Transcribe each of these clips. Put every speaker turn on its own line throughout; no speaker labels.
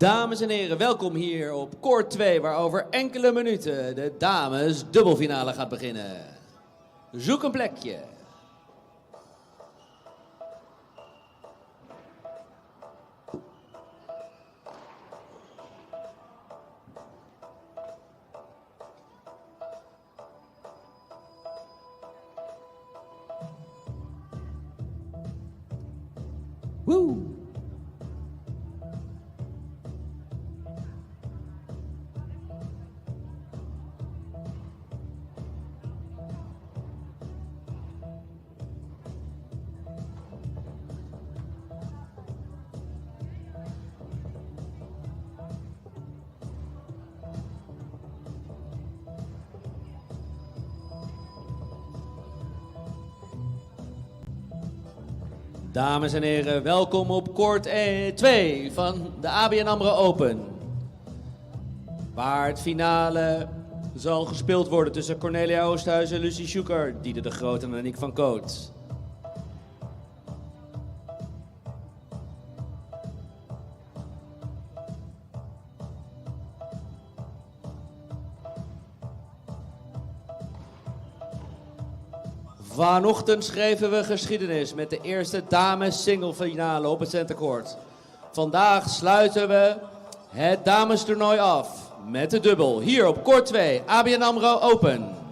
Dames en heren, welkom hier op koord 2, waar over enkele minuten de dames dubbelfinale gaat beginnen. Zoek een plekje. Woe! Dames en heren, welkom op koord 2 van de ABNAMROOpen. Waar het finale zal gespeeld worden tussen Cornelia Oosthuizen, Lucie Shuker, Diede de Groot en Aniek van Koot. Vanochtend schreven we geschiedenis met de eerste dames singlefinale op het centercourt. Vandaag sluiten we het damestoernooi af met de dubbel hier op koord 2, ABN AMRO Open.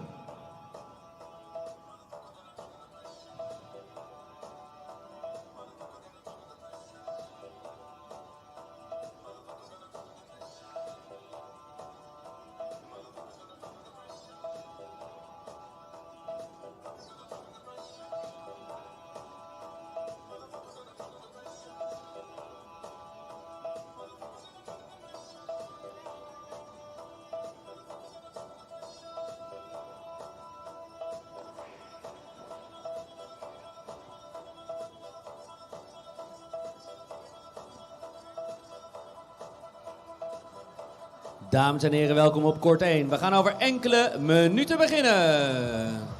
Dames en heren, welkom op koord 1. We gaan over enkele minuten beginnen.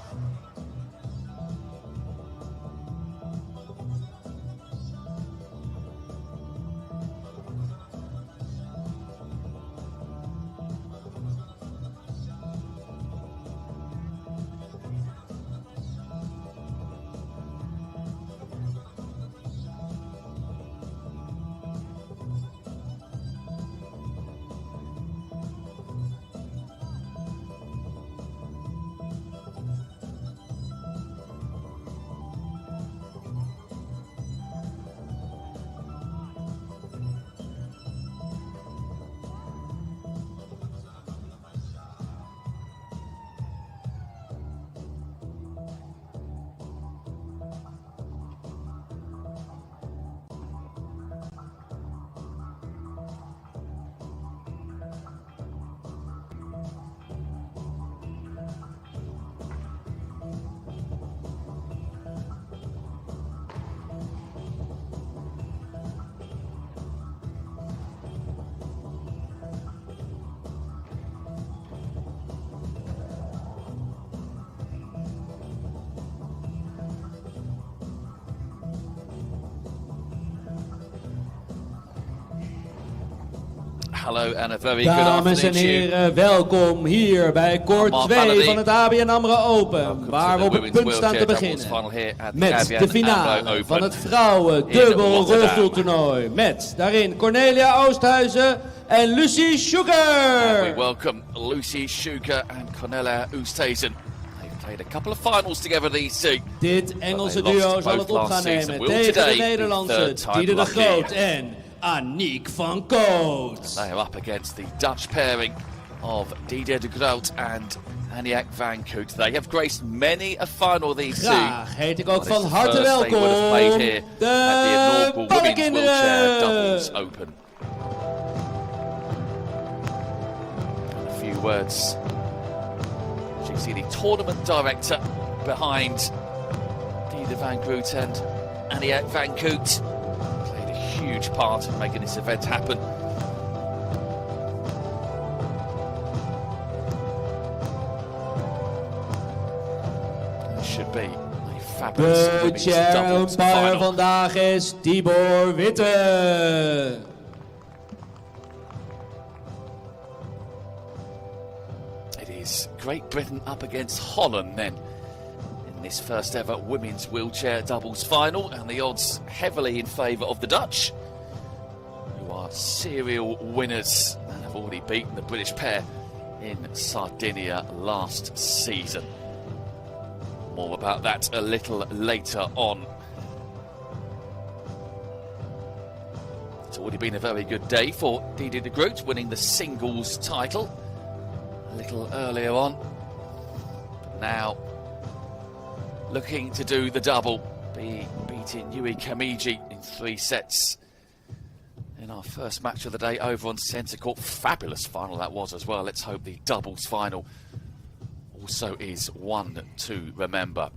Hello and a very good afternoon.
Dames en heren, welkom hier bij koord 2 van het ABN AMRO Open, waar we op het punt staan te beginnen met de finale van het vrouwen dubbel rolstoeltoernooi met daarin Cornelia Oosthuizen en Lucie Shuker.
We welcome Lucie Shuker and Cornelia Oosthuizen. They've played a couple of finals together these two.
Dit Engelse duo zal het op gaan nemen tegen de Nederlandse Diede de Groot en Aniek van Koot.
They are up against the Dutch pairing of Diede de Groot and Aniek van Koot. They have graced many a final these two.
Graag heet ik ook van harte welkom de pannekinderen.
Doubles Open. A few words. As you see, the tournament director behind Diede van Groot and Aniek van Koot played a huge part in making this event happen. Should be a fabulous
De chair umpire vandaag is Tibor Witte.
Great Britain up against Holland then in this first ever women's wheelchair doubles final, and the odds heavily in favour of the Dutch, who are serial winners and have already beaten the British pair in Sardinia last season. More about that a little later on. It's already been a very good day for Diede Groot, winning the singles title a little earlier on. But now looking to do the double, beating Yui Kamiji in 3 sets in our first match of the day over on centre court. Fabulous final that was as well. Let's hope the doubles final also is one to remember.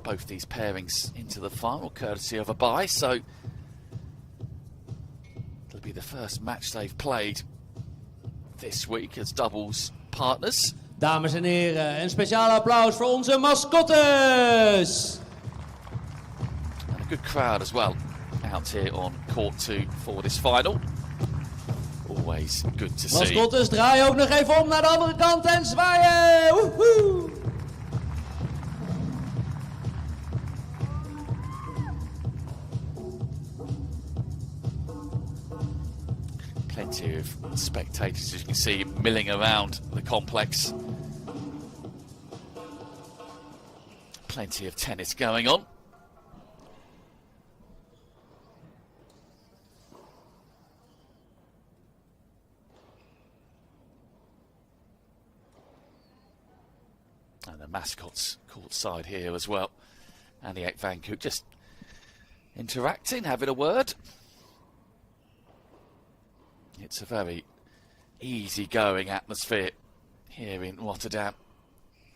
Both these pairings into the final courtesy of a bye, so it'll be the first match they've played this week as doubles partners.
Dames en heren, een speciaal applaus voor onze mascottes.
And a good crowd as well out here on court 2 for this final. Always good to see.
Mascottes, draai ook nog even om naar de andere kant en zwaaien. Woehoe!
Plenty of spectators, as you can see, milling around the complex. Plenty of tennis going on. And the mascots courtside here as well. Aniek Van Koot just interacting, having a word. It's a very easy-going atmosphere here in Rotterdam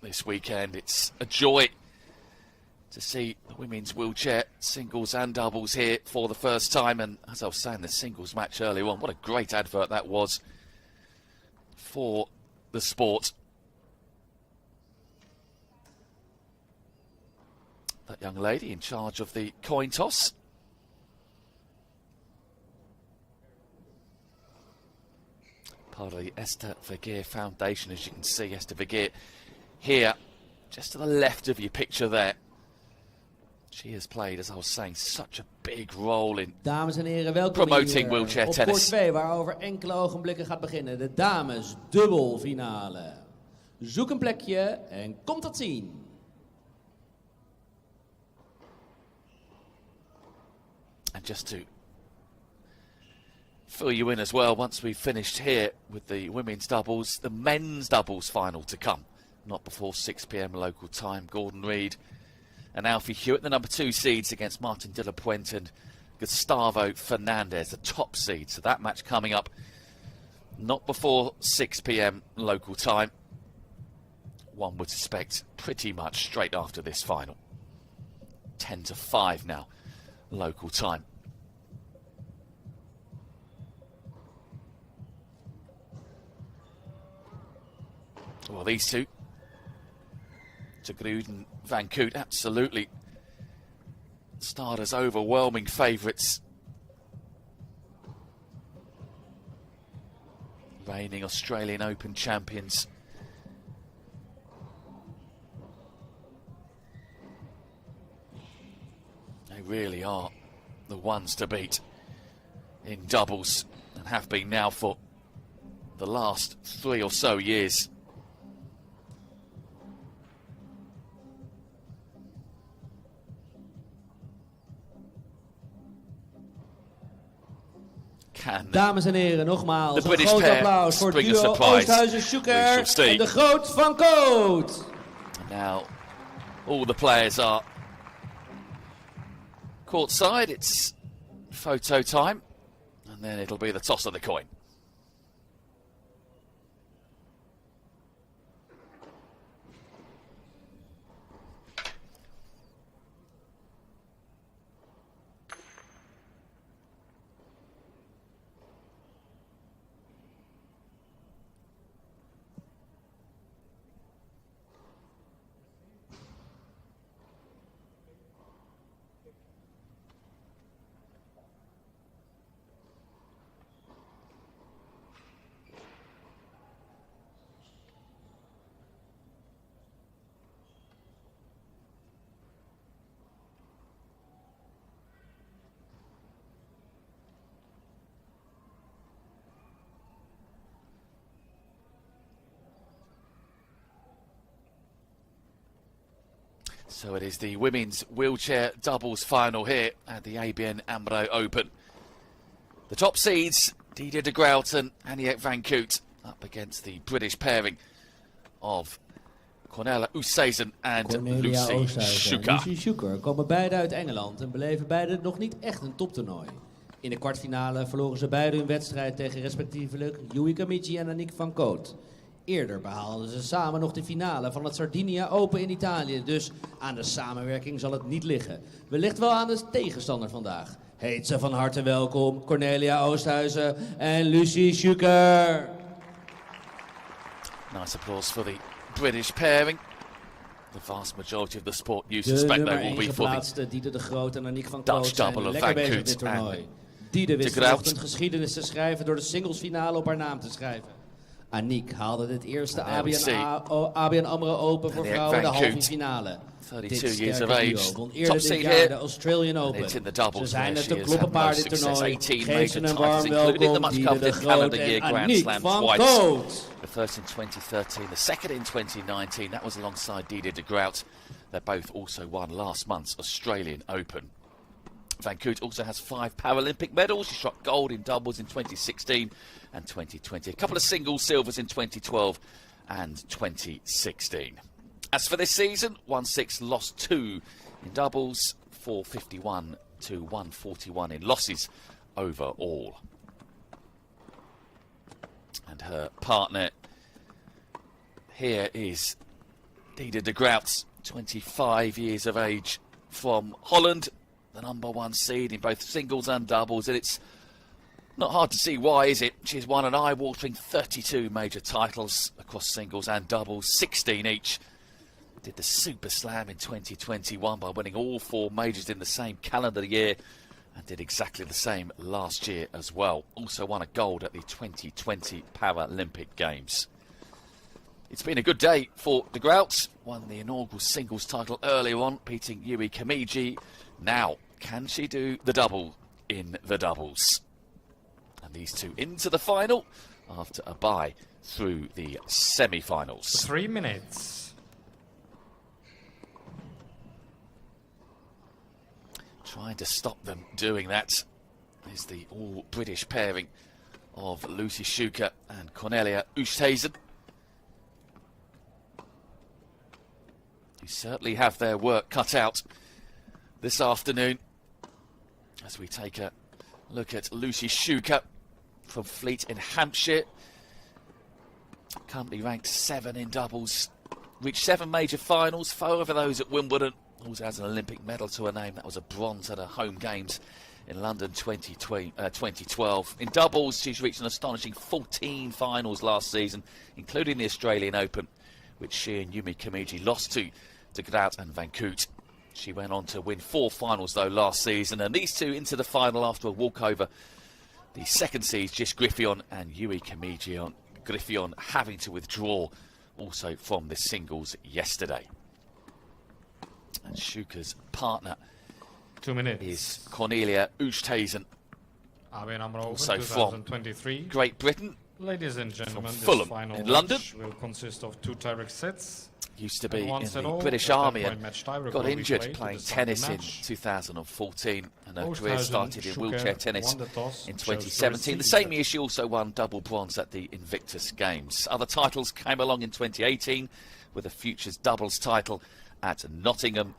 this weekend. It's a joy to see the women's wheelchair singles and doubles here for the first time. And as I was saying, the singles match earlier on, what a great advert that was for the sport. That young lady in charge of the coin toss. Part of the Esther Vergeer Foundation, as you can see. Esther Vergeer here, just to the left of your picture there. She has played, as I was saying, such a big role in
Dames en heren, welkom
promoting
hier
wheelchair
op
tennis.
court 2, waar over enkele ogenblikken gaat beginnen. De dames dubbelfinale. Zoek een plekje en kom tot zien.
And just to fill you in as well, once we've finished here with the women's doubles, the men's doubles final to come. Not before 6 p.m. local time. Reid and Alfie Hewett, the number 2 seeds, against Martin de la Puente and Gustavo Fernandez, the top seed. So that match coming up not before 6 p.m. local time. One would suspect pretty much straight after this final. 10 to 5 now, local time. Well, these two, de Groot and Van Koot, absolutely start as overwhelming favourites. Reigning Australian Open champions. They really are the ones to beat in doubles, and have been now for the last 3 or so years.
Dames en heren, nogmaals een groot applaus voor het duo Oosthuizen, Shuker en de Groot van Koot.
Now, all the players are courtside. It's photo time, and then it'll be the toss of the coin. So it is the women's wheelchair doubles final here at the ABN AMRO Open. The top seeds, Diede de Groot and Aniek van Koot, up against the British pairing of Cornelia Oosthuizen en Lucy Shuker.
Lucy Shuker komen beide uit Engeland en beleven beide nog niet echt een toptoernooi. In de kwartfinale verloren ze beide hun wedstrijd tegen respectievelijk Hewett en Aniek van Koot. Eerder behaalden ze samen nog de finale van het Sardinia Open in Italië. Dus aan de samenwerking zal het niet liggen. Wellicht wel aan de tegenstander vandaag. Heet ze van harte welkom, Cornelia Oosthuizen en Lucy Shuker.
Nice applause for the British pairing. The vast majority of the sport you suspect they will be for the
Diede de Groot en Aniek van
Dutch
Koot
double
zijn
of
lekker
Van
bezig
Koot
dit toernooi.
en
Diede wist
de Groot.
vanochtend geschiedenis te schrijven door de singlesfinale op haar naam te schrijven. Aniek haalde dit eerste ABN AMRO Open voor vrouwen de halve finale.
32 years of age,
won
top
eerder
seed
dit jaar
here.
de Australian Open.
It's in the doubles.
Ze zijn
She
het te
has
kloppen
had no
paard dit
success.
toernooi.
18
Geef
major
ze een
titles,
warm
including the
welkom,
much
Diede de
coveted
Groot
calendar
en
year Grand
Aniek
Slam
van
twice.
Koot.
The first in 2013, the second in 2019. That was alongside Diede de Groot. They both also won last month's Australian Open. Van Koot also has 5 Paralympic medals. She struck gold in doubles in 2016 and 2020. A couple of single silvers in 2012 and 2016. As for this season, 1-6, lost 2 in doubles, 451 to 141 in losses overall. And her partner here is Diede de Groot, 25 years of age, from Holland, the #1 seed in both singles and doubles, and it's not hard to see why, is it? She's won an eye-watering 32 major titles across singles and doubles, 16 each. Did the Super Slam in 2021 by winning all 4 majors in the same calendar year, and did exactly the same last year as well. Also won a gold at the 2020 Paralympic Games. It's been a good day for de Groot. Won the inaugural singles title earlier on, beating Yui Kamiji. Now, can she do the double in the doubles? And these two into the final after a bye through the semi-finals.
3 minutes.
Trying to stop them doing that is the all-British pairing of Lucy Shuker and Cornelia Oosthuizen, who certainly have their work cut out this afternoon. As we take a look at Lucy Shuker from Fleet in Hampshire, currently ranked 7 in doubles, reached 7 major finals, 4 of those at Wimbledon. Also has an Olympic medal to her name. That was a bronze at her home games in London 2012. In doubles, she's reached an astonishing 14 finals last season, including the Australian Open, which she and Yumi Kamiji lost to de Groot and Van Koot. She went on to win 4 finals, though, last season, and these two into the final after a walkover. The second seeds, Just Griffion and Yui Kamiji, Griffion having to withdraw also from the singles yesterday. And Shuker's partner
2 minutes.
is Cornelia Oosthuizen,
ABN AMRO Open
also
2023.
from Great Britain.
Ladies and gentlemen, this
Fulham
final
in London.
match will consist of 2 direct sets.
Used to be in
once
the
all,
British
a
Army
10-point
and
match tiebreak
got
will be
injured
played to
playing
decide the
tennis in
match.
2014, and her career
Oosthuizen,
started in
Shuker
wheelchair tennis
won the toss,
in
chose to
2017. The
receive
same
it.
year she also won double bronze at the Invictus Games. Other titles came along in 2018 with a Futures doubles title at Nottingham,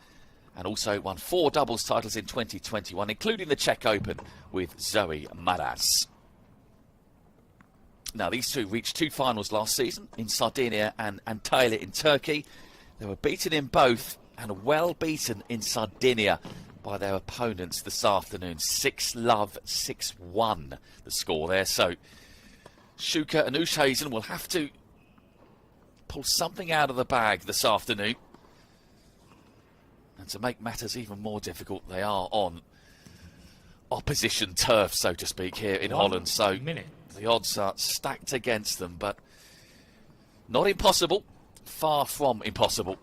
and also won 4 doubles titles in 2021, including the Czech Open with Zoe Maras. Now, these two reached 2 finals last season in Sardinia and Antalya in Turkey. They were beaten in both, and well beaten in Sardinia by their opponents this afternoon. 6-love, 6-1 the score there. So Shuker and Oosthuizen will have to pull something out of the bag this afternoon. And to make matters even more difficult, they are on opposition turf, so to speak, here in Holland. So the odds are stacked against them, but not impossible. Far from impossible.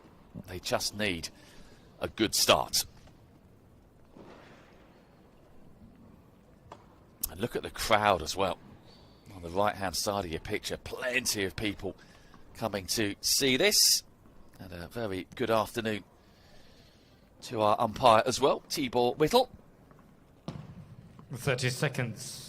They just need a good start. And look at the crowd as well. On the right-hand side of your picture, plenty of people coming to see this. And a very good afternoon to our umpire as well, Tibor Whittle.
30 seconds.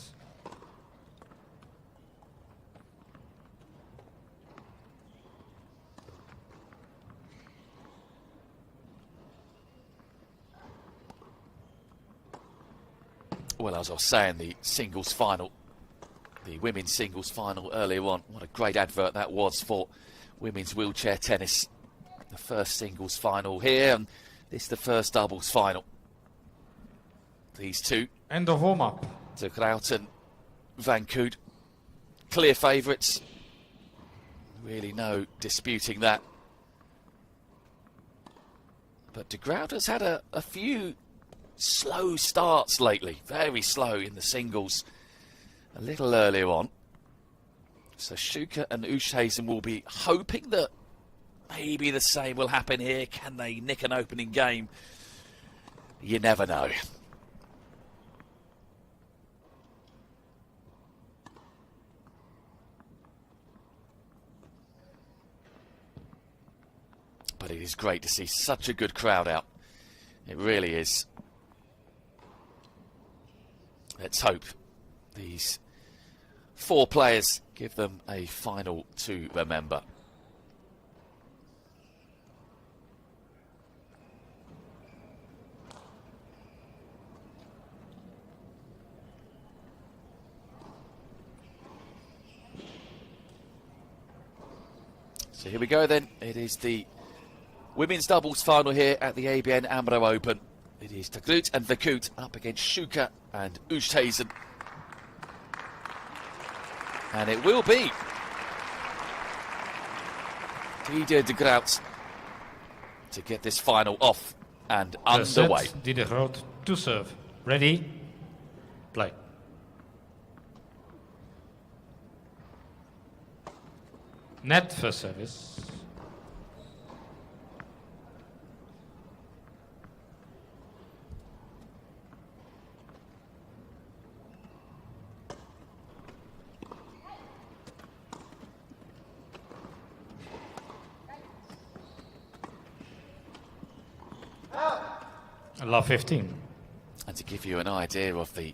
Well, as I was saying, the singles final, the women's singles final earlier on, what a great advert that was for women's wheelchair tennis. The first singles final here, and this is the first doubles final. These two.
End of warm-up.
De Groot and Van Koot, clear favourites. Really no disputing that. But De Groot has had a few slow starts lately, very slow in the singles, a little earlier on. So Shuker and Oosthuizen will be hoping that maybe the same will happen here. Can they nick an opening game? You never know. But it is great to see such a good crowd out. It really is. Let's hope these four players give them a final to remember. So here we go then. It is the women's doubles final here at the ABN AMRO Open. It is De Groot and Van Koot up against Shuker and Oosthuizen. And it will be Diede De Groot to get this final off and underway.
Diede Groot to serve. Ready? Play. Net first service. Love 15.
And to give you an idea of the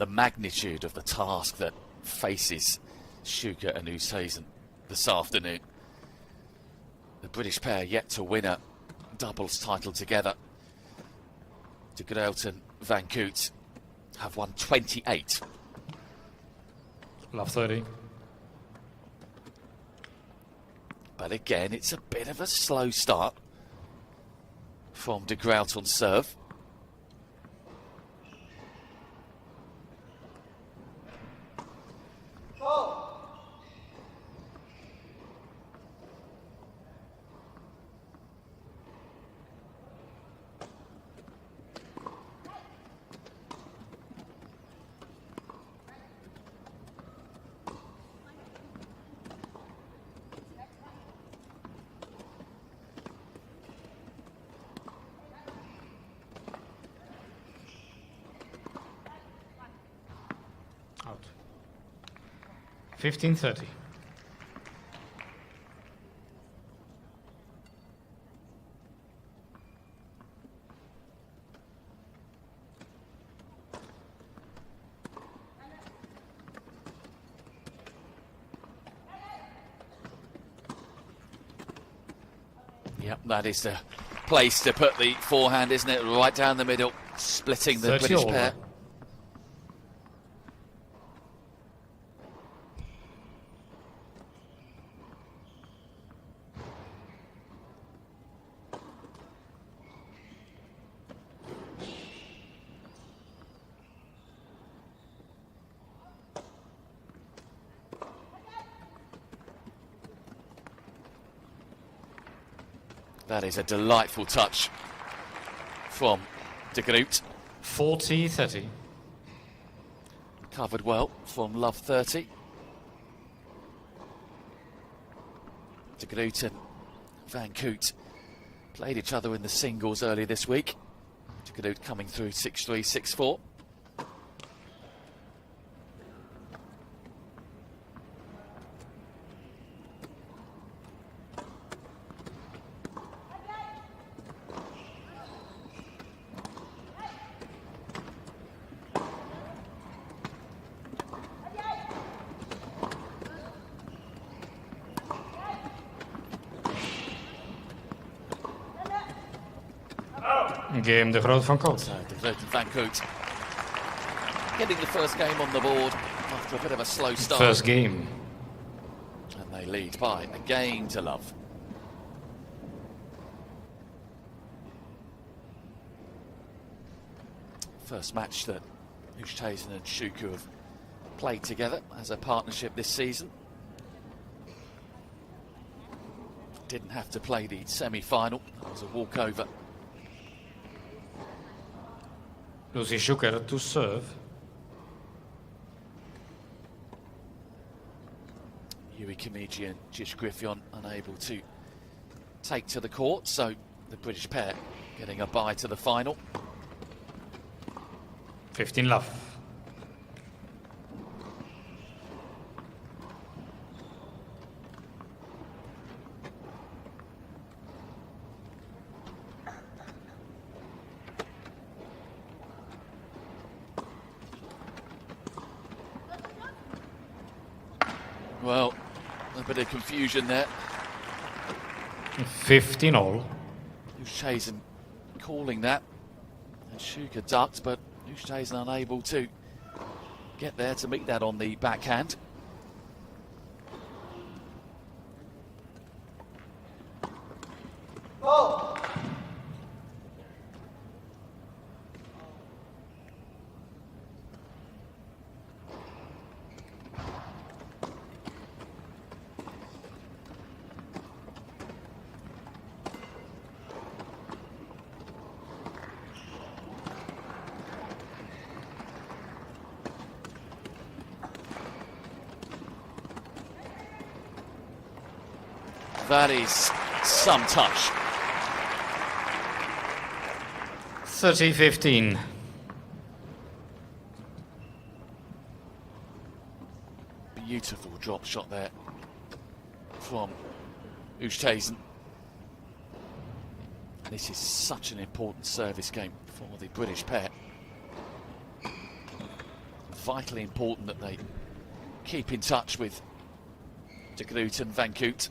magnitude of the task that faces Shuker and Oosthuizen this afternoon. The British pair yet to win a doubles title together. De Groot and Van Koot have won 28.
Love 30.
But again, it's a bit of a slow start from De Groot on serve.
Out. 15-30.
Yep, that is the place to put the forehand, isn't it? Right down the middle, splitting the British pair. That is a delightful touch from De Groot.
40-30.
Covered well from Love 30. De Groot and Van Koot played each other in the singles early this week. De Groot coming through 6-3, 6-4.
Game de Groot van Koot.
So De Groot and Van Koot getting the first game on the board after a bit of a slow start.
First game.
And they lead by a game to love. First match that Oosthuizen and Shuker have played together as a partnership this season. Didn't have to play the semi-final. That was a walkover.
Lucy Shuker to serve.
Yui Kimiji and Jish Griffon unable to take to the court, so the British pair getting a bye to the final.
15 love.
Well, a bit of confusion there.
15 all.
Oosthuizen calling that. And Shuker ducked, but Oosthuizen unable to get there to meet that on the backhand.
Oh.
That is some touch.
30-15.
Beautiful drop shot there from Oosthuizen. This is such an important service game for the British pair. Vitally important that they keep in touch with De Groot and Van Koot.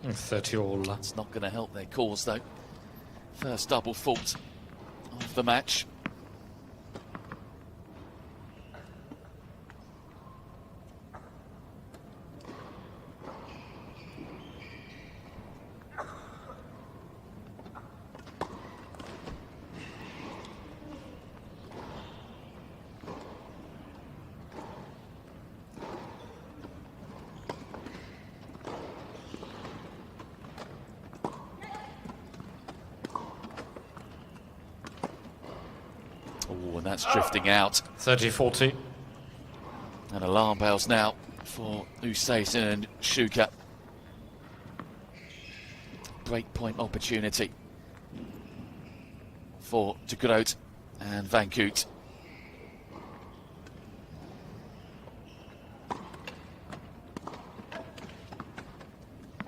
And 30 all.
That's not going to help their cause though. First double fault of the match. Oh, and that's drifting out.
30-40.
And alarm bells now for Oosthuizen and Shuker. Break point opportunity for De Groot and Van Koot.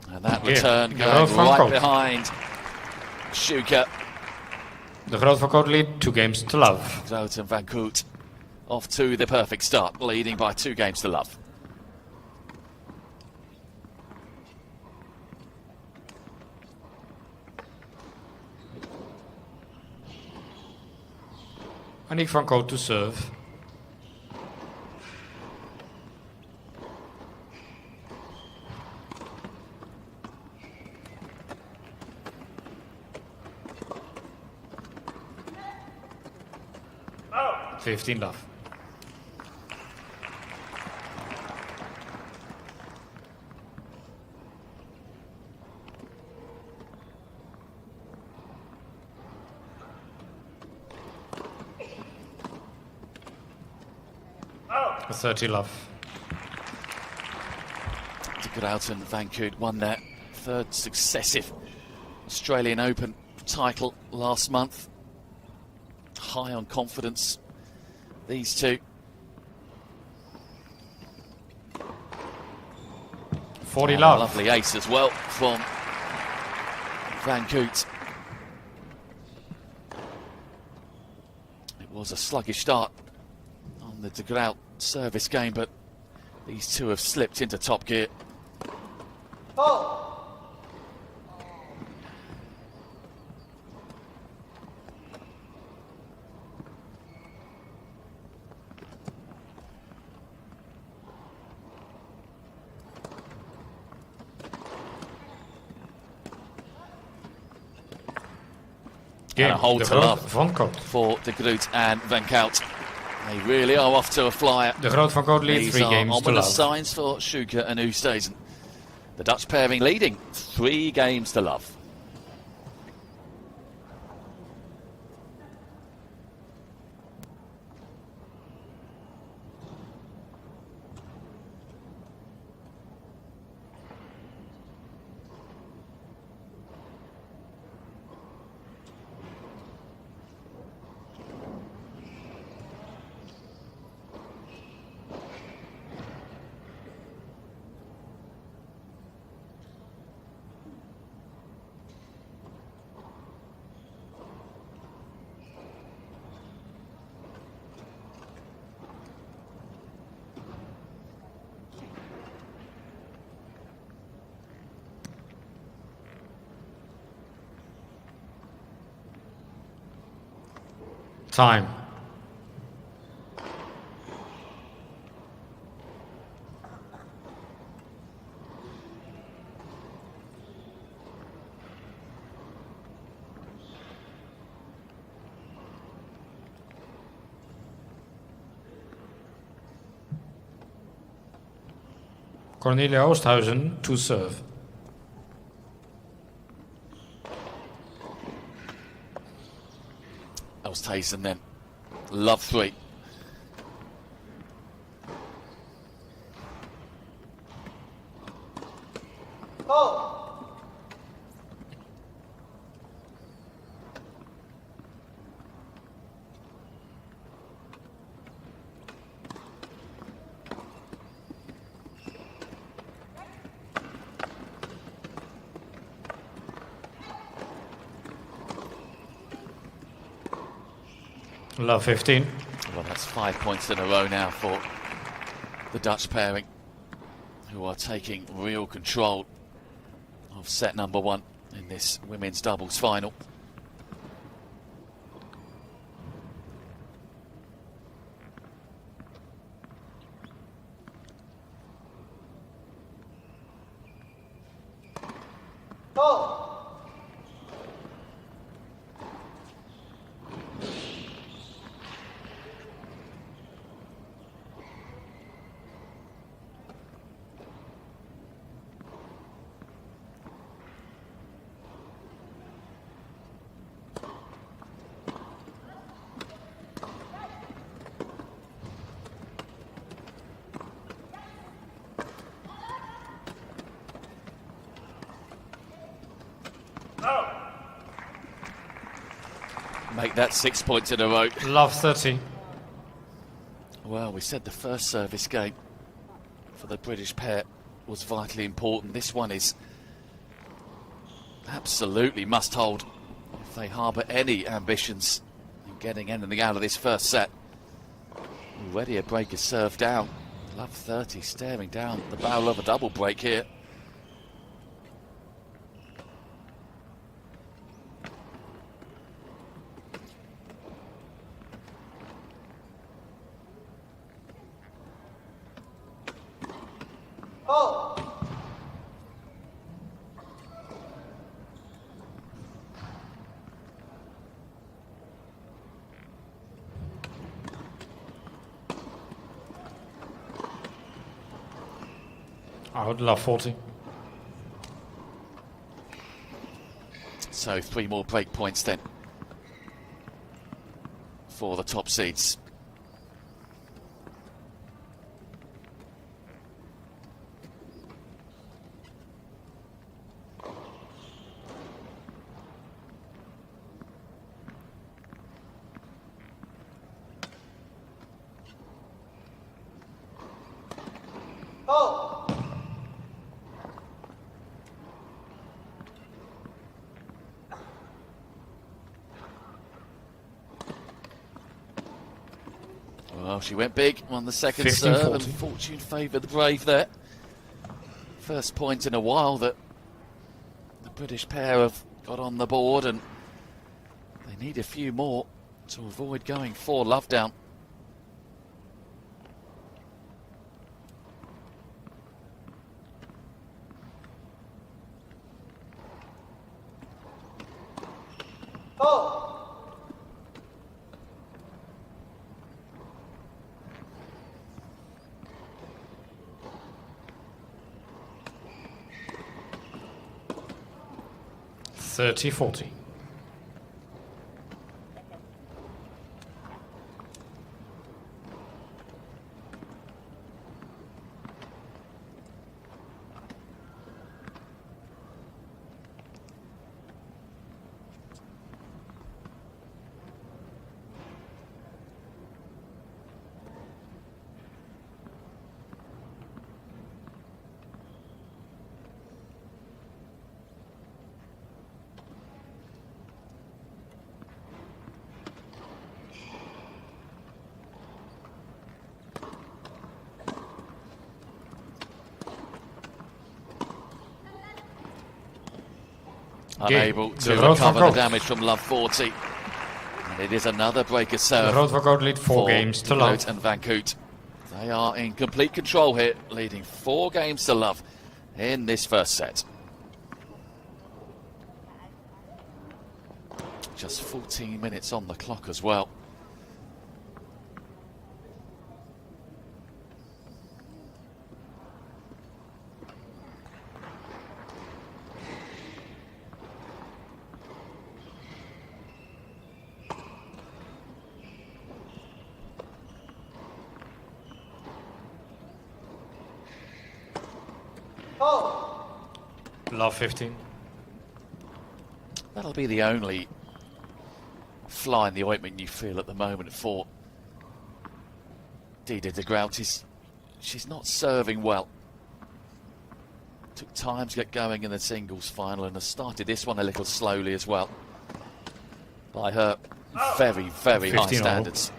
And that return going right behind Shuker.
De Groot van Koot lead 2 games to love.
Groot and Van Koot off to the perfect start, leading by 2 games to love.
Aniek van Koot to serve. Oh. 15 love. Oh. 30 love.
De Groot and Van Koot won their 3rd successive Australian Open title last month. High on confidence, these two.
40 love.
Lovely ace as well from Van Koot. It was a sluggish start on the De Groot service game, but these two have slipped into top gear. And a hold to love
van Koot.
for de Groot and Van Koot. They really are off to a flyer.
De Groot van Koot leads 3 games to love.
Ominous signs for Shuker and Oosthuizen. The Dutch pairing leading 3 games to love.
Time. Cornelia Oosthuizen to serve.
Oosthuizen then. Love 3.
Love 15.
Well, that's 5 points in a row now for the Dutch pairing, who are taking real control of set number 1 in this women's doubles final. Make that 6 points in a row.
Love 30.
Well, we said the first service game for the British pair was vitally important. This one is absolutely must hold if they harbour any ambitions in getting anything out of this first set. Already a break is served down. Love 30 staring down the barrel of a double break here.
I would love 40.
So 3 more break points then for the top seeds. Well, she went big on the second serve, and fortune favoured the brave there. First point in a while that the British pair have got on the board, and they need a few more to avoid going 4 love down.
Oh. 30-40.
Unable to recover the damage from love 40. And it is another breaker serve.
Rood for Koot lead 4 games to love.
Groot and Van Koot. They are in complete control here, leading 4 games to love in this first set. Just 14 minutes on the clock as well.
Love 15.
That'll be the only fly in the ointment you feel at the moment for Diede de Groot. She's not serving well. Took time to get going in the singles final and has started this one a little slowly as well. By her very, very high standards.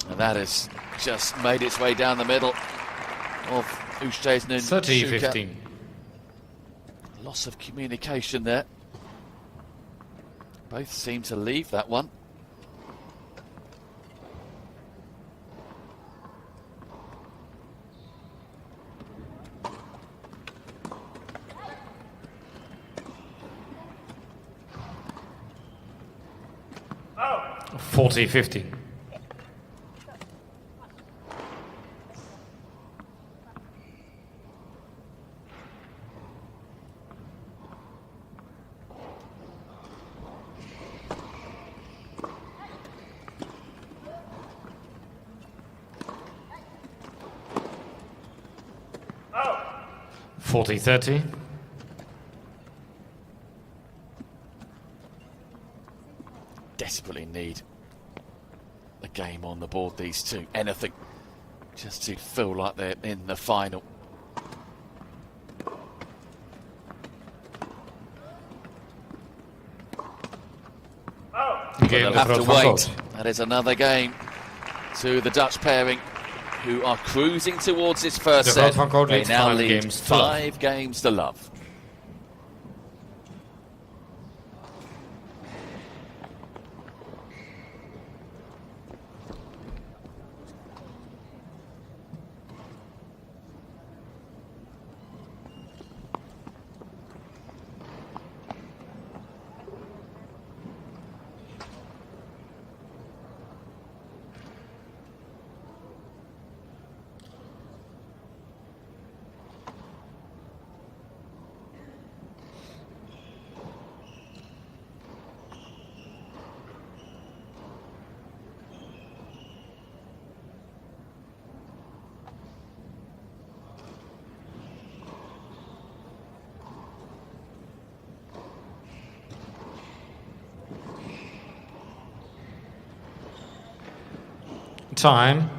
And that has just made its way down the middle of Oosthuizen and
30-15.
Loss of communication there. Both seem to leave that one.
Oh. 40-15. Oh. 40-30.
Desperately need a game on the board, these two. Anything just to feel like they're in the final. They'll have to wait. That is another game to the Dutch pairing, who are cruising towards this first set. They now lead 5 games to love.
Time.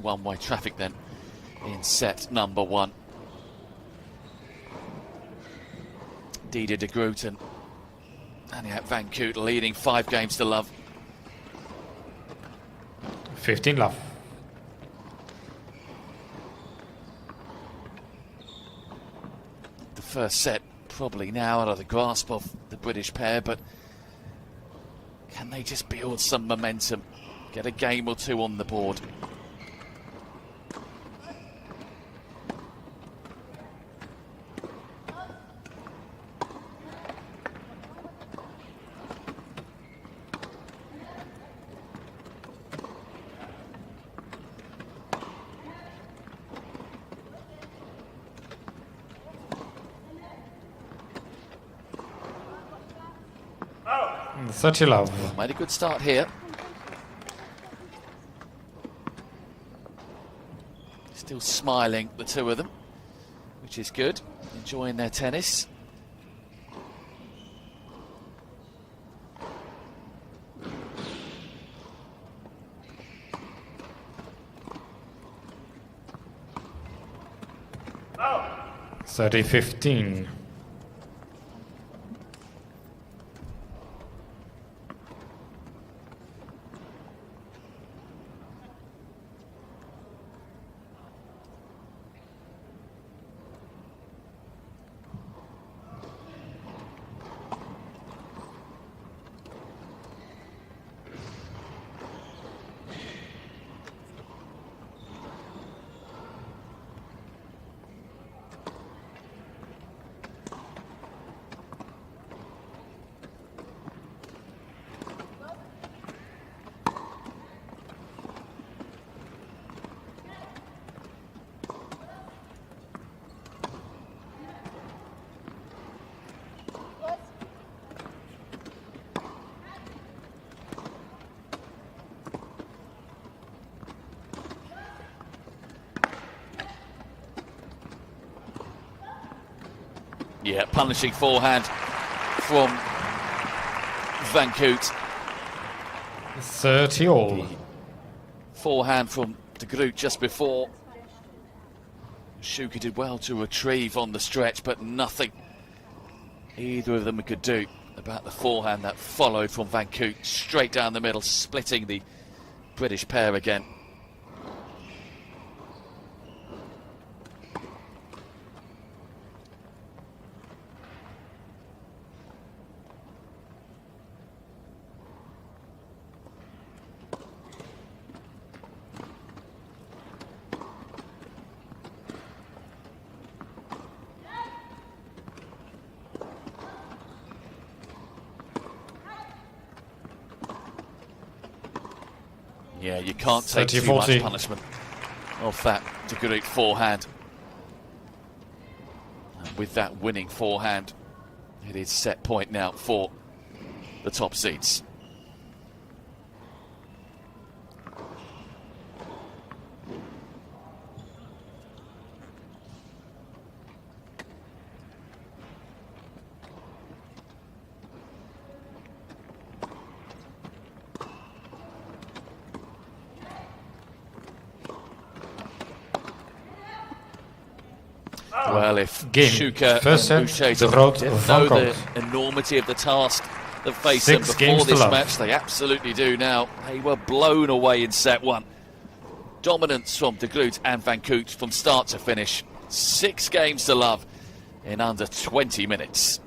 One-way traffic then in set number 1. Diede, Groot and Aniek van Koot leading 5 games to love.
15 love.
The first set probably now out of the grasp of the British pair, but can they just build some momentum, get a game or 2 on the board?
And 30 love.
Made a good start here. Still smiling, the two of them, which is good. Enjoying their tennis.
Oh. 30-15.
Yeah, punishing forehand from Van Koot.
30 all.
Forehand from de Groot just before. Shuker did well to retrieve on the stretch, but nothing either of them could do about the forehand that followed from Van Koot straight down the middle, splitting the British pair again. Yeah, you can't take too much punishment off that de Groot forehand. And with that winning forehand, it is set point now for the top seeds. Well, if Shuker and Boucher didn't know the enormity of the task that faced them before this match, they absolutely do now. They were blown away in set 1. Dominance from de Groot and Van Koot from start to finish. 6 games to love in under 20 minutes.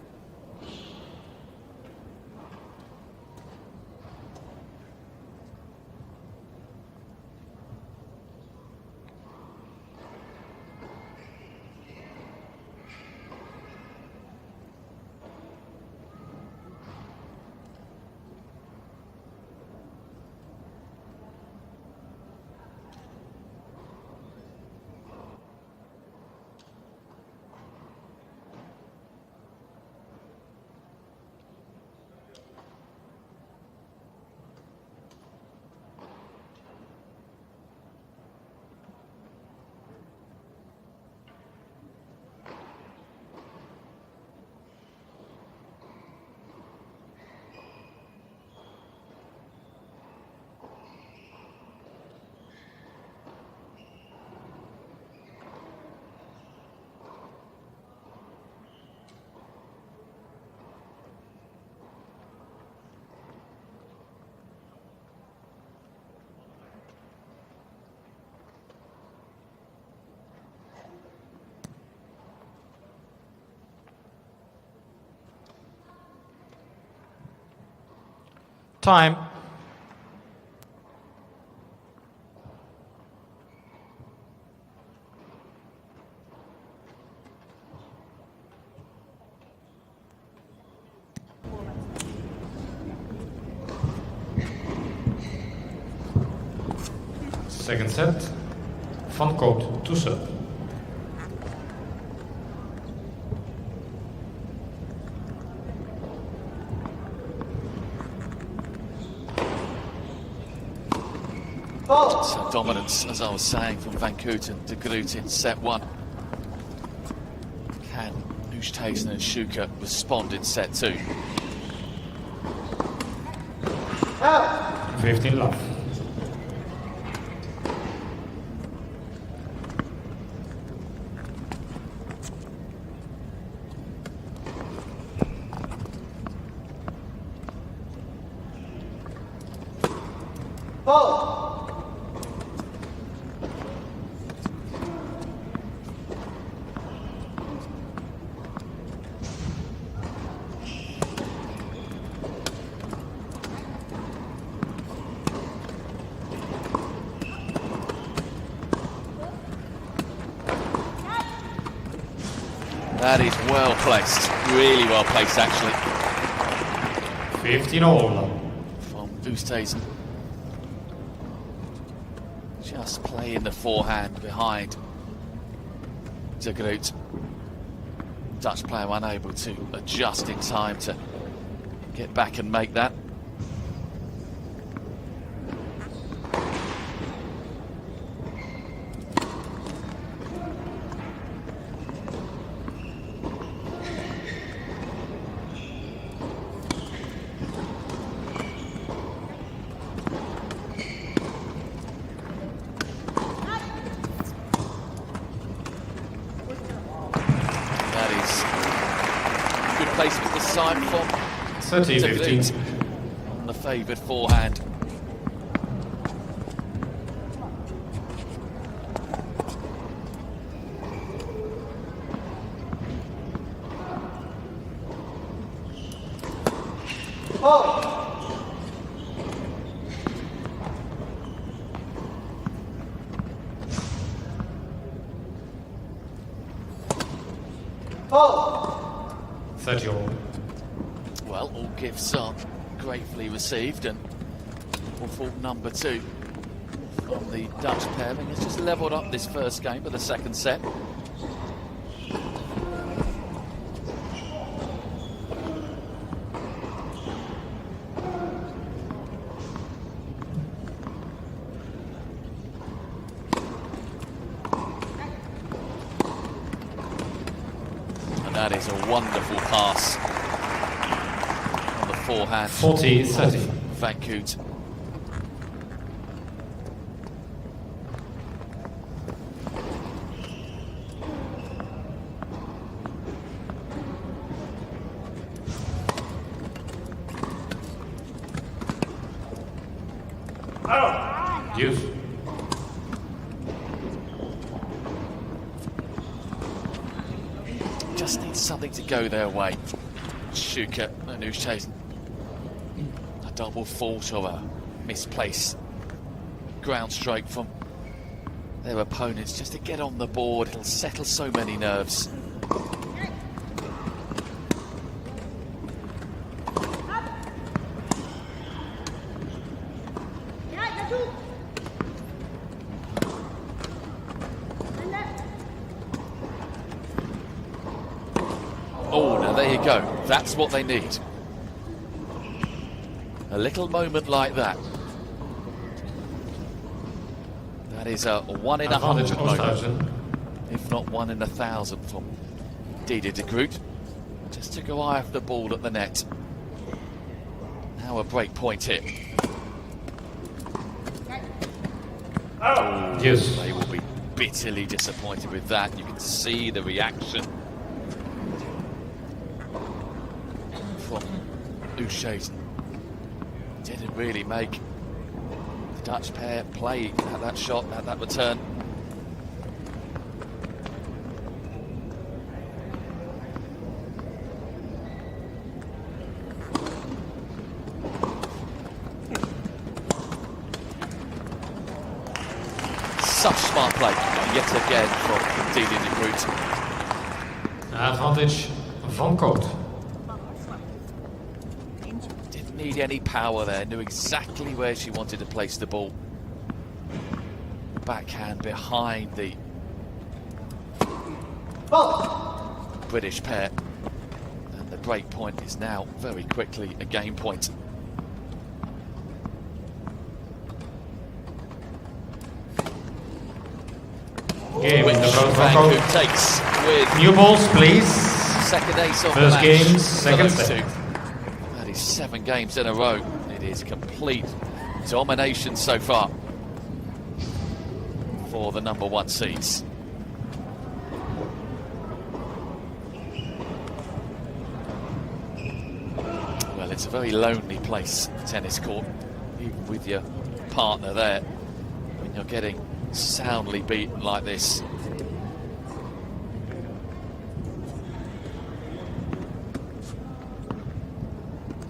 Time. Second set. Van Koot to serve.
So dominance, as I was saying, from Van Koot and De Groot in set one. Can Oosthuizen and Shuker respond in set two?
15 love.
That is well placed, really well placed actually.
15 all.
From Oosthuizen. Just playing the forehand behind De Groot. Dutch player unable to adjust in time to get back and make that. Placement this time from
30-15
on the favoured forehand. Well, all gifts are gratefully received, and for number two from the Dutch pairing has just levelled up this first game of the second set. That is a wonderful pass on the forehand.
40-30.
Van Koot.
Use.
Just needs something to go their way. Shuker and Oosthuizen. A double fault or a misplaced ground stroke from their opponents just to get on the board. It'll settle so many nerves. Oh, now there you go. That's what they need. A little moment like that. That is a 1 in 100 moment, if not 1 in 1,000 from Diede De Groot. Just took a eye off the ball at the net. Now a break point here. Oh,
yes.
They will be bitterly disappointed with that. You can see the reaction from Oosthuizen. Didn't really make the Dutch pair play at that shot, at that return. such smart play yet again from Diede and Groot.
Advantage van Koot.
Didn't need any power there, knew exactly where she wanted to place the ball. Backhand behind the British pair. And the break point is now very quickly a game point.
Game
Which Van Koot takes with
new balls, please.
Second ace of
First
the match.
game, second set.
That is 7 games in a row. It is complete domination so far for the #1 seeds. Well, it's a very lonely place, tennis court, even with your partner there, when you're getting soundly beaten like this.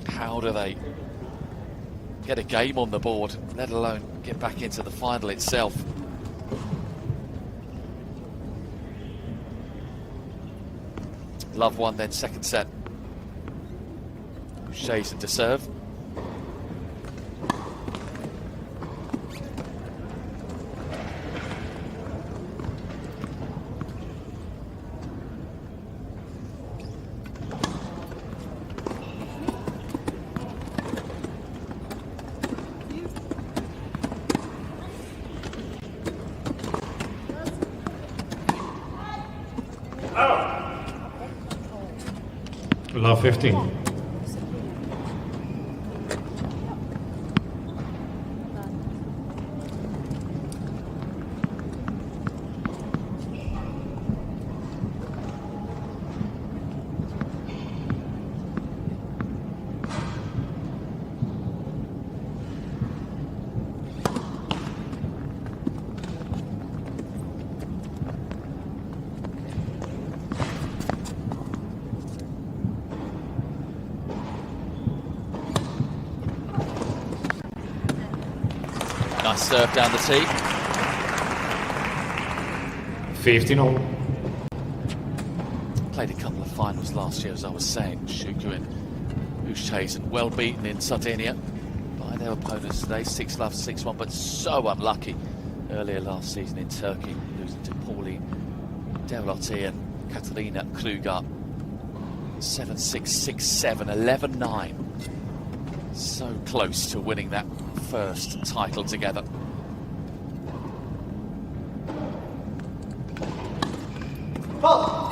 How do they get a game on the board, let alone get back into the final itself? Love one, then second set. Oosthuizen to serve.
Love 15.
Nice serve down the tee.
15-all.
Played a couple of finals last year, as I was saying. Shuker and Oosthuizen, well beaten in Sardinia by their opponents today. 6-love, 6-1, but so unlucky earlier last season in Turkey, losing to Pauline Devlotti and Katarina Kruger. 7-6, 6-7, 11-9. So close to winning that first title together.
Oh.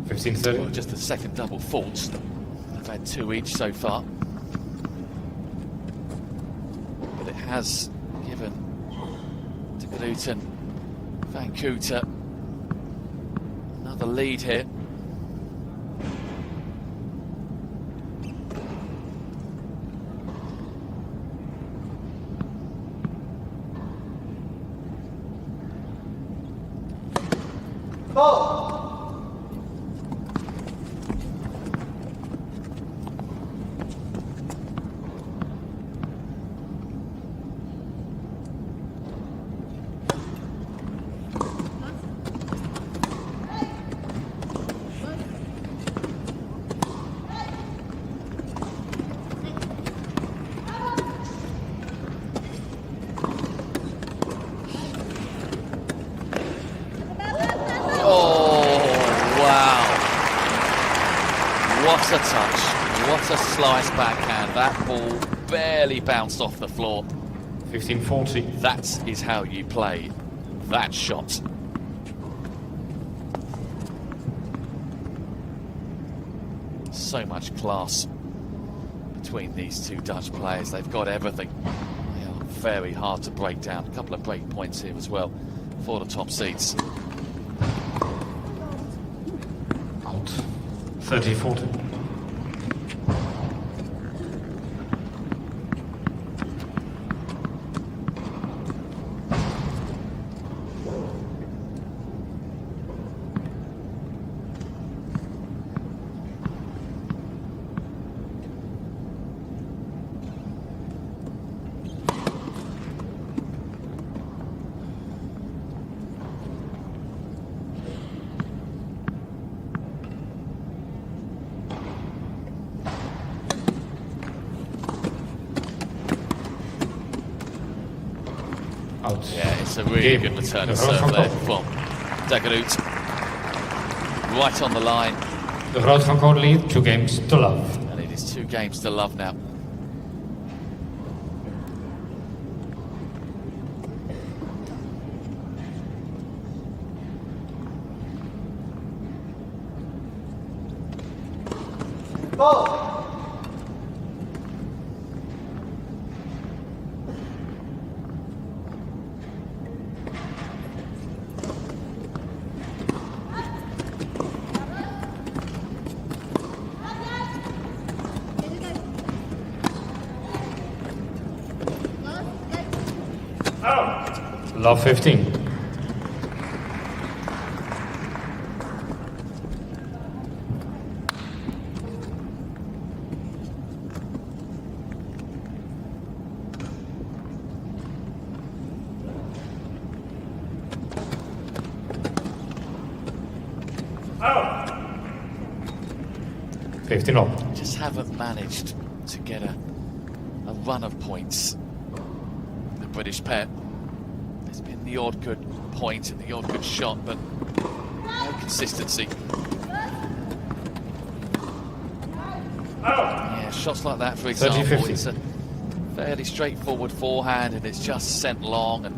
15-30.
Well, just the second double faults. They've had 2 each so far. But it has given to Groot and Van Koot another lead here.
Oh.
What a touch, what a slice backhand. That ball barely bounced off the floor.
15-40.
That is how you play that shot. So much class between these two Dutch players. They've got everything. They are very hard to break down. A couple of break points here as well for the top seeds.
Out. 30-40.
Yeah, it's a really good return of serve there from Groot. Right on the line.
The Groot van Koot lead, 2 games to love.
And it is 2 games to love now.
Ball.
Love 15.
Oh.
15 up.
Just haven't managed to get a run of points. The British pair. There's been the odd good point and the odd good shot, but no consistency. Yeah, shots like that, for example,
30-50.
It's a fairly straightforward forehand and it's just sent long. And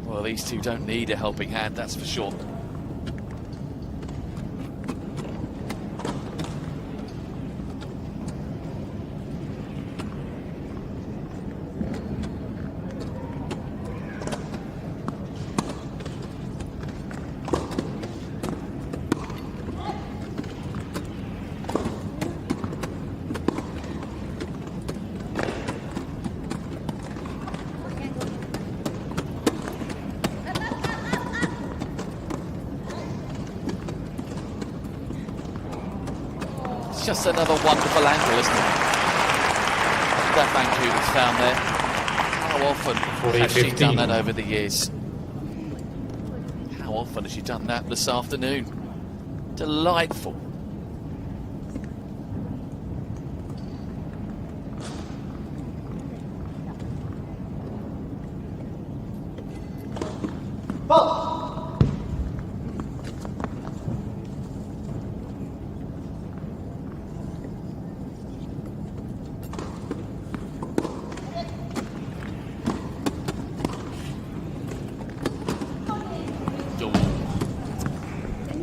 well, these two don't need a helping hand, that's for sure. It's just another wonderful angle, isn't it? That Van Koot found there. How often has she done that over the years? How often has she done that this afternoon? Delightful.
Ball.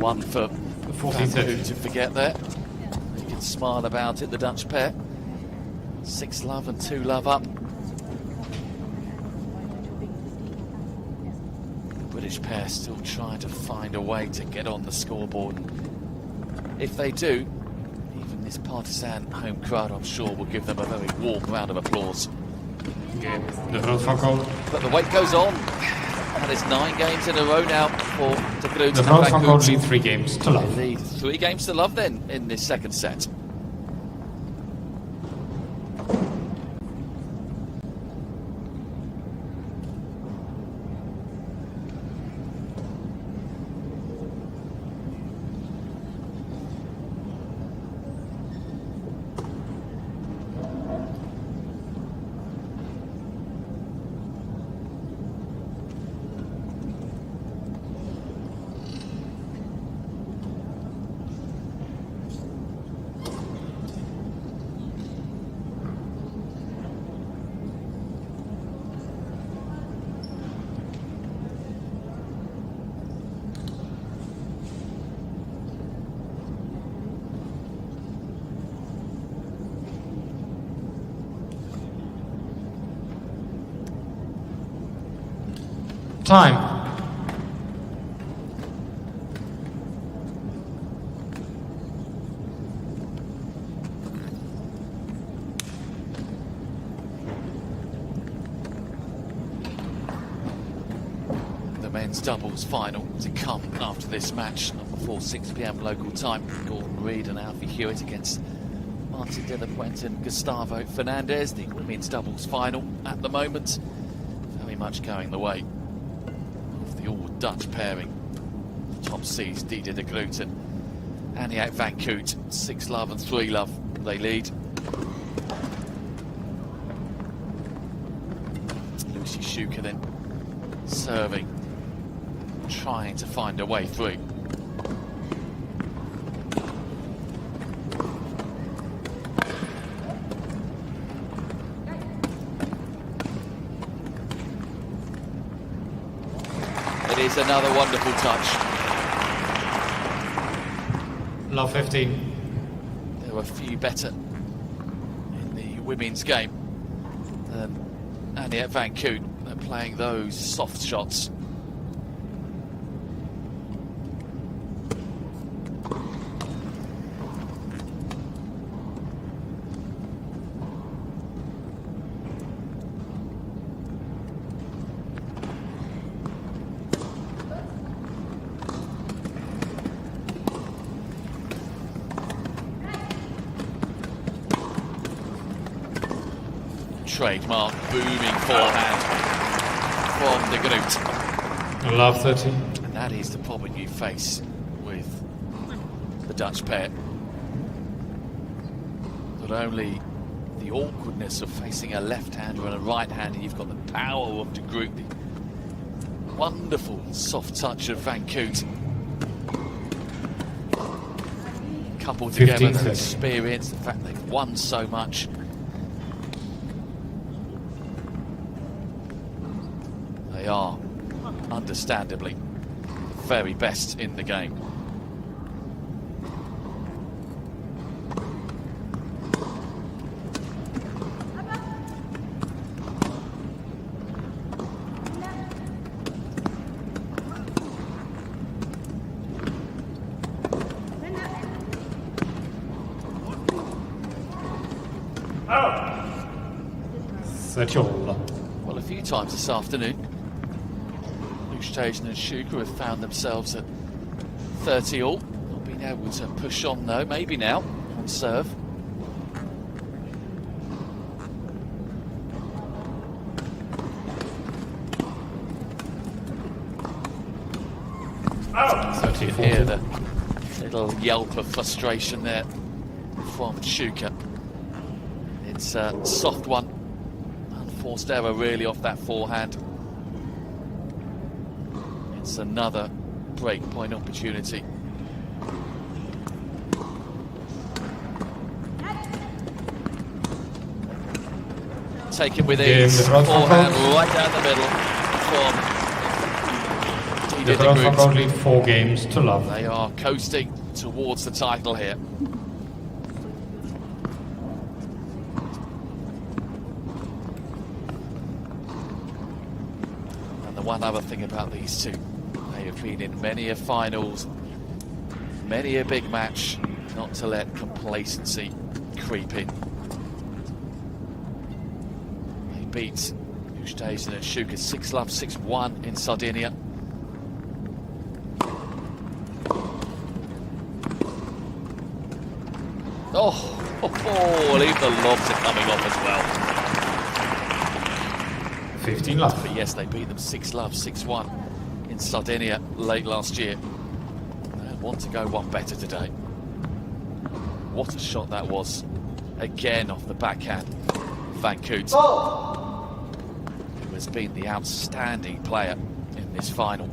One for Van Koot to forget there. You can smile about it, the Dutch pair. 6 love and 2 love up. The British pair still trying to find a way to get on the scoreboard. If they do, even this partisan home crowd, I'm sure, will give them a very warm round of applause.
The Groot van Koot.
But the wait goes on. And it's 9 games in a row now for the Groot.
The Groot van Koot lead 3 games to love.
Indeed, 3 games to love then in this second set.
Time.
women's doubles final to come after this match before 6 p.m. local time. Reid and Alfie Hewett against Diede and Gustavo Fernandez. The women's doubles final at the moment, very much going the way of the all-Dutch pairing. Top seeds Diede de Groot and Aniek van Koot. 6-love and 3-love they lead. Shuker then serving, trying to find a way through. It is another wonderful touch.
Love 15.
There were a few better in the women's game than Aniek van Koot. Playing those soft shots. Trademark booming forehand from the Groot.
Love 30.
And that is the problem you face with the Dutch pair. Not only the awkwardness of facing a left-hander and a right-hander, you've got the power of the Groot, the wonderful soft touch of Van Koot. Coupled together with experience, the fact they've won so much. They are, understandably, the very best in the game. Well, a few times this afternoon, Oosthuizen and Shuker have found themselves at 30 all. Not being able to push on though, maybe now on serve. So you hear the little yelp of frustration there from Shuker. It's a soft one. Unforced error really off that forehand. It's another break point opportunity. Take it with ease. Forehand right down the middle from
Diede de Groot. Only 4 games to love.
They are coasting towards the title here. And the one other thing about these two, they have been in many a finals, many a big match, not to let complacency creep in. They beat Oosthuizen and Shuker 6-love, 6-1 in Sardinia. Oh, leave the lobs are coming off as well.
15 love.
But yes, they beat them 6-love, 6-1 in Sardinia late last year. They want to go one better today. What a shot that was. Again off the backhand. Van Koot, who has been the outstanding player in this final.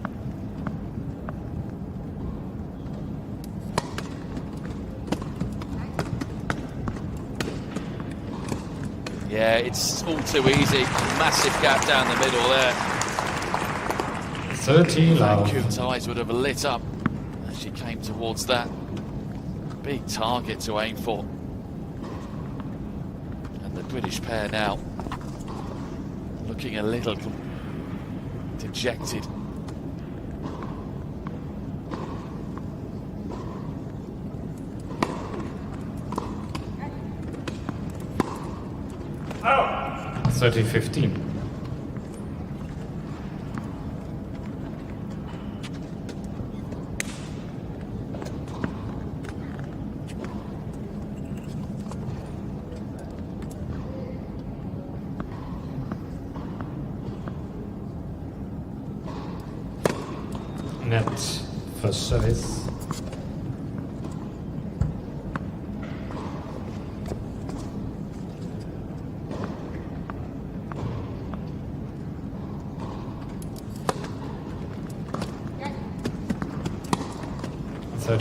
Yeah, it's all too easy. Massive gap down the middle there.
13 love.
Van Koot's eyes would have lit up as she came towards that. Big target to aim for. And the British pair now looking a little dejected.
Oh. 30-15. Net first service.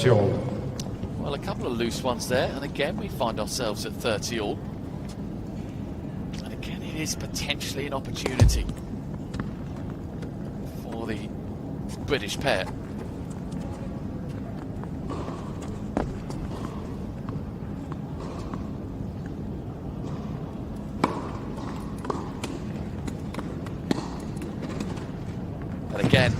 All.
Well, a couple of loose ones there, and again we find ourselves at 30 all. And again, it is potentially an opportunity for the British pair. And again,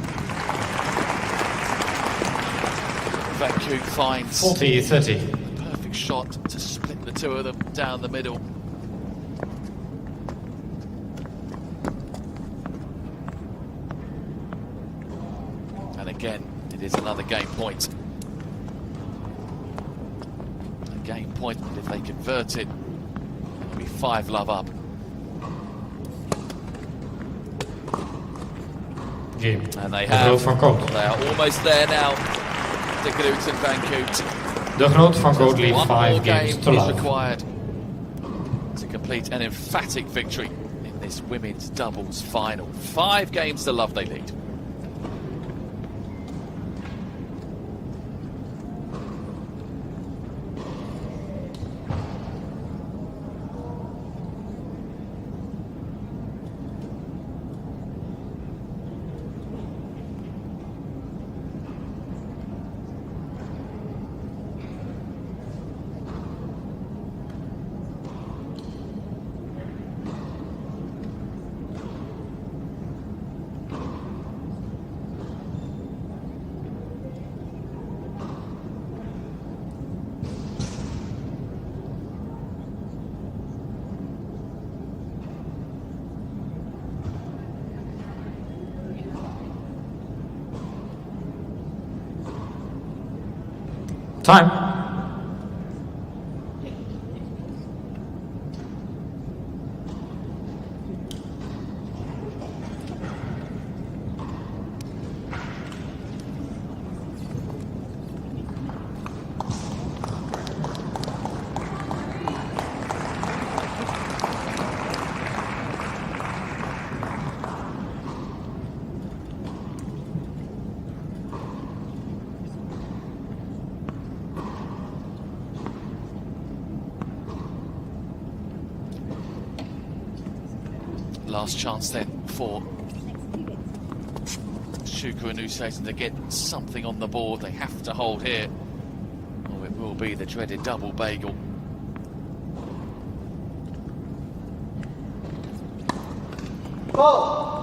Van Koot finds
40-30.
the perfect shot to split the two of them down the middle. And again, it is another game point. A game point, and if they convert it, it'll be 5-love up.
Game.
And they have.
Van Koot.
They are almost there now. De Groot and Van Koot.
De Groot van Koot lead 5 games to love.
Required to complete an emphatic victory in this women's doubles final. 5 games to love they lead.
Time.
Last chance then for Shuker and Oosthuizen to get something on the board. They have to hold here, or it will be the dreaded double bagel.
Ball.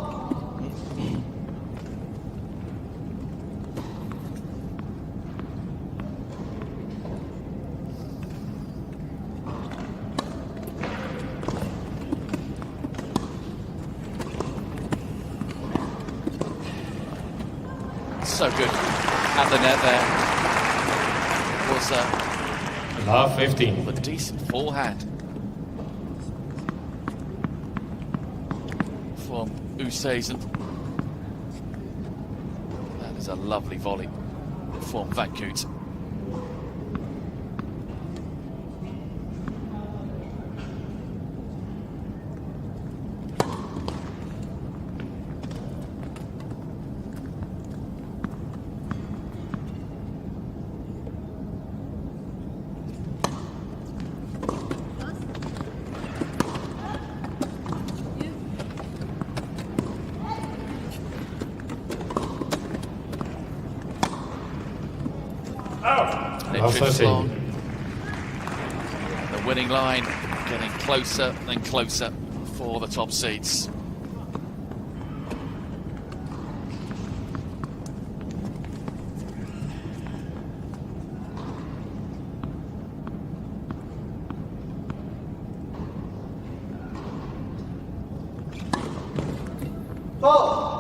So good at the net there. Was
love 15.
a decent forehand from Oosthuizen. That is a lovely volley from Van Koot.
Long.
The winning line getting closer and closer for the top seeds.
Ball.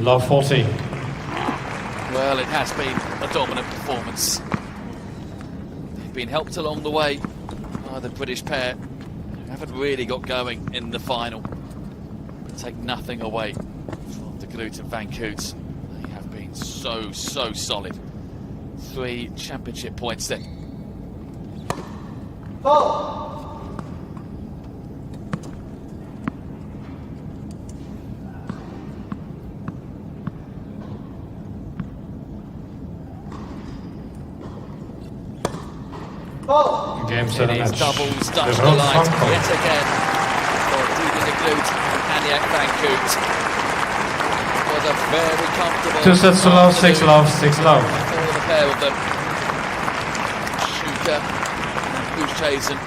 Love 40.
Well, it has been a dominant performance. They've been helped along the way by the British pair, who haven't really got going in the final. Take nothing away from the Groot and Van Koot. They have been so solid. 3 championship points then.
Ball. Ball.
Game
It
set
is
match.
doubles, Dutch
De Groot
delight
van Koot.
yet again for Diede Groot and Aniek Van Koot. Was a very comfortable
2 sets to love, 6 love, 6 love.
For the pair of them. Shuker and Oosthuizen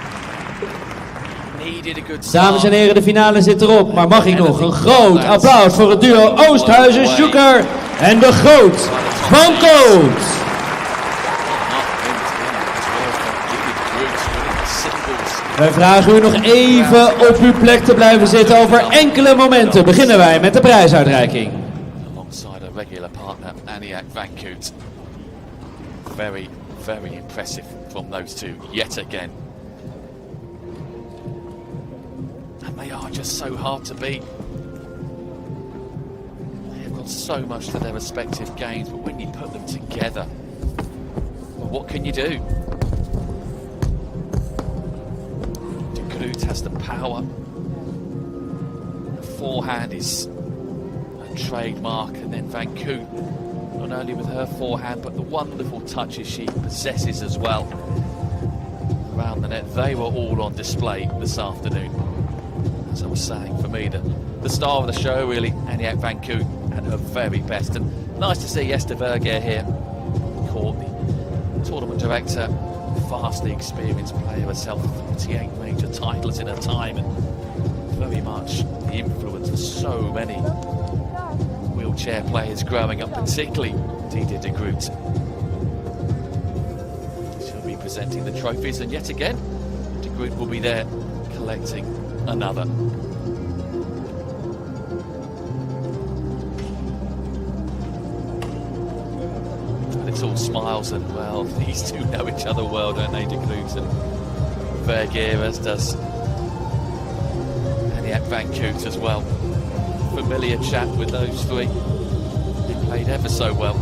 needed a good start.
Dames en heren, de finale zit erop. Maar mag ik nog een groot applaus voor het duo Oosthuizen, Shuker en de Groot van Koot. Wij vragen u nog even op uw plek te blijven zitten. Over enkele momenten beginnen wij met de prijsuitreiking.
Alongside a regular partner, Aniek Van Koot. Very impressive from those two yet again. And they are just so hard to beat. They have got so much to their respective games, but when you put them together, well, what can you do? Groot has the power. The forehand is a trademark, and then Van Koot, not only with her forehand, but the wonderful touches she possesses as well around the net. They were all on display this afternoon. As I was saying, for me, the star of the show, really, Aniek Van Koot at her very best. And nice to see Esther Vergeer here, Koot, the tournament director. Vastly experienced player herself, 48 major titles in her time, and very much the influence of so many wheelchair players growing up, particularly Diede Groot. She'll be presenting the trophies, and yet again, De Groot will be there collecting another. It's all smiles, and well, these two know each other well, don't they, De Groot and Vergeer, as does Aniek Van Koot as well. Familiar chat with those three. They played ever so well,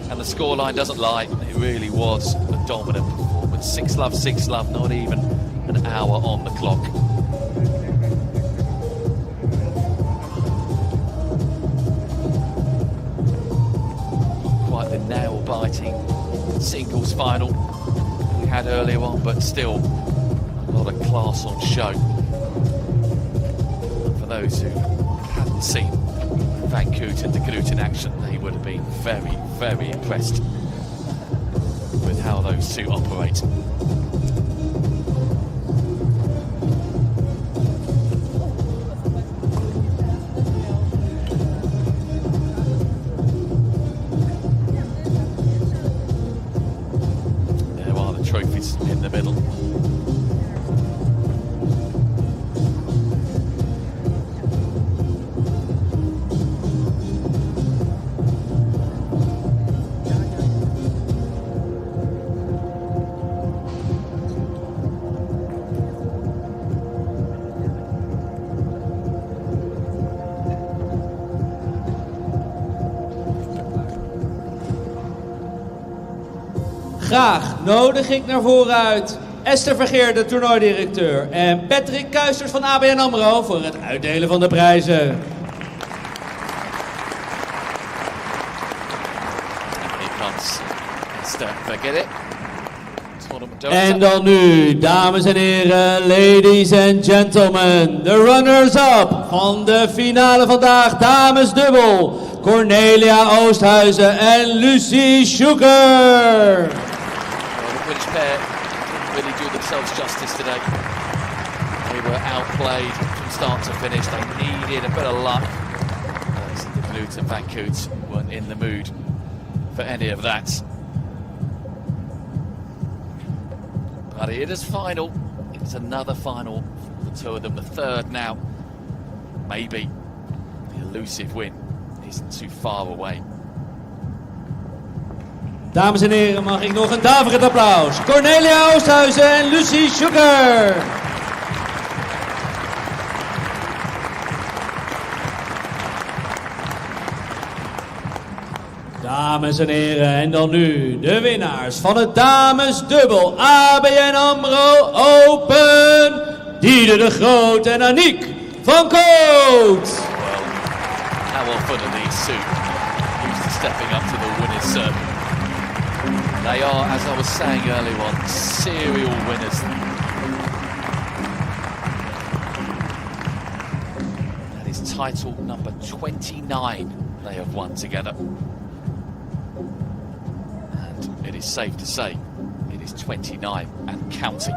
and the scoreline doesn't lie. It really was a dominant performance. 6 love, 6 love, not even an hour on the clock. The nail-biting singles final we had earlier on, but still a lot of class on show. And for those who hadn't seen Van Koot and De Groot in action, they would have been very impressed with how those two operate. Trophies in the middle.
Graag nodig ik naar voren uit Esther Vergeer, de toernooidirecteur, en Patrick Kuijsters van ABN AMRO voor het uitdelen van de prijzen.
Here comes Esther Vergeer.
En dan nu, dames en heren, ladies and gentlemen, de runners-up van de finale vandaag, dames dubbel, Cornelia Oosthuizen en Lucie Shuker.
The British pair didn't really do themselves justice today. They were outplayed from start to finish. They needed a bit of luck. The Groot and Van Koot weren't in the mood for any of that. But it is final. It's another final for the two of them. The third now. Maybe the elusive win isn't too far away.
Dames en heren, mag ik nog een daverend applaus. Cornelia Oosthuizen en Lucie Shuker. Dames en heren, en dan nu de winnaars van het damesdubbel ABN AMRO Open. Diede de Groot en Aniek van Koot.
How often are these two used to stepping up to the winner's circle? They are, as I was saying earlier on, serial winners. That is title number 29 they have won together. And it is safe to say it is 29 and counting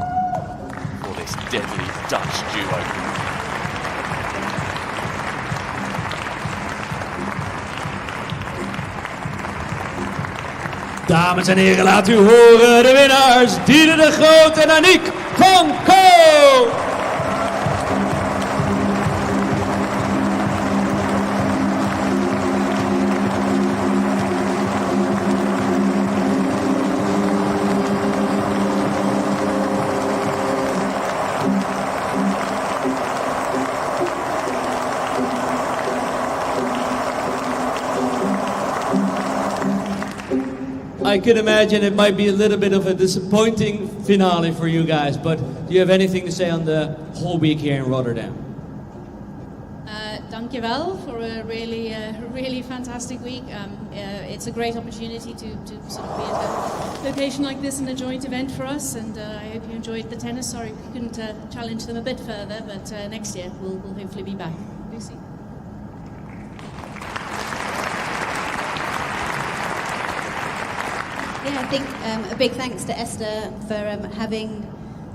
for this deadly Dutch duo.
Dames en heren, laat u horen de winnaars. Diede de Groot en Aniek van Koot. I can imagine it might be a little bit of a disappointing finale for you guys, but do you have anything to say on the whole week here in Rotterdam?
Dankjewel for a really fantastic week. It's a great opportunity to sort of be at a location like this in a joint event for us, and I hope you enjoyed the tennis. Sorry we couldn't challenge them a bit further, but next year we'll hopefully be back. Lucy.
Yeah, I think a big thanks to Esther for having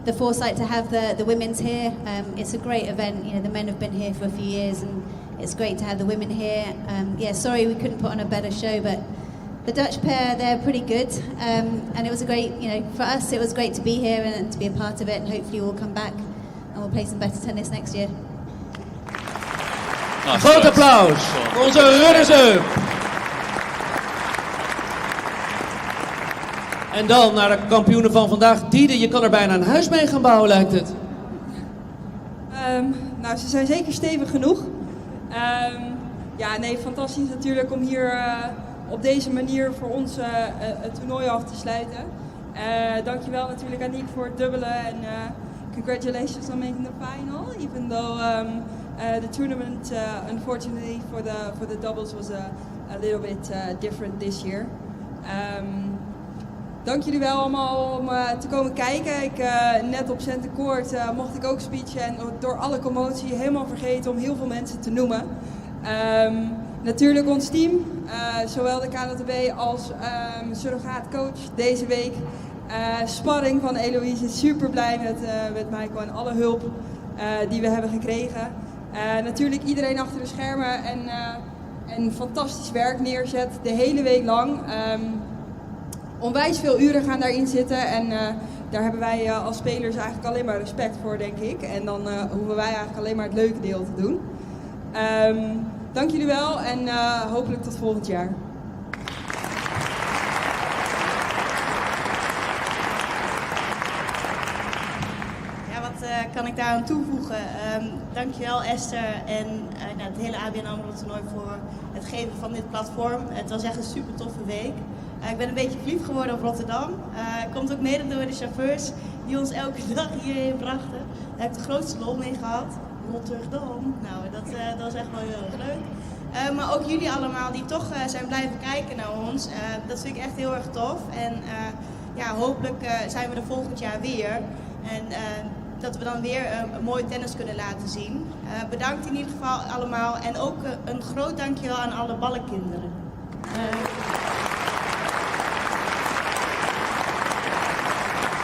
the foresight to have the women's here. It's a great event. You know, the men have been here for a few years, and it's great to have the women here. Yeah, sorry we couldn't put on a better show, but the Dutch pair, they're pretty good. And it was a great, you know, for us it was great to be here and to be a part of it, and hopefully we'll come back and we'll play some better tennis next year.
Nice.
Groot applaus voor onze runners-up. En dan naar de kampioenen van vandaag. Diede, je kan er bijna een huis mee gaan bouwen, lijkt het.
Nou, ze zijn zeker stevig genoeg. Ja, nee, fantastisch natuurlijk om hier op deze manier voor ons het toernooi af te sluiten. Dankjewel natuurlijk Aniek voor het dubbelen en congratulations on making the final. Even though the tournament, unfortunately for the doubles was a little bit different this year. Dank jullie wel allemaal om te komen kijken. Net op Centercourt mocht ik ook speechen en door alle commotie helemaal vergeten om heel veel mensen te noemen. Natuurlijk ons team, zowel de KNTB als surrogaatcoach deze week. Sparring van Eloïse, super blij met Michael en alle hulp die we hebben gekregen. Natuurlijk iedereen achter de schermen en fantastisch werk neerzet de hele week lang. Onwijs veel uren gaan daarin zitten en daar hebben wij als spelers eigenlijk alleen maar respect voor, denk ik. En dan hoeven wij eigenlijk alleen maar het leuke deel te doen. Dank jullie wel en hopelijk tot volgend jaar.
Ja, wat kan ik daar aan toevoegen? Dankjewel Esther en het hele ABN AMRO toernooi voor het geven van dit platform. Het was echt een super toffe week. Ik ben een beetje verliefd geworden op Rotterdam. Komt ook mede door de chauffeurs die ons elke dag hierheen brachten. Daar heb ik de grootste lol mee gehad. Rotterdam. Nou, dat was echt wel heel erg leuk. Maar ook jullie allemaal die toch zijn blijven kijken naar ons. Dat vind ik echt heel erg tof. En ja, hopelijk zijn we er volgend jaar weer. En dat we dan weer een mooie tennis kunnen laten zien. Bedankt in ieder geval allemaal. En ook een groot dankjewel aan alle ballenkinderen.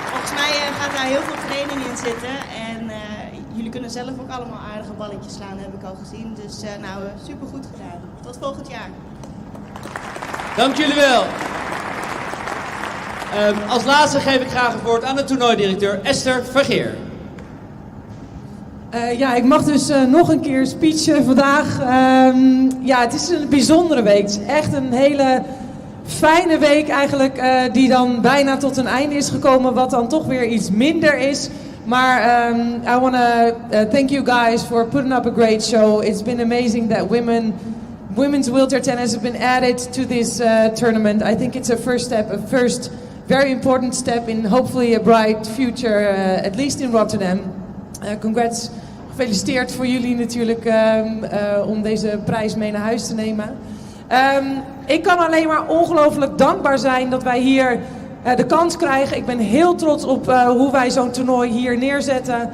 Volgens mij gaat daar heel veel training in zitten en jullie kunnen zelf ook allemaal aardige balletjes slaan, heb ik al gezien. Dus nou, super goed gedaan. Tot volgend jaar.
Dank jullie wel. Als laatste geef ik graag het woord aan de toernooidirecteur Esther Vergeer.
Ik mag dus nog een keer speechen vandaag. Het is een bijzondere week. Het is echt een hele fijne week eigenlijk, die dan bijna tot een einde is gekomen, wat dan toch weer iets minder is. Maar I want to thank you guys for putting up a great show. It's been amazing that women's wheelchair tennis have been added to this tournament. I think it's a first very important step in hopefully a bright future, at least in Rotterdam. Congrats, gefeliciteerd voor jullie natuurlijk om deze prijs mee naar huis te nemen. Ik kan alleen maar ongelooflijk dankbaar zijn dat wij hier de kans krijgen. Ik ben heel trots op hoe wij zo'n toernooi hier neerzetten.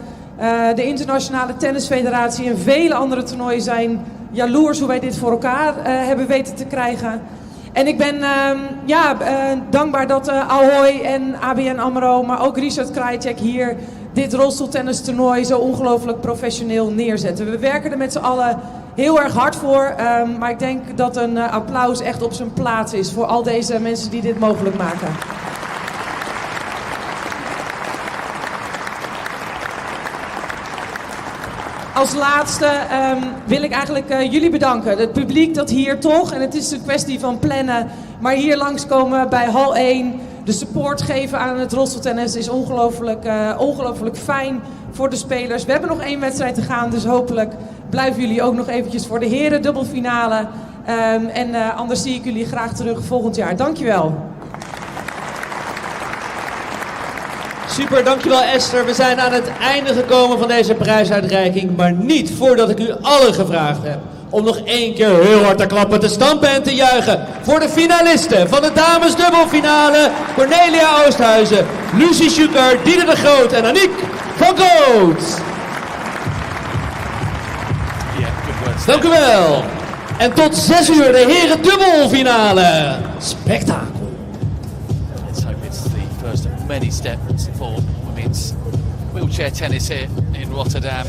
De Internationale Tennisfederatie en vele andere toernooien zijn jaloers hoe wij dit voor elkaar hebben weten te krijgen. En ik ben dankbaar dat Ahoy en ABN AMRO, maar ook Richard Krajicek hier dit rolstoeltennis toernooi zo ongelooflijk professioneel neerzetten. We werken er met z'n allen heel erg hard voor, maar ik denk dat een applaus echt op zijn plaats is voor al deze mensen die dit mogelijk maken. Als laatste wil ik eigenlijk jullie bedanken. Het publiek dat hier toch, en het is een kwestie van plannen, maar hier langskomen bij hal 1, de support geven aan het rolstoeltennis is ongelooflijk fijn voor de spelers. We hebben nog 1 wedstrijd te gaan, dus hopelijk blijven jullie ook nog eventjes voor de heren dubbelfinale. Anders zie ik jullie graag terug volgend jaar. Dankjewel.
Super, dankjewel Esther. We zijn aan het einde gekomen van deze prijsuitreiking, maar niet voordat ik u allen gevraagd heb om nog 1 keer heel hard te klappen, te stampen en te juichen voor de finalisten van de damesdubbelfinale. Cornelia Oosthuizen, Lucie Shuker, Diede de Groot en Aniek van Koot. Dank u wel. En tot 6 uur de heren dubbelfinale. Spektakel.
Let's hope it's the first of many steps for women's wheelchair tennis here in Rotterdam.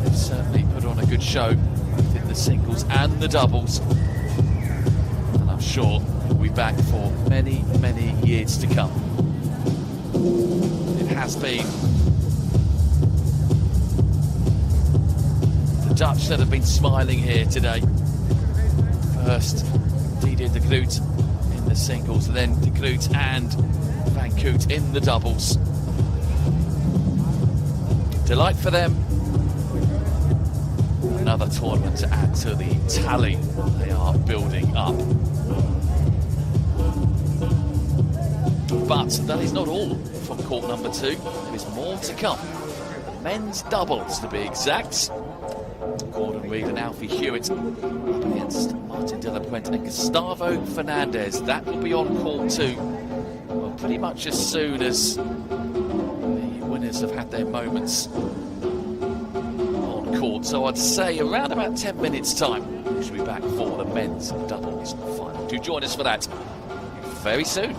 They've certainly put on a good show, both in the singles and the doubles. And I'm sure we'll be back for many, many years to come. It has been the Dutch that have been smiling here today. First, Diede de Groot in the singles, then de Groot and Van Koot in the doubles. Delight for them. Another tournament to add to the tally they are building up. But that is not all from court number 2. There is more to come. Men's doubles, to be exact. Reid and Alfie Hewett up against Martin de la Puente and Gustavo Fernandez. That will be on court 2. Well, pretty much as soon as the winners have had their moments on court. So I'd say around about 10 minutes time, we should be back for the men's doubles final. Do join us for that very soon.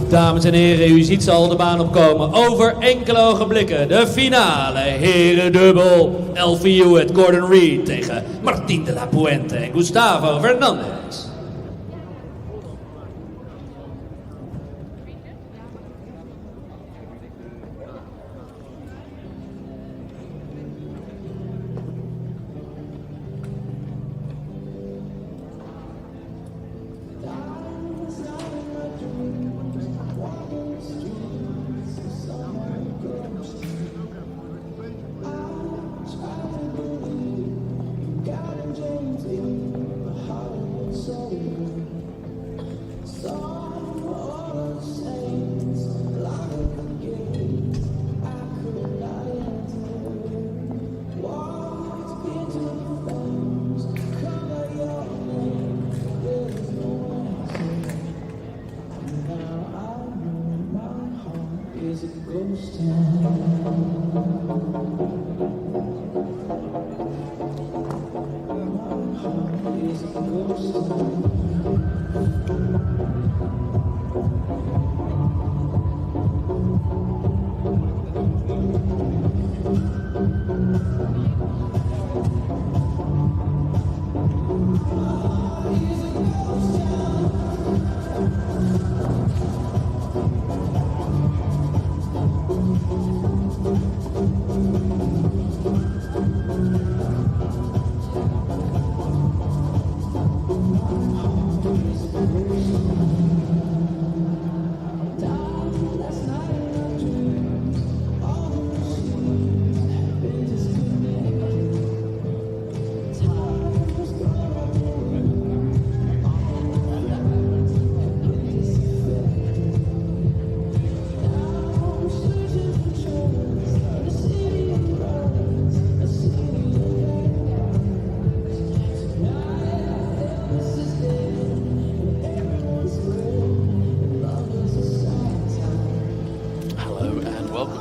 Dames en heren, u ziet ze al de baan opkomen. Over enkele ogenblikken de finale. Herendubbel. Alfie, Hewett, Reid tegen Martín de la Puente en Gustavo Fernandez.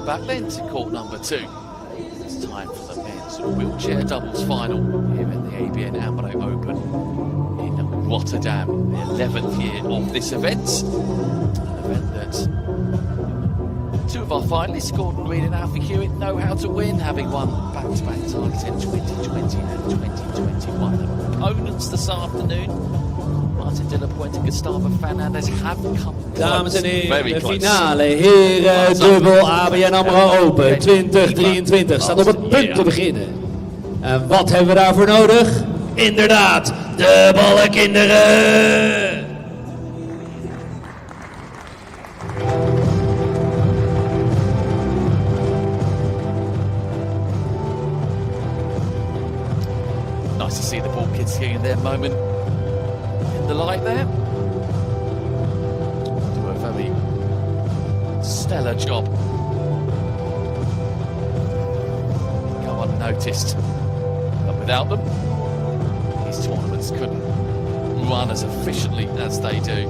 Back then to court number 2. It's time for the men's wheelchair doubles final here at the ABN AMRO Open in Rotterdam, the 11th year of this event. An event that two of our finalists, Reid and Alfie Hewett, know how to win, having won back-to-back targets in 2020 and 2021. The opponents this afternoon, Martin de la Puente and Gustavo Fernandez, have come close.
Dames en heren, de finale heren dubbel ABN AMRO Open 2023 staat op het punt te beginnen. En wat hebben we daarvoor nodig? Inderdaad, de ballenkinderen!
Nice to see the ball kids getting their moment in the light there. Do a very stellar job. Go unnoticed. But without them, these tournaments couldn't run as efficiently as they do.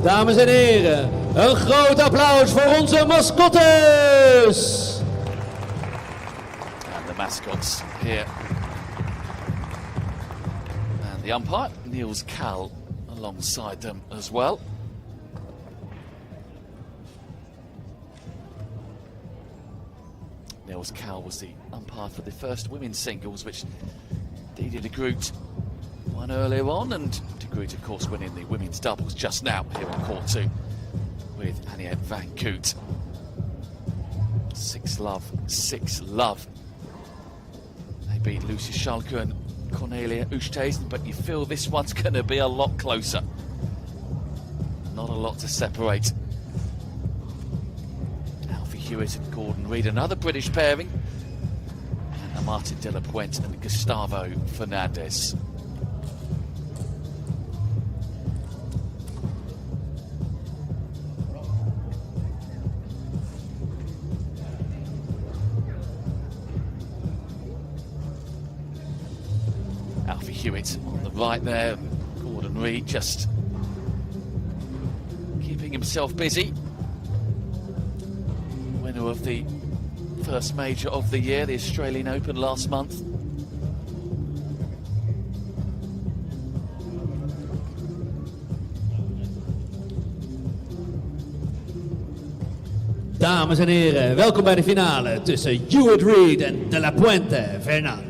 Dames en heren, een groot applaus voor onze mascottes!
And the mascots here. And the umpire, Niels Cal, alongside them as well. Niels Cal was the umpire for the first women's singles, which Diede Groot won earlier on, and Groot, of course, winning the women's doubles just now here on court 2 with Aniek van Koot. 6-love. They beat Lucy Shuker and Cornelia Oosthuizen, but you feel this one's going to be a lot closer. Not a lot to separate. Alfie Hewett and Reid, another British pairing, and Martin de la Puente and Gustavo Fernandez. Alfie Hewett on the right there. Gordon Reid just keeping himself busy. Winner of the first major of the year, the Australian Open last month.
Dames en heren, welkom bij de finale tussen Hewett Reid en de la Puente Fernandez.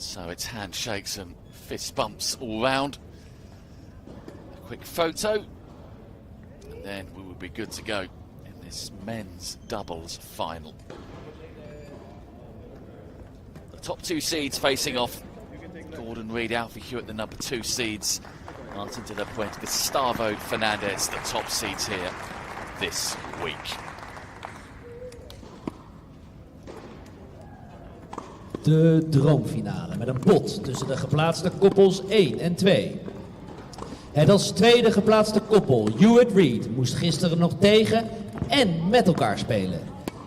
So it's handshakes and fist bumps all round. A quick photo, and then we will be good to go in this men's doubles final. The top two seeds facing off. Gordon Reid, Alfie Hewett, the number 2 seeds. Martin de la Puente, Gustavo, Fernandez, the top seeds here this week.
De droomfinale met een pot tussen de geplaatste koppels 1 en 2. Het als tweede geplaatste koppel, Hewett Reid, moest gisteren nog tegen en met elkaar spelen.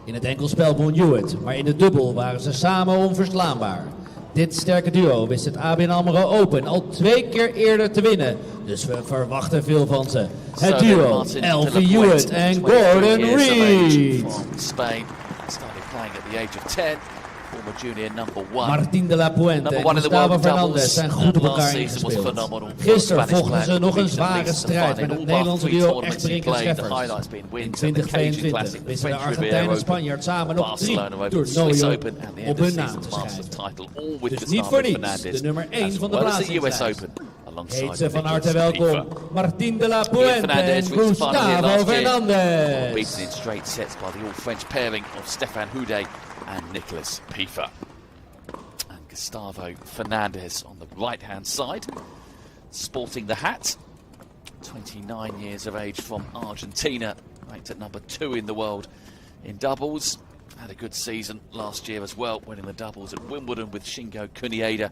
In het enkelspel won Hewett, maar in de dubbel waren ze samen onverslaanbaar. Dit sterke duo wist het ABN AMRO Open al 2 keer eerder te winnen, dus we verwachten veel van ze. Het duo, Alfie Hewett en Gordon Reid.
Spain started playing at the age of 10. Former junior number 1.
Martin de la Puente en Gustavo Fernandez zijn goed op elkaar ingespeeld. Gisteren vochten ze nog een zware strijd met het Nederlandse duo Echterink en Scheffers. In 2022 wisten de Argentijn en Spanjaard samen nog 3 toernooien op hun naam te schrijven. Dus niet voor niets de nummer 1 van de plaatsingslijst. Heet ze van harte welkom, Martin de la Puente en Gustavo Fernandez.
Beaten in straight sets by the all-French pairing of Stéphane Houdet and Nicolas Piefer. And Gustavo Fernandez on the right-hand side, sporting the hat. 29 years of age from Argentina, ranked at number 2 in the world in doubles. Had a good season last year as well, winning the doubles at Wimbledon with Shingo Kunieda,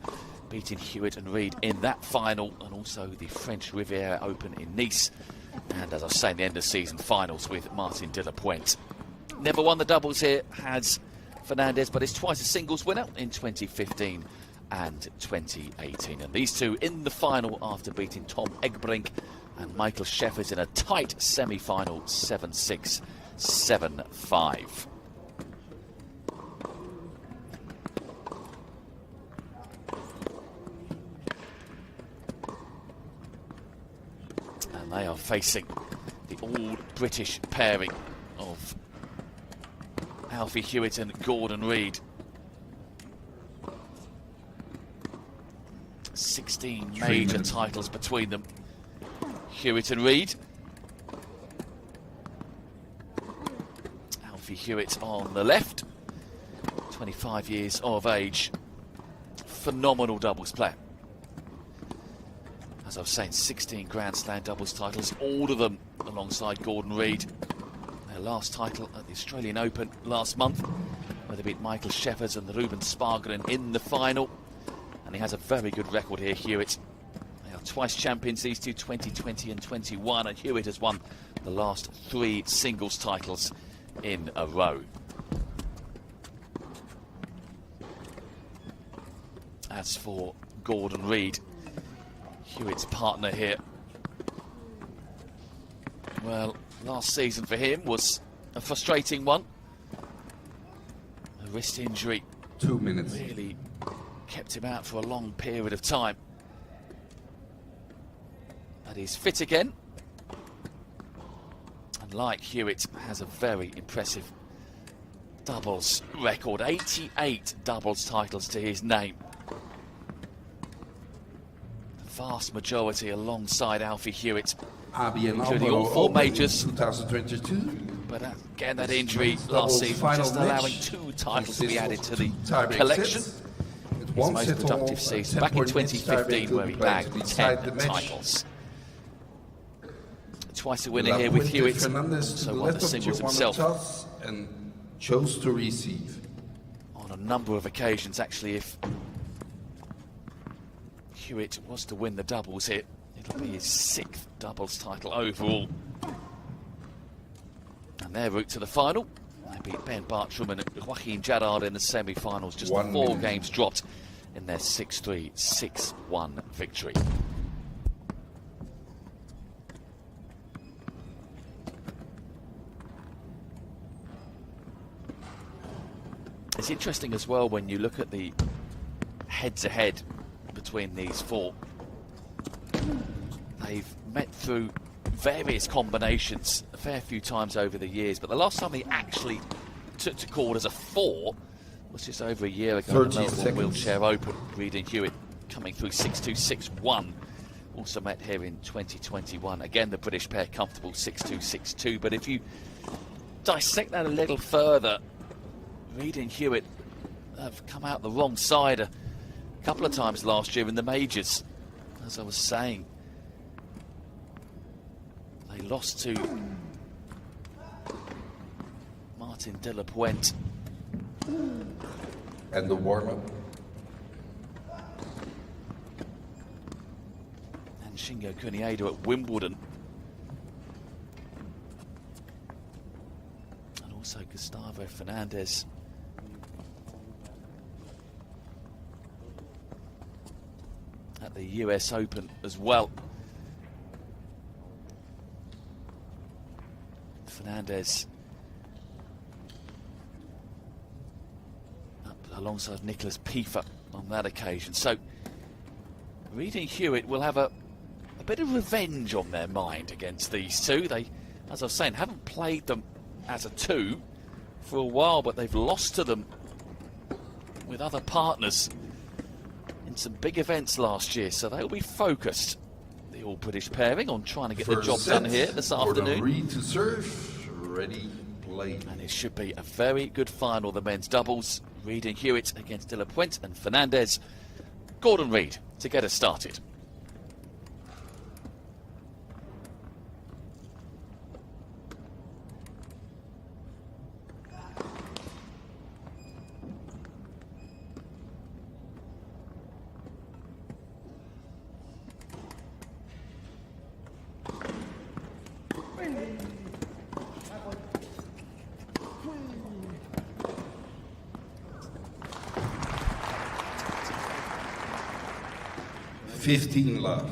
beating Hewett and Reid in that final, and also the French Riviera Open in Nice. And as I was saying, the end of season finals with Martin de la Puente. Never won the doubles here, has Fernandez, but is twice a singles winner in 2015 and 2018. And these two in the final after beating Tom Egbrink and Michael Scheffers in a tight semi-final 7-6, 7-5. And they are facing the all-British pairing of Alfie Hewett and Gordon Reid. 16 major titles between them. Hewett and Reid. Alfie Hewett on the left, 25 years of age. Phenomenal doubles player. As I was saying, 16 Grand Slam doubles titles, all of them alongside Gordon Reid. Their last title at the Australian Open last month, where they beat Michael Scheffers and the Ruben Spargren in the final. And he has a very good record here, Hewett. They are twice champions, these two, 2020 and 21, and Hewett has won the last 3 singles titles in a row. As for Gordon Reid, Hewett's partner here, well, last season for him was a frustrating one. A wrist injury
2 minutes.
Really kept him out for a long period of time. But he's fit again. And like Hewett, has a very impressive doubles record. 88 doubles titles to his name. The vast majority alongside Alfie Hewett,
ABN
including
AMRO
all four
Open
majors.
2022.
But again, that injury last season just allowing 2 titles to be added to the collection. His most productive season back in 2015, where he bagged 10 titles. Twice a winner here with Hewett,
Fernandez
so won the singles himself.
And chose to receive.
On a number of occasions, actually, if Hewett was to win the doubles here, it'll be his 6th doubles title overall. And their route to the final, they beat Ben Bartram and Joaquin Jarrard in the semi-finals, just 4 games dropped in their 6-3, 6-1 victory. It's interesting as well when you look at the head-to-head between these 4. They've met through various combinations a fair few times over the years, but the last time they actually took to court as a 4 was just over a year ago in the Melbourne Wheelchair Open. Reid and Hewett coming through 6-2, 6-1. Also met here in 2021. Again, the British pair comfortable 6-2, 6-2. But if you dissect that a little further, Reid and Hewett have come out the wrong side a couple of times last year in the majors. As I was saying, they lost to Martin de la Puente.
And the warm-up.
And Shingo Kunieda at Wimbledon. And also Gustavo Fernandez. At the US Open as well. Fernandez up alongside Nicholas Piefer on that occasion. So Reid and Hewett will have a bit of revenge on their mind against these 2. They, as I was saying, haven't played them as a 2 for a while, but they've lost to them with other partners in some big events last year, so they'll be focused, the all-British pairing, on trying to get the job done here this afternoon.
Reid to serve, ready, play.
And it should be a very good final, the men's doubles. Reid and Hewett against De La Puente and Fernandez. Gordon Reid to get us started.
Love.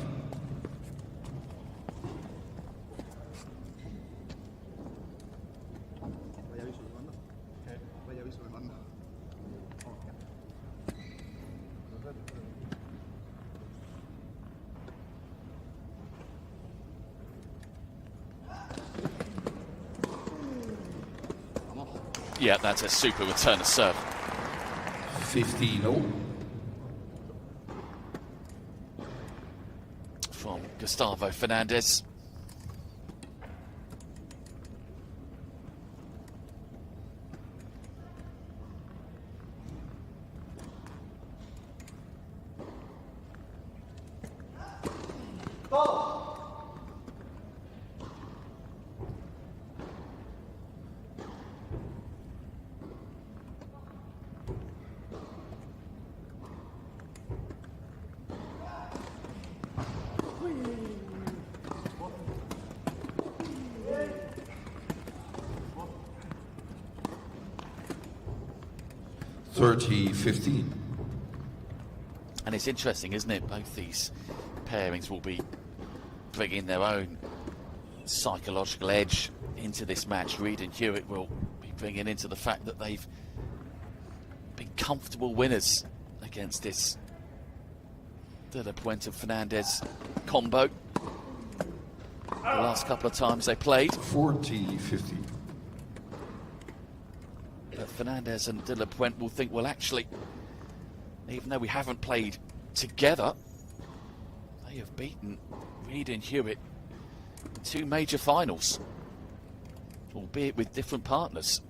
Yeah, that's a super return of serve.
15-0.
From Gustavo Fernandez.
Ball.
$30-15.
And it's interesting, isn't it? Both these pairings will be bringing their own psychological edge into this match. Reid and Hewett will be bringing into the fact that they've been comfortable winners against this De La Puente Fernandez combo. The last couple of times they played.
40-50.
But Fernandez and De La Puente will think, well, actually, even though we haven't played together, they have beaten Reid and Hewett in 2 major finals, albeit with different partners.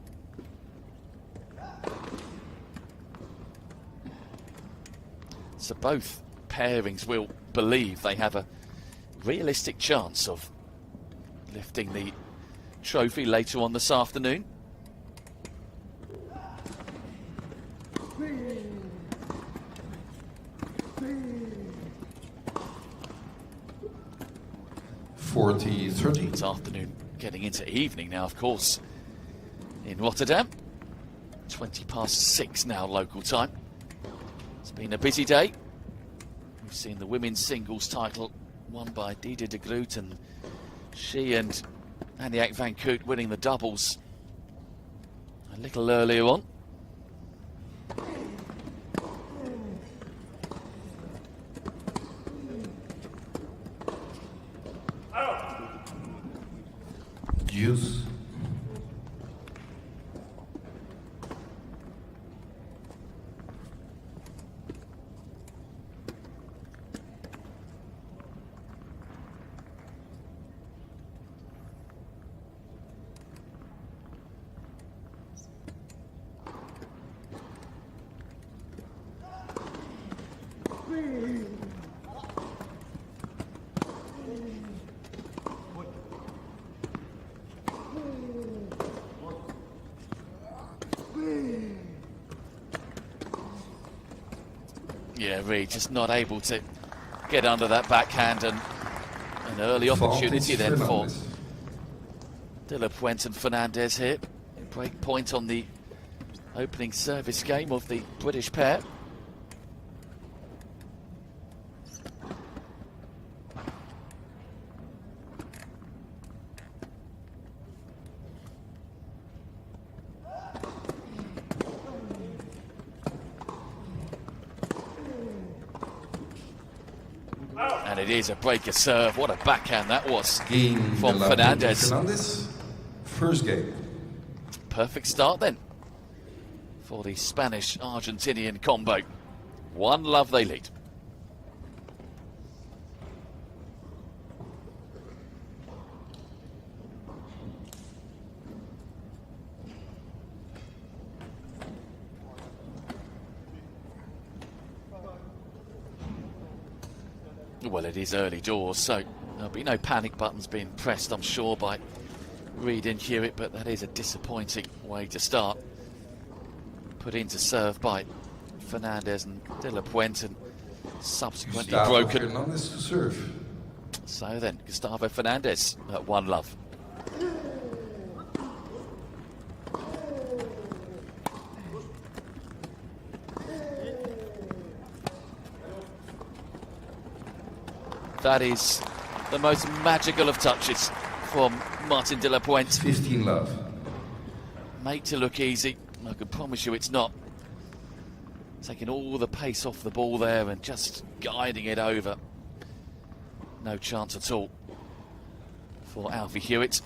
So both pairings will believe they have a realistic chance of lifting the trophy later on this afternoon.
This
afternoon, getting into evening now, of course, in Rotterdam. 6:20 now local time. It's been a busy day. We've seen the women's singles title won by Diede de Groot, and she and Aniek van Koot winning the doubles a little earlier on.
Use.
Yeah, Reid just not able to get under that backhand, and an early opportunity then for De La Puente and Fernandez here. Break point on the opening service game of the British pair. And it is a breaker serve. What a backhand that was from Fernandez.
First game.
Perfect start then for the Spanish-Argentinian combo. 1-love they lead. Well, it is early doors, so there'll be no panic buttons being pressed, I'm sure, by Reid and Hewett, but that is a disappointing way to start. Put into serve by Fernandez and De La Puente, and subsequently
Gustavo
broken.
Fernandez to serve.
So then, Gustavo Fernandez at 1-love. That is the most magical of touches from Martin De La Puente.
15-love.
Made to look easy. I can promise you it's not. Taking all the pace off the ball there and just guiding it over. No chance at all for Alfie Hewett.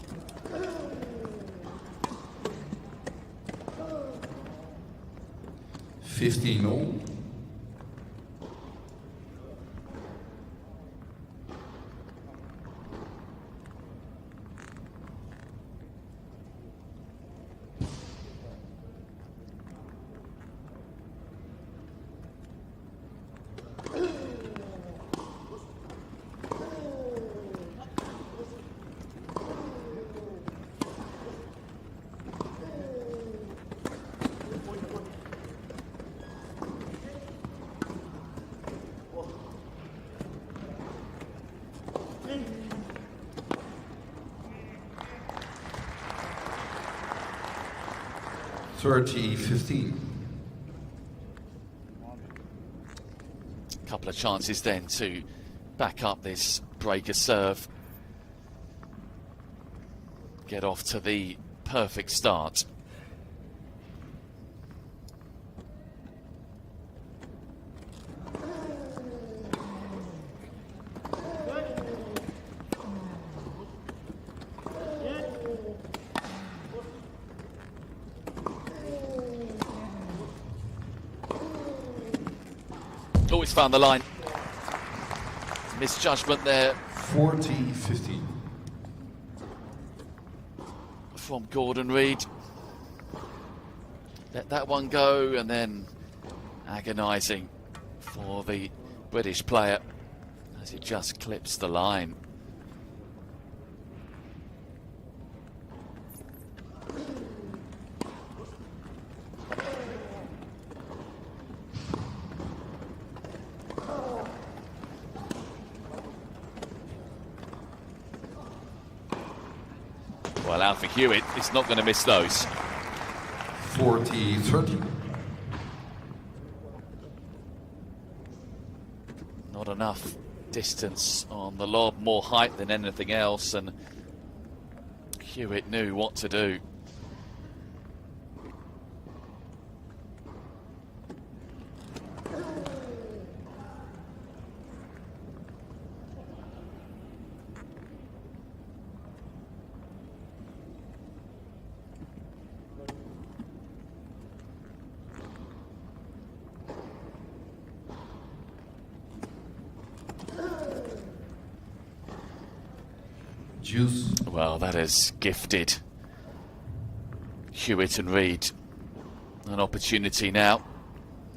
$15-all. $30-15.
Couple of chances then to back up this breaker serve. Get off to the perfect start. Oh, it's found the line. Misjudgment there.
40-15.
From Gordon Reid. Let that one go, and then agonising for the British player as he just clips the line. Well, Alfie Hewett is not going to miss those.
40-30.
Not enough distance on the lob, more height than anything else, and Hewett knew what to do.
Juice.
Well, that is gifted Hewett and Reid an opportunity now.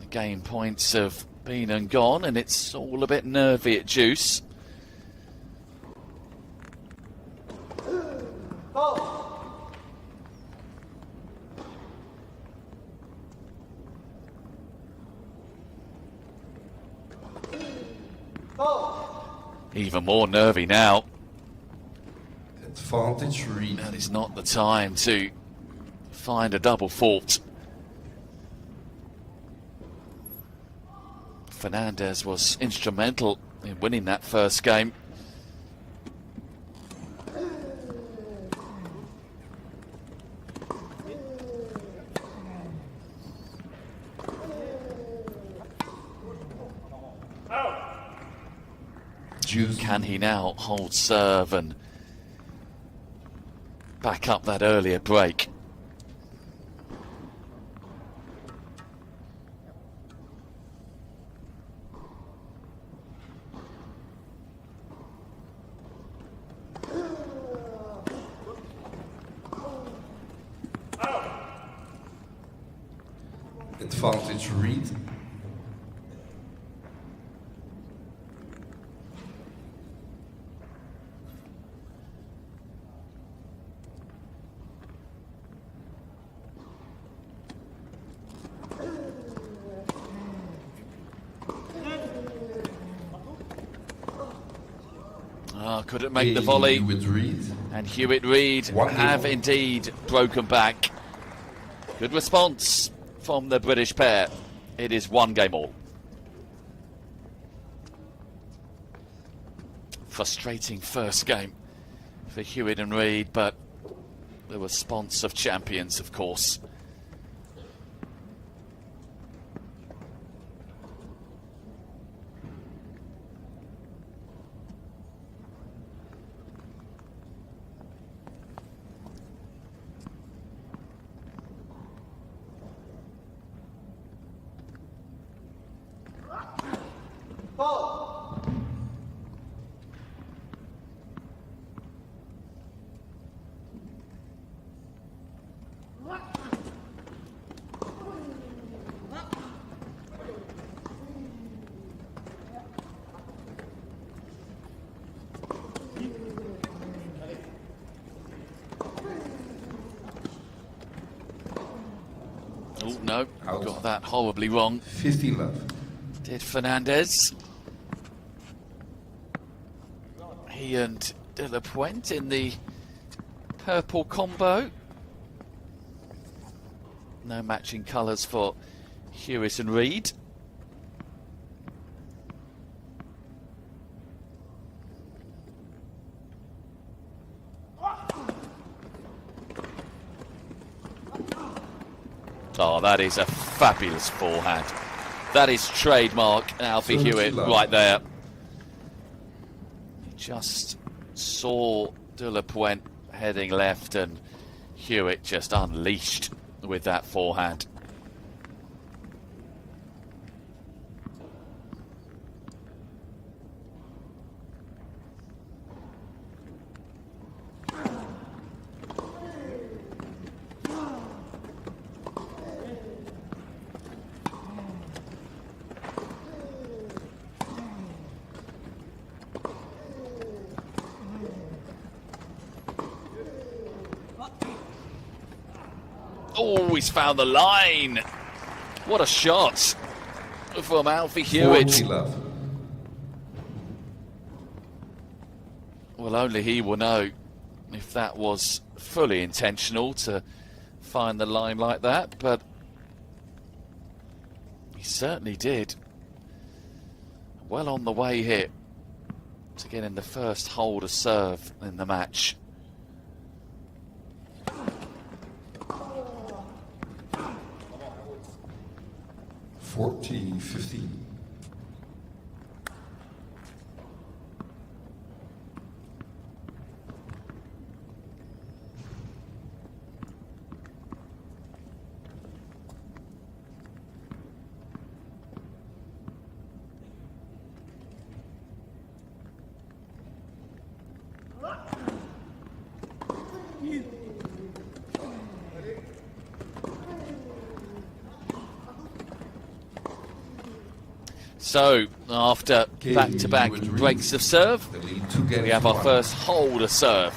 The game points have been and gone, and it's all a bit nervy at Juice. Even more nervy now.
Advantage Reid.
That is not the time to find a double fault. Fernandez was instrumental in winning that first game. Can he now hold serve and back up that earlier break?
Advantage Reid.
Couldn't make the volley,
Reid.
and Hewett Reid have indeed broken back. Good response from the British pair. It is 1 game all. Frustrating first game for Hewett and Reid, but the response of champions, of course. Oh no, got that horribly wrong.
15 left.
Did Fernandez. He and Puente in the purple combo. No matching colours for Hewett and Reid. Oh, that is a fabulous forehand. That is trademark Alfie Hewett right there. He just saw Puente heading left, and Hewett just unleashed with that forehand. Oh, he's found the line. What a shot from Alfie Hewett.
40 love.
Well, only he will know if that was fully intentional to find the line like that, but he certainly did. Well on the way here to getting the first holder serve in the match.
$14-15.
So, after back-to-back breaks of serve, we have our first holder serve.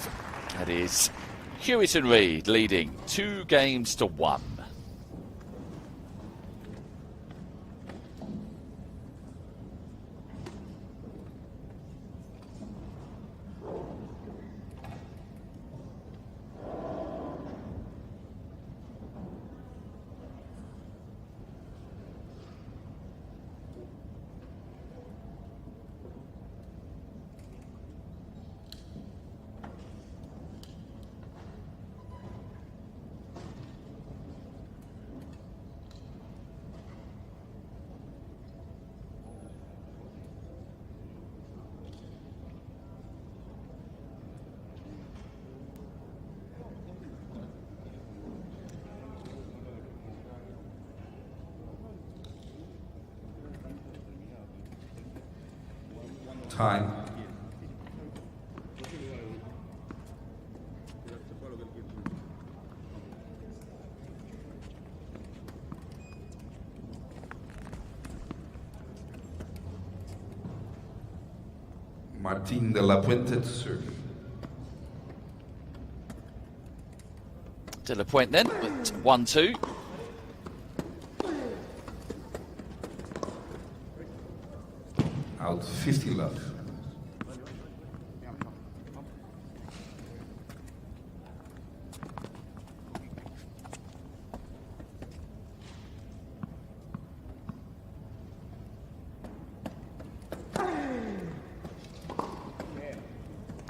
That is Hewett and Reid leading 2-1.
Time. Martin de la Puente to serve.
De la Puente then, at 1-2.
Out 50 love.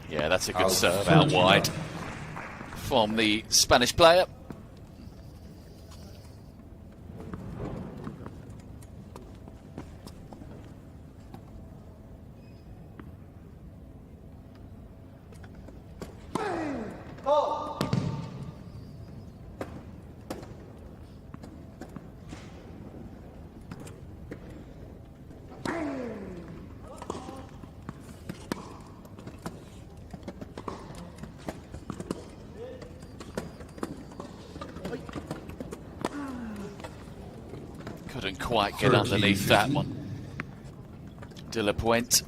Yeah, that's a good serve out wide from the Spanish player. Couldn't quite get underneath that one. De la Puente.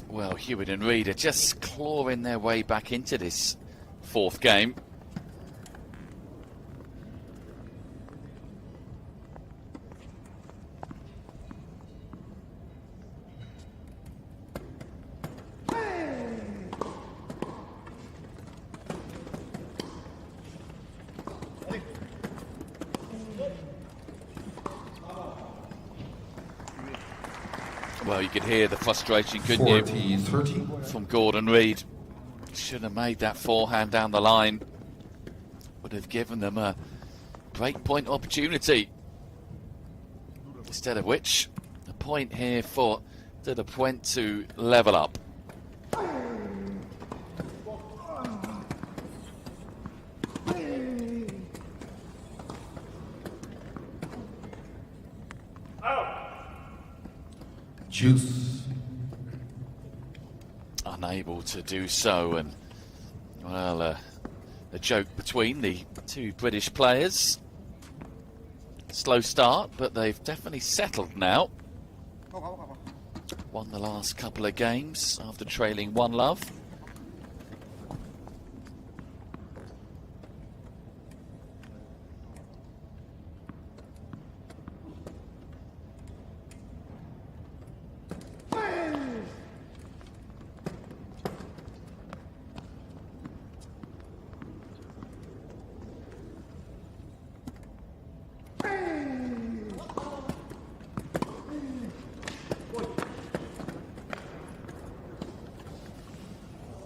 Well, Hewett and Reid are just clawing their way back into this fourth game. Well, you could hear the frustration, couldn't you, from Gordon Reid. Should have made that forehand down the line. Would have given them a breakpoint opportunity. Instead of which, the point here for to the Puente to level up.
Juice.
Unable to do so, and well, a joke between the two British players. Slow start, but they've definitely settled now. Won the last couple of games after trailing 1-love.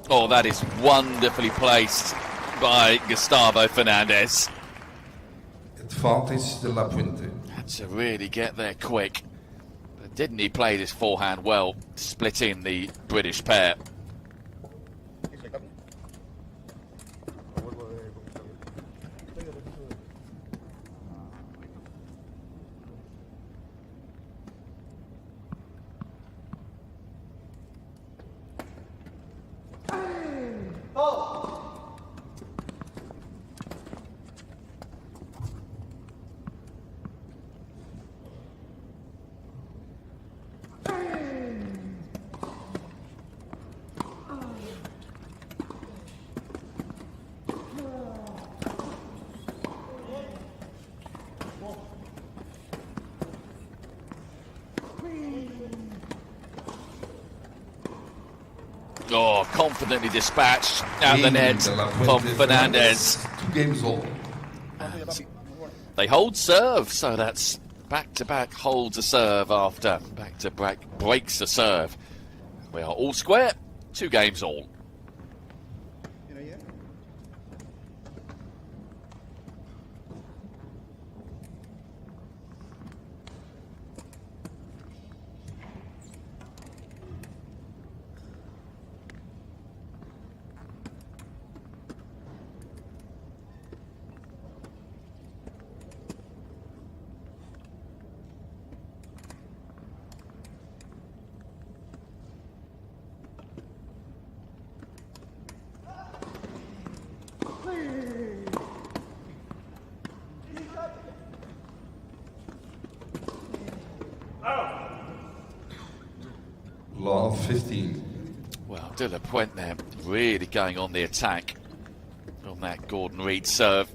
Oh, that is wonderfully placed by Gustavo Fernandez.
Advantage de la Puente.
Had to really get there quick. But didn't he play this forehand well, splitting the British pair? Oh, confidently dispatched out the net from Fernandez.
2 games all.
They hold serve, so that's back-to-back holds a serve after back-to-back breaks a serve. We are all square, 2 games all.
Law 15.
Well, De La Puente there really going on the attack on that Gordon Reid serve.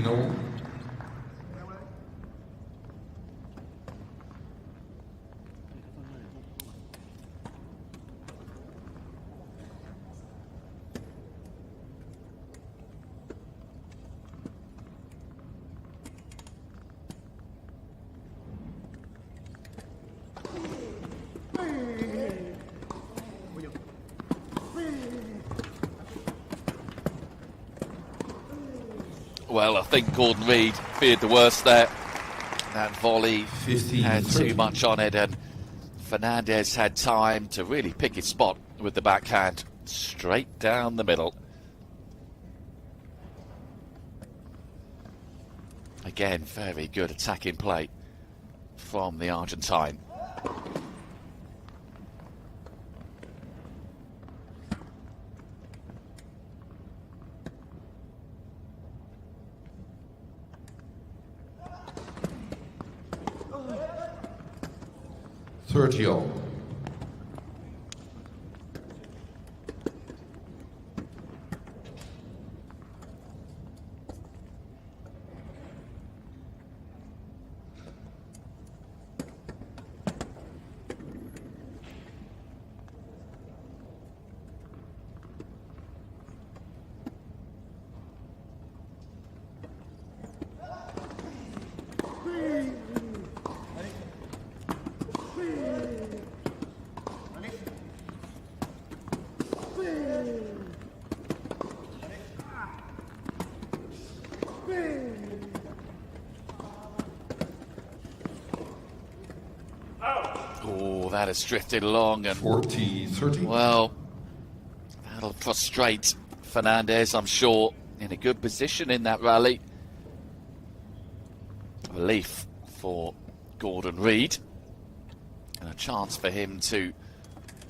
all.
Well, I think Gordon Reid feared the worst there. That volley had too much on it, and Fernandez had time to really pick his spot with the backhand straight down the middle. Again, very good attacking play from the Argentine.
Sergio.
Oh, that has drifted along and
40-30.
well, that'll frustrate Fernandez, I'm sure, in a good position in that rally. Relief for Gordon Reid and a chance for him to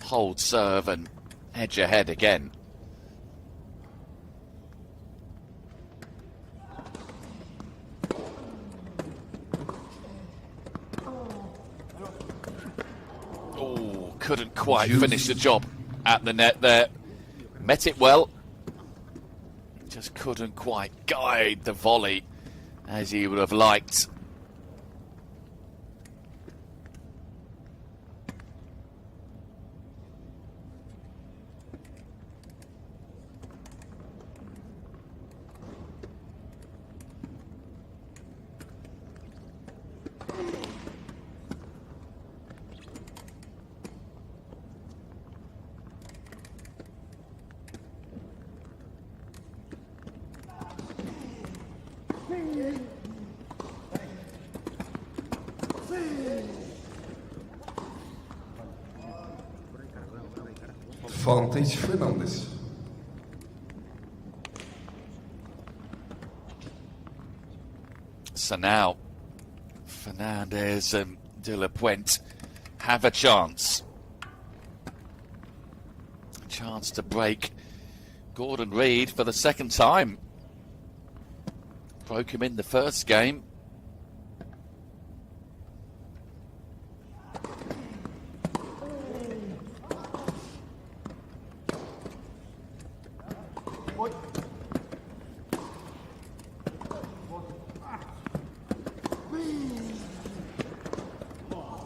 hold serve and edge ahead again. Oh, couldn't quite finish the job at the net there. Met it well. Just couldn't quite guide the volley as he would have liked.
Advantage Fernandez.
So now Fernandez and De La Puente have a chance. A chance to break Gordon Reid for the second time. Broke him in the first game.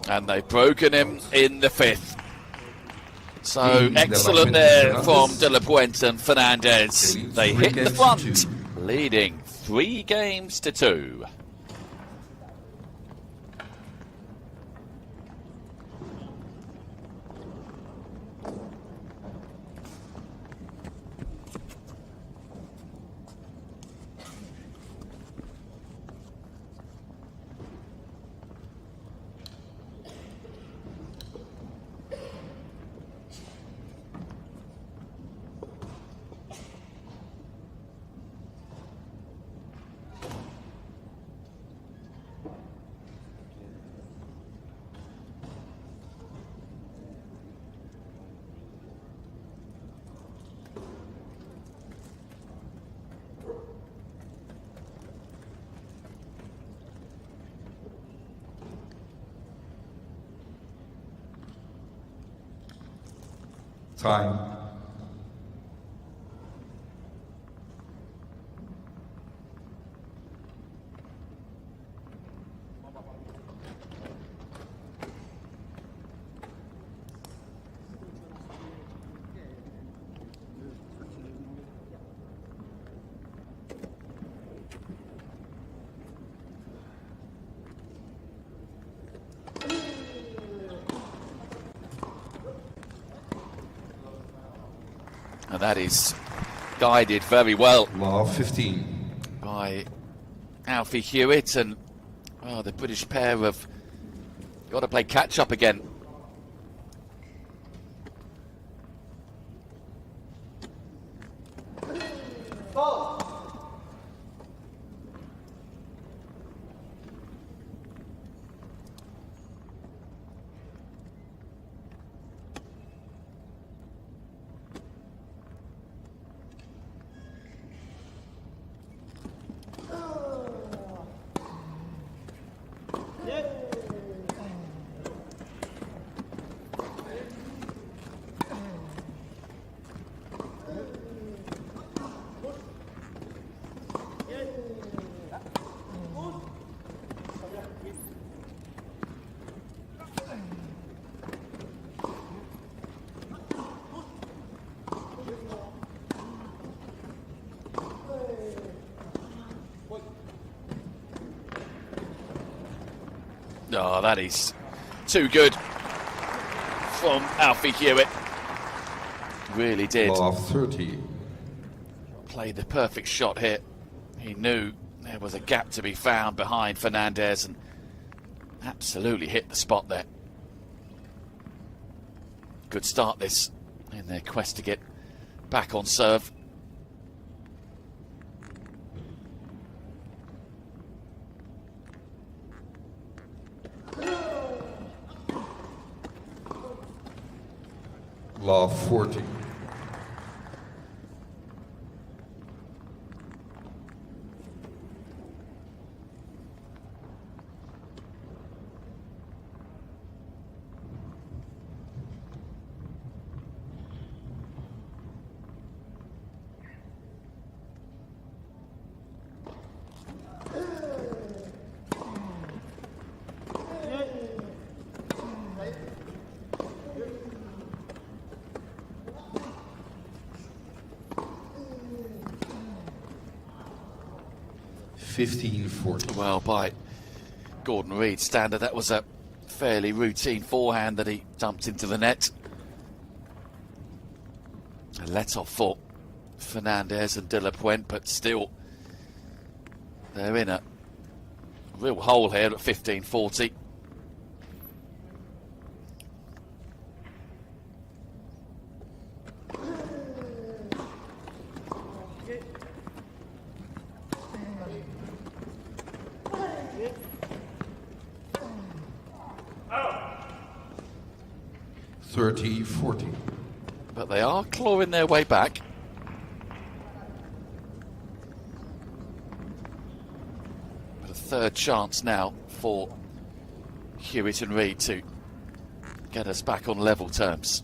And they've broken him in the fifth. So excellent there from De La Puente and Fernandez. They hit the front, leading 3-2.
Time.
And that is guided very well.
Law 15.
By Alfie Hewett, and the British pair have got to play catch up again. Oh, that is too good from Alfie Hewett. Really did.
Law 30.
Played the perfect shot here. He knew There was a gap to be found behind Fernandez and absolutely hit the spot there. Good start this in their quest to get back on serve.
Love 40.
Well, by Gordon Reid's standard, that was a fairly routine forehand that he dumped into the net. A let-off for Fernandez and Puente, but still, they're in a real hole here at 15-40. But they are clawing their way back. But a third chance now for Hewett and Reid to get us back on level terms.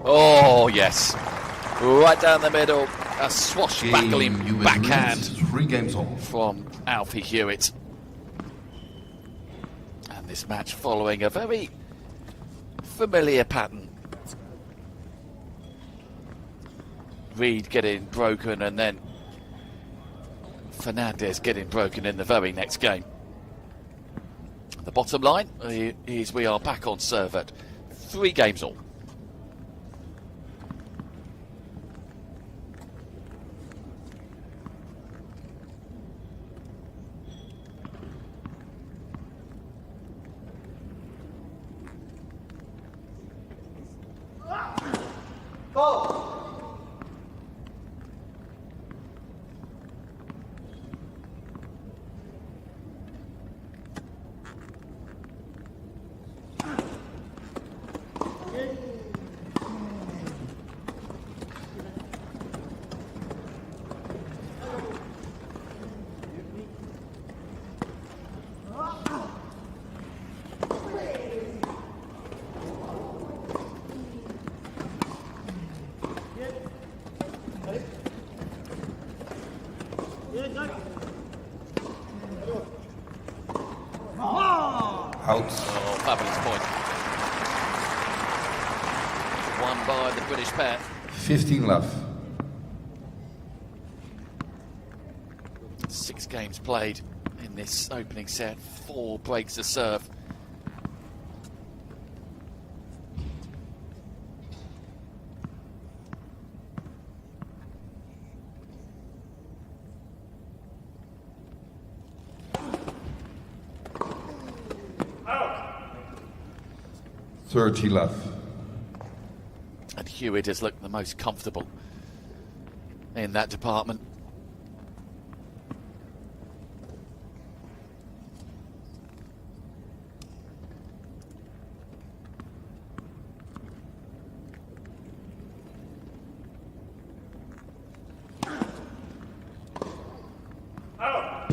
Oh, yes. Right down the middle. A swashbuckling backhand
3 games on
from Alfie Hewett. And this match following a very familiar pattern. Reid getting broken and then Fernandez getting broken in the very next game. The bottom line is we are back on serve at 3 games all.
Out.
Oh, fabulous point. Won by the British pair.
15 left.
6 games played in this opening set. 4 breaks of serve.
Thirty left.
And Hewett has looked the most comfortable in that department.
Oh.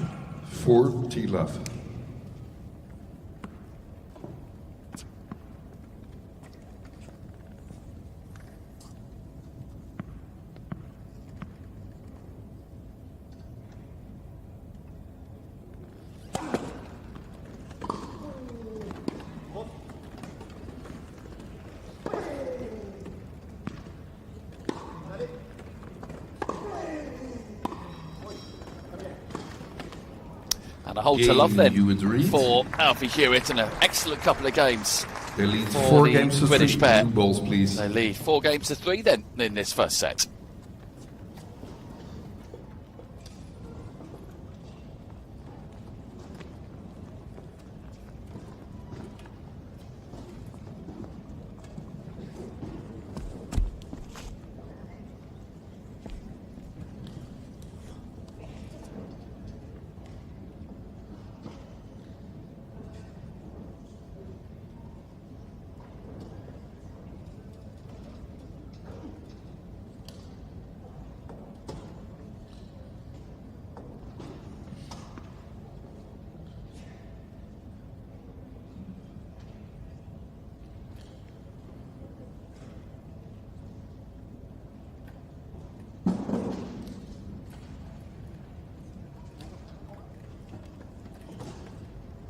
40 left.
a whole to love then for Alfie Hewett, and an excellent couple of games.
They lead
for
4
the
games to
British
3.
pair.
New balls, please.
They lead 4 games to 3 then in this first set.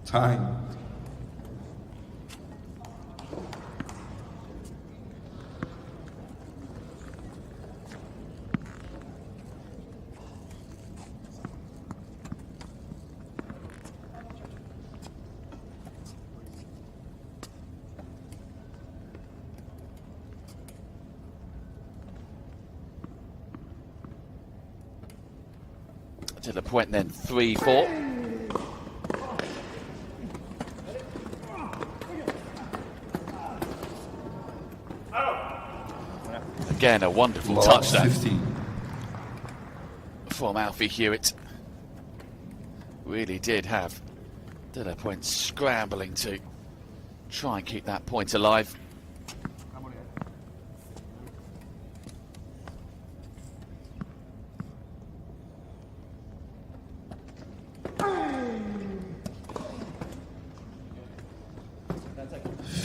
Time.
To the point then, 3-4. Again, a wonderful touch there from Alfie Hewett. Really did have the point scrambling to try and keep that point alive.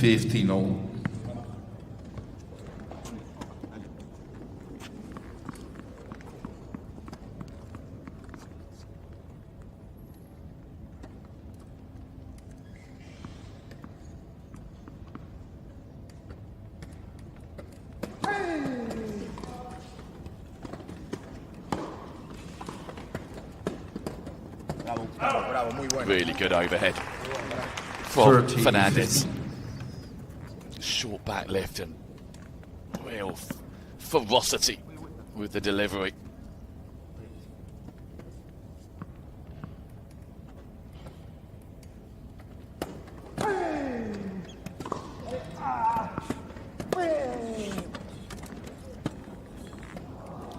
$15
Really good overhead from Fernandez. Short back lift and real ferocity with the delivery.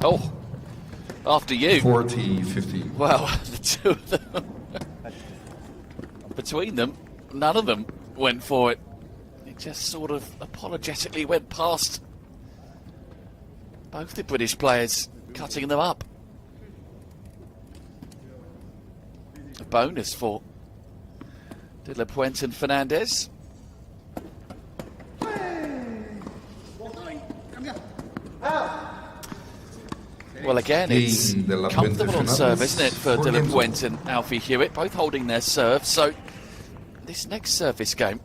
Oh, after you.
40-15.
Well, the two of them, between them, none of them went for it. It just sort of apologetically went past both the British players, cutting them up. A bonus for Puente and Fernandez. Well, again, it's comfortable on serve, isn't it, for Puente and Alfie Hewett, both holding their serve. So this next service game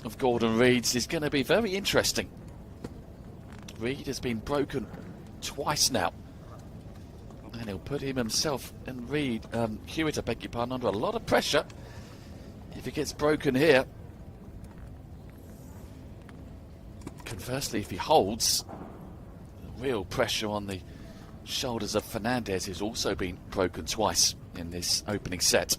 of Gordon Reid's is going to be very interesting. Reid has been broken twice now, and he'll put himself and Hewett, I beg your pardon, under a lot of pressure if he gets broken here. Conversely, if he holds, real pressure on the shoulders of Fernandez, who's also been broken twice in this opening set.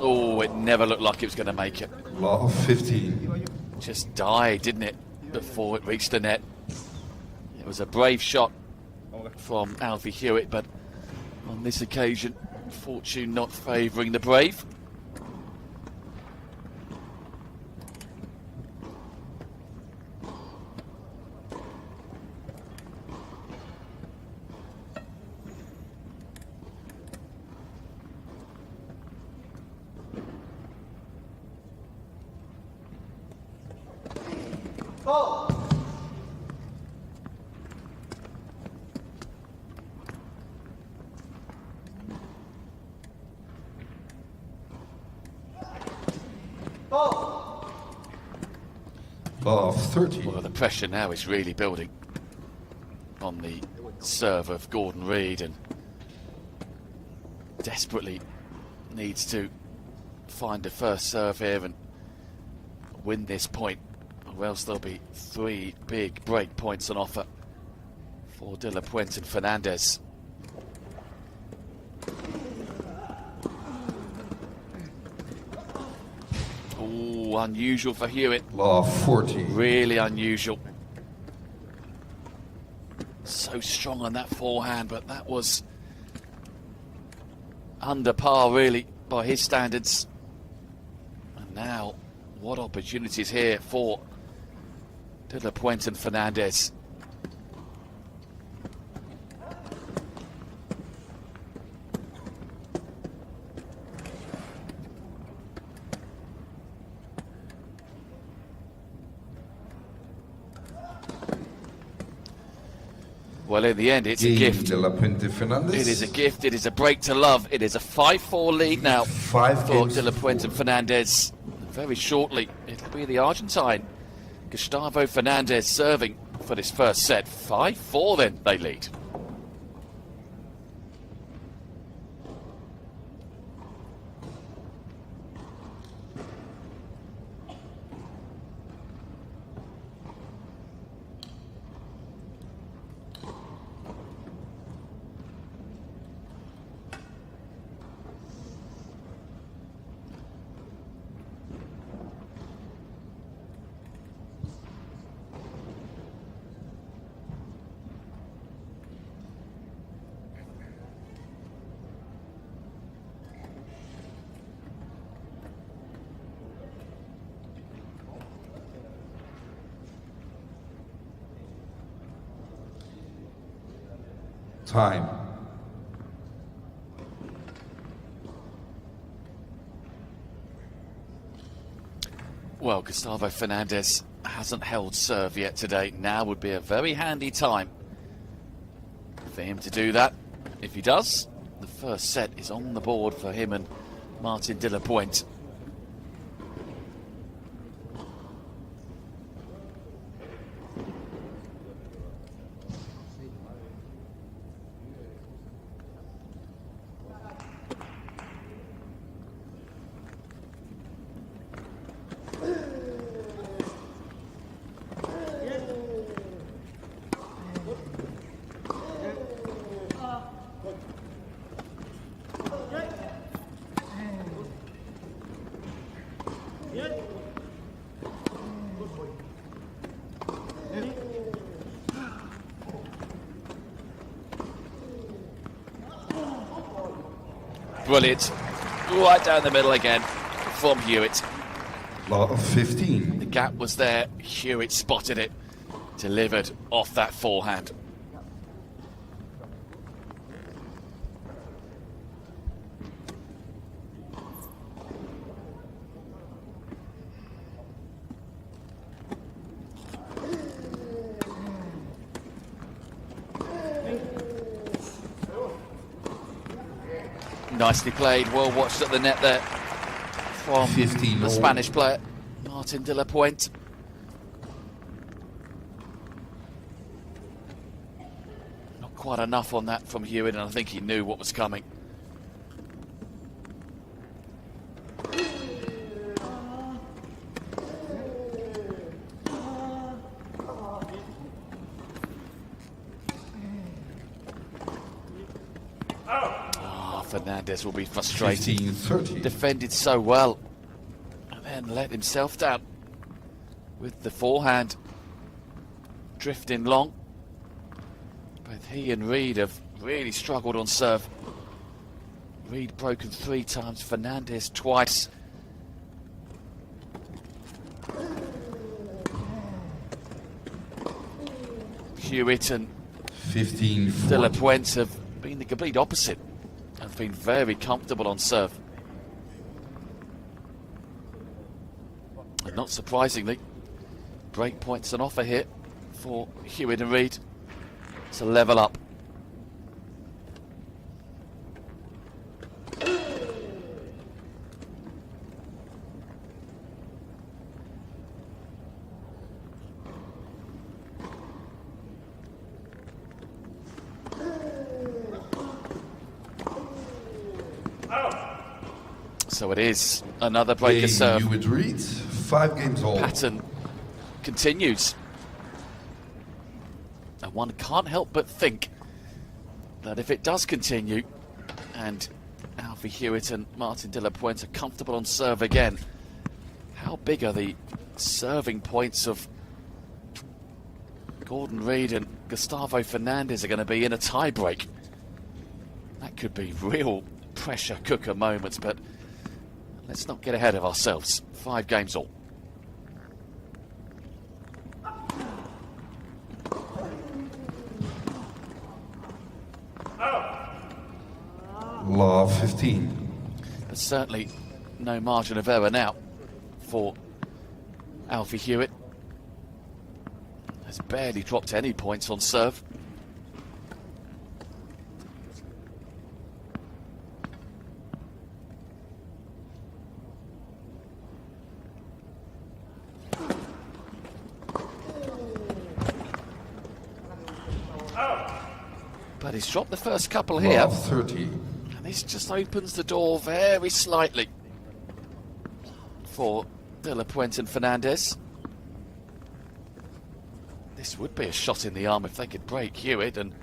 Oh, it never looked like it was going to make it.
Law of 15.
Just died, didn't it, before it reached the net. It was a brave shot from Alfie Hewett, but on this occasion, fortune not favouring the brave.
Love 30.
Well, the pressure now is really building on the serve of Gordon Reid, and desperately needs to find the first serve here and win this point, or else there'll be 3 big break points on offer for De La Puente and Fernandez. Oh, unusual for Hewett.
Love 40.
Really unusual. So strong on that forehand, but that was under par really by his standards. And now, what opportunities here for De La Puente and Fernandez. Well, in the end, it's a gift.
De La Puente Fernandez.
It is a gift. It is a break to love. It is a 5-4 lead now for De La Puente and Fernandez. Very shortly, it'll be the Argentine Gustavo Fernandez serving for this first set. 5-4 then they lead.
Time.
Well, Gustavo Fernandez hasn't held serve yet today. Now would be a very handy time for him to do that. If he does, the first set is on the board for him and Martin de la Puente. Brilliant. Right down the middle again from Hewett.
Lot of 15.
The gap was there. Hewett spotted it. Delivered off that forehand. Nicely played, well watched at the net there from
15
the Spanish player, Martin de la Puente. Not quite enough on that from Hewett, and I think he knew what was coming. Fernandez will be frustrated.
15-30.
Defended so well and then let himself down with the forehand drifting long. Both he and Reid have really struggled on serve. Reid broken 3 times, Fernandez twice. Hewett and
15-40.
De La Puente have been the complete opposite. Have been very comfortable on serve. And not surprisingly, break points on offer here for Hewett and Reid to level up. So it is another breaker serve.
Hewett Reid, 5 games all.
Pattern continues. And one can't help but think that if it does continue, and Alfie Hewett and Martin de la Puente are comfortable on serve again, how big are the serving points of Gordon Reid and Gustavo Fernandez are going to be in a tie-break? That could be real pressure cooker moments, but let's not get ahead of ourselves. 5 games all.
Law 15.
There's certainly no margin of error now for Alfie Hewett. Has barely dropped any points on serve. But he's dropped the first couple here.
Law 30.
And this just opens the door very slightly for de la Puente and Fernandez. This would be a shot in the arm if they could break Hewett, and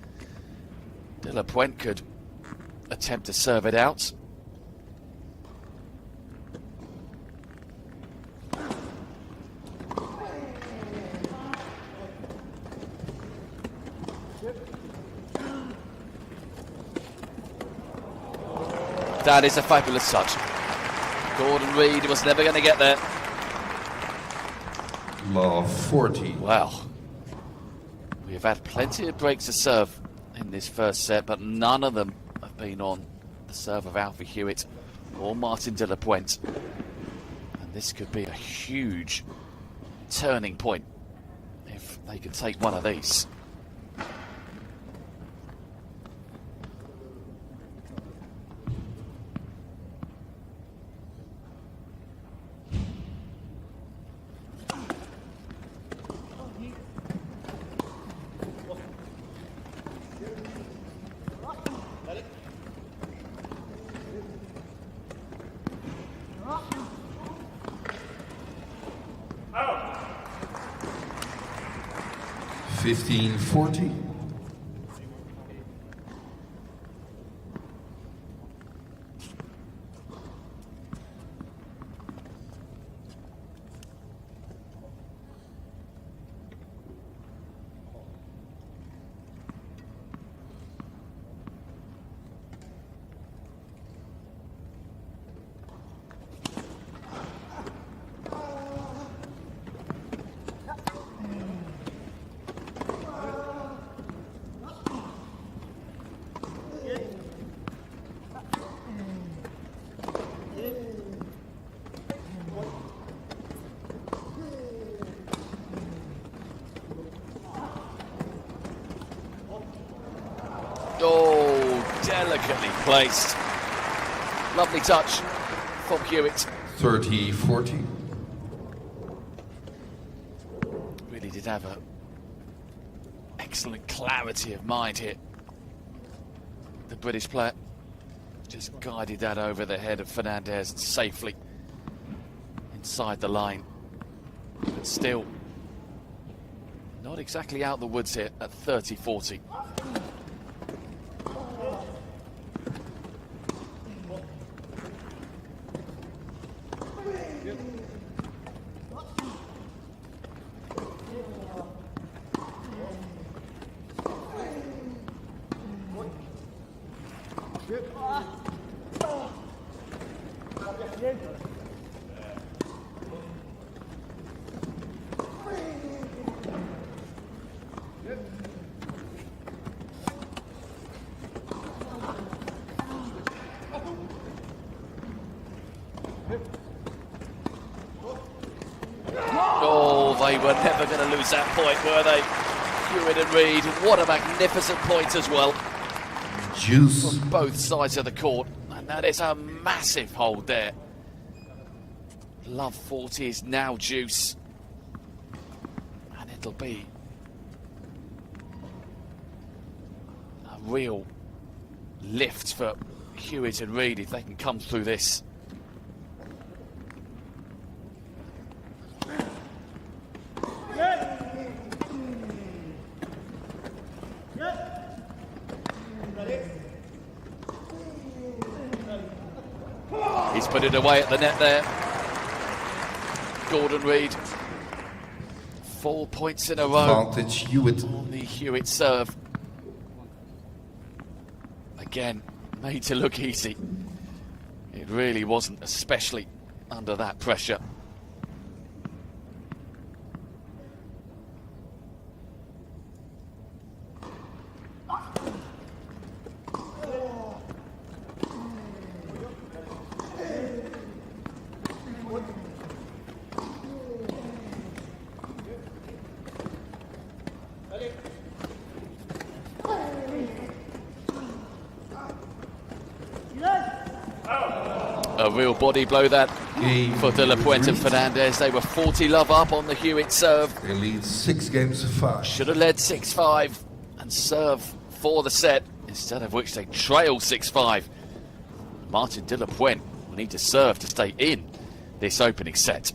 de la Puente could attempt to serve it out. That is a fabulous touch. Gordon Reid was never going to get there.
Law 40.
Wow. We have had plenty of breaks to serve in this first set, but none of them have been on the serve of Alfie Hewett or Martin de la Puente. And this could be a huge turning point if they can take one of these.
Oh. 15-40.
Oh, delicately placed. Lovely touch from Hewett.
30-40.
Really did have a excellent clarity of mind here. The British player just guided that over the head of Fernandez safely inside the line. But still, not exactly out the woods here at 30-40. Oh, they were never going to lose that point, were they? Hewett and Reid, what a magnificent point as well.
Juice.
From both sides of the court, and that is a massive hold there. Love 40 is now juice, and it'll be a real lift for Hewett and Reid if they can come through this. put it away at the net there. Gordon Reid. 4 points in a row.
Advantage Hewett.
On the Hewett serve. Again, made to look easy. It really wasn't, especially under that pressure. A real body blow that for De La Puente and Fernandez. They were 40 love up on the Hewett serve.
They lead 6 games to 5.
Should have led 6-5 and serve for the set, instead of which they trail 6-5. Martin De La Puente will need to serve to stay in this opening set.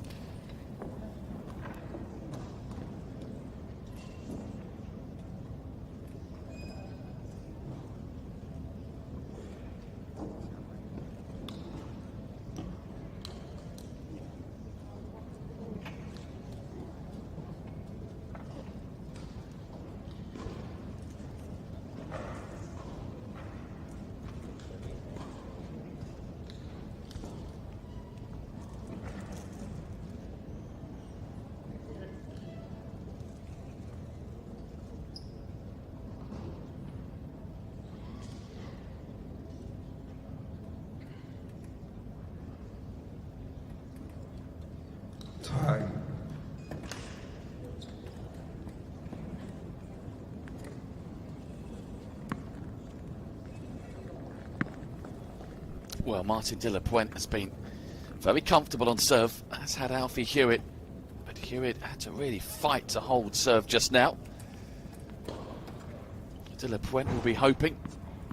Time.
Well, Martin De La Puente has been very comfortable on serve, as had Alfie Hewett. But Hewett had to really fight to hold serve just now. De La Puente will be hoping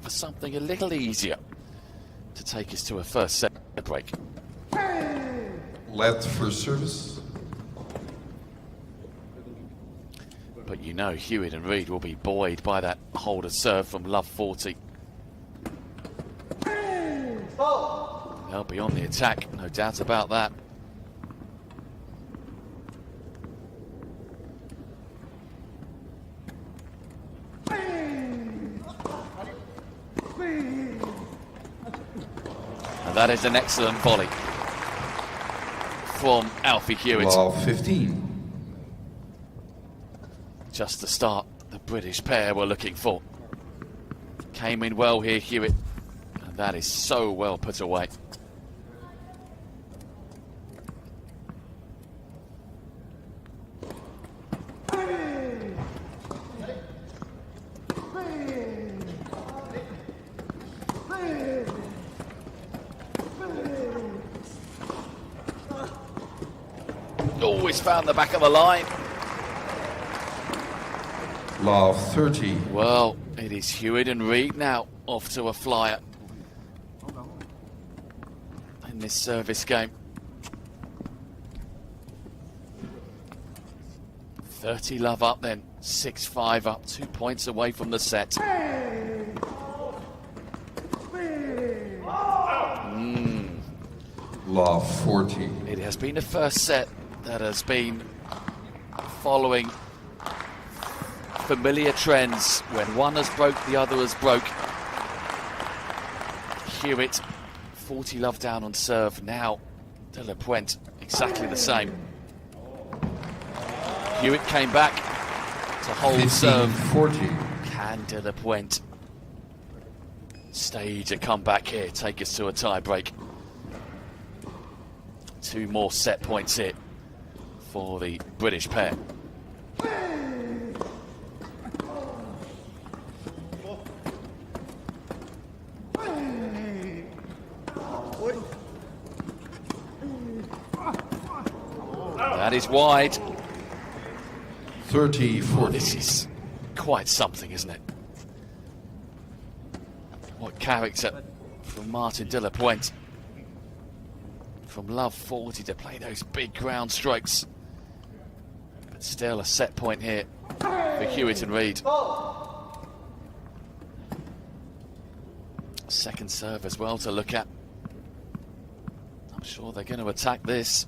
for something a little easier to take us to a first set break.
Led for service.
But you know Hewett and Reid will be buoyed by that holder serve from Love 40. They'll be on the attack, no doubt about that. And that is an excellent volley from Alfie Hewett.
Ball 15.
Just the start the British pair were looking for. Came in well here, Hewett, and that is so well put away. Always found the back of the line.
Love 30.
Well, it is Hewett and Reid now off to a flyer in this service game. 30 love up then, 6-5 up, 2 points away from the set.
Love 40.
It has been the first set that has been following familiar trends. When one has broke, the other has broke. Hewett, 40 love down on serve. Now, De La Puente, exactly the same. Hewett came back to hold serve.
40.
Can De La Puente stage a comeback here, take us to a tie break? 2 more set points here for the British pair. That is wide.
30-40.
This is quite something, isn't it? What character from Martin De La Puente. From Love 40 to play those big ground strokes. But still a set point here for Hewett and Reid. Second serve as well to look at. Sure, they're going to attack this.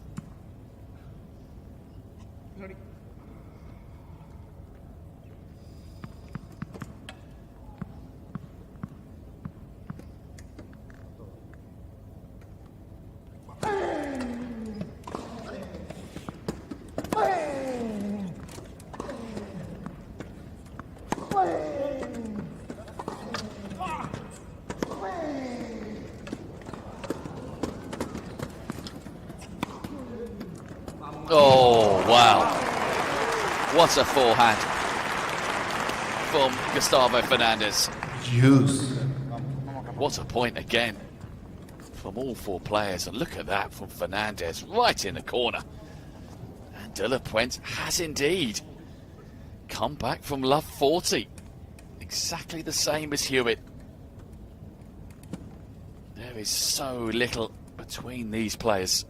Oh, wow. What a forehand from Gustavo Fernandez.
Use.
What a point again from all four players. And look at that from Fernandez right in the corner. And De La Puente has indeed come back from love 40. Exactly the same as Hewett. There is so little between these players.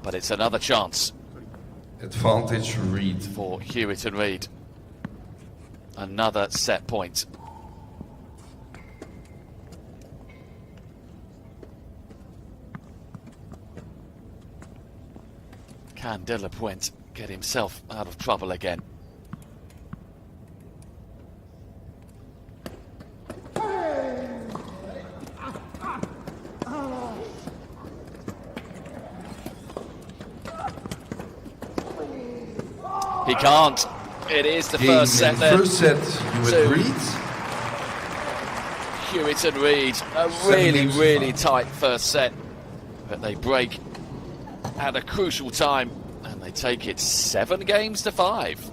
But it's another chance.
Advantage Reid.
For Hewett and Reid. Another set point. Can De La Puente get himself out of trouble again? He can't. It is the first set there.
First set,
Hewett and Reid. A really tight first set. But they break at a crucial time, and they take it 7-5.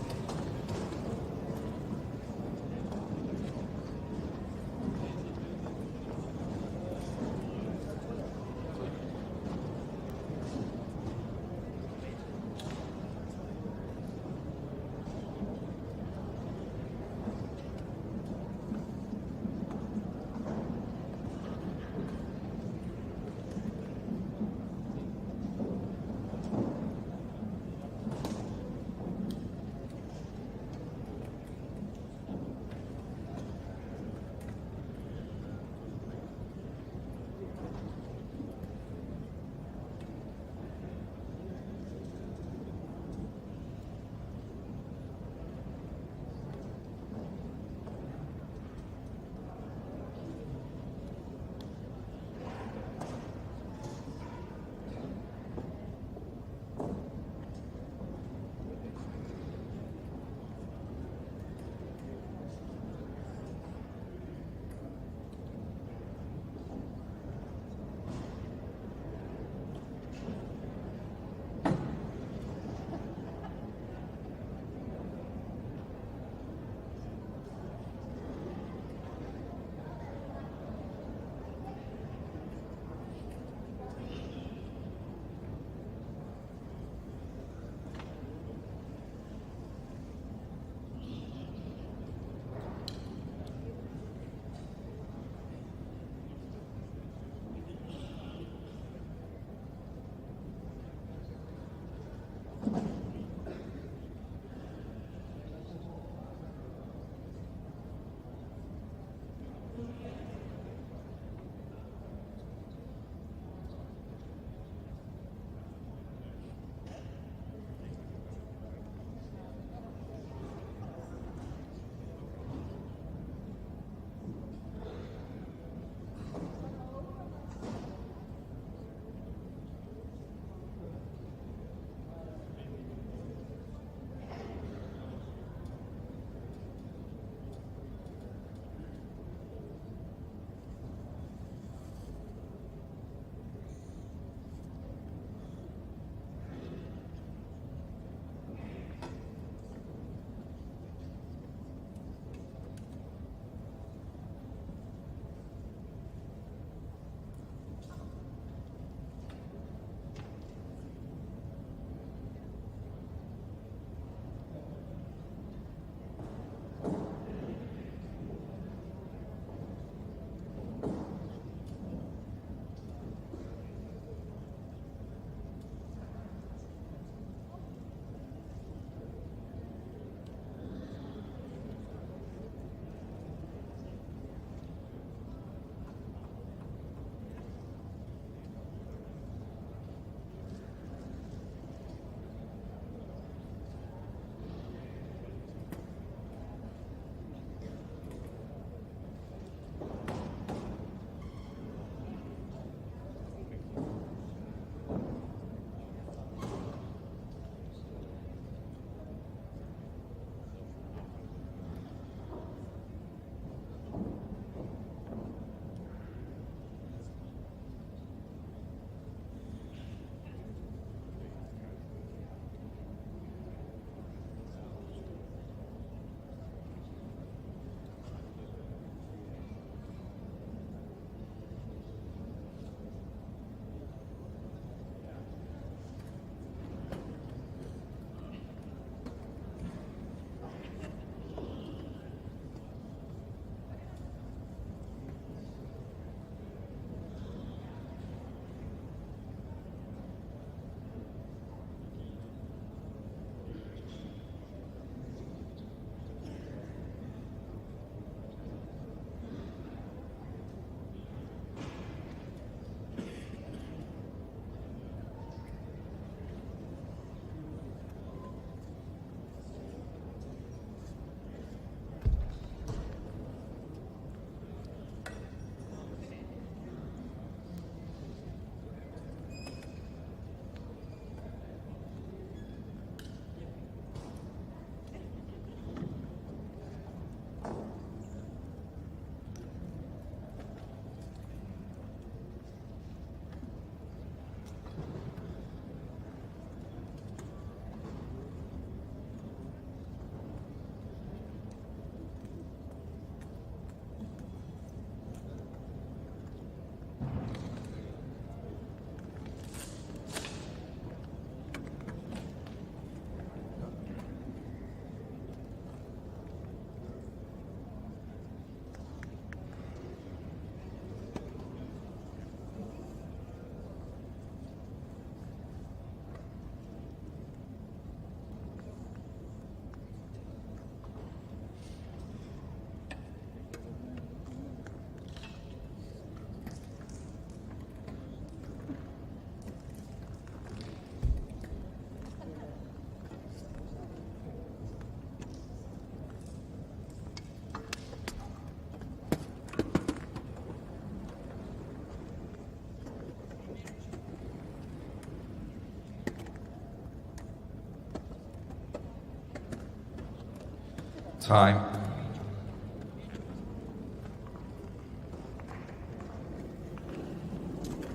Time.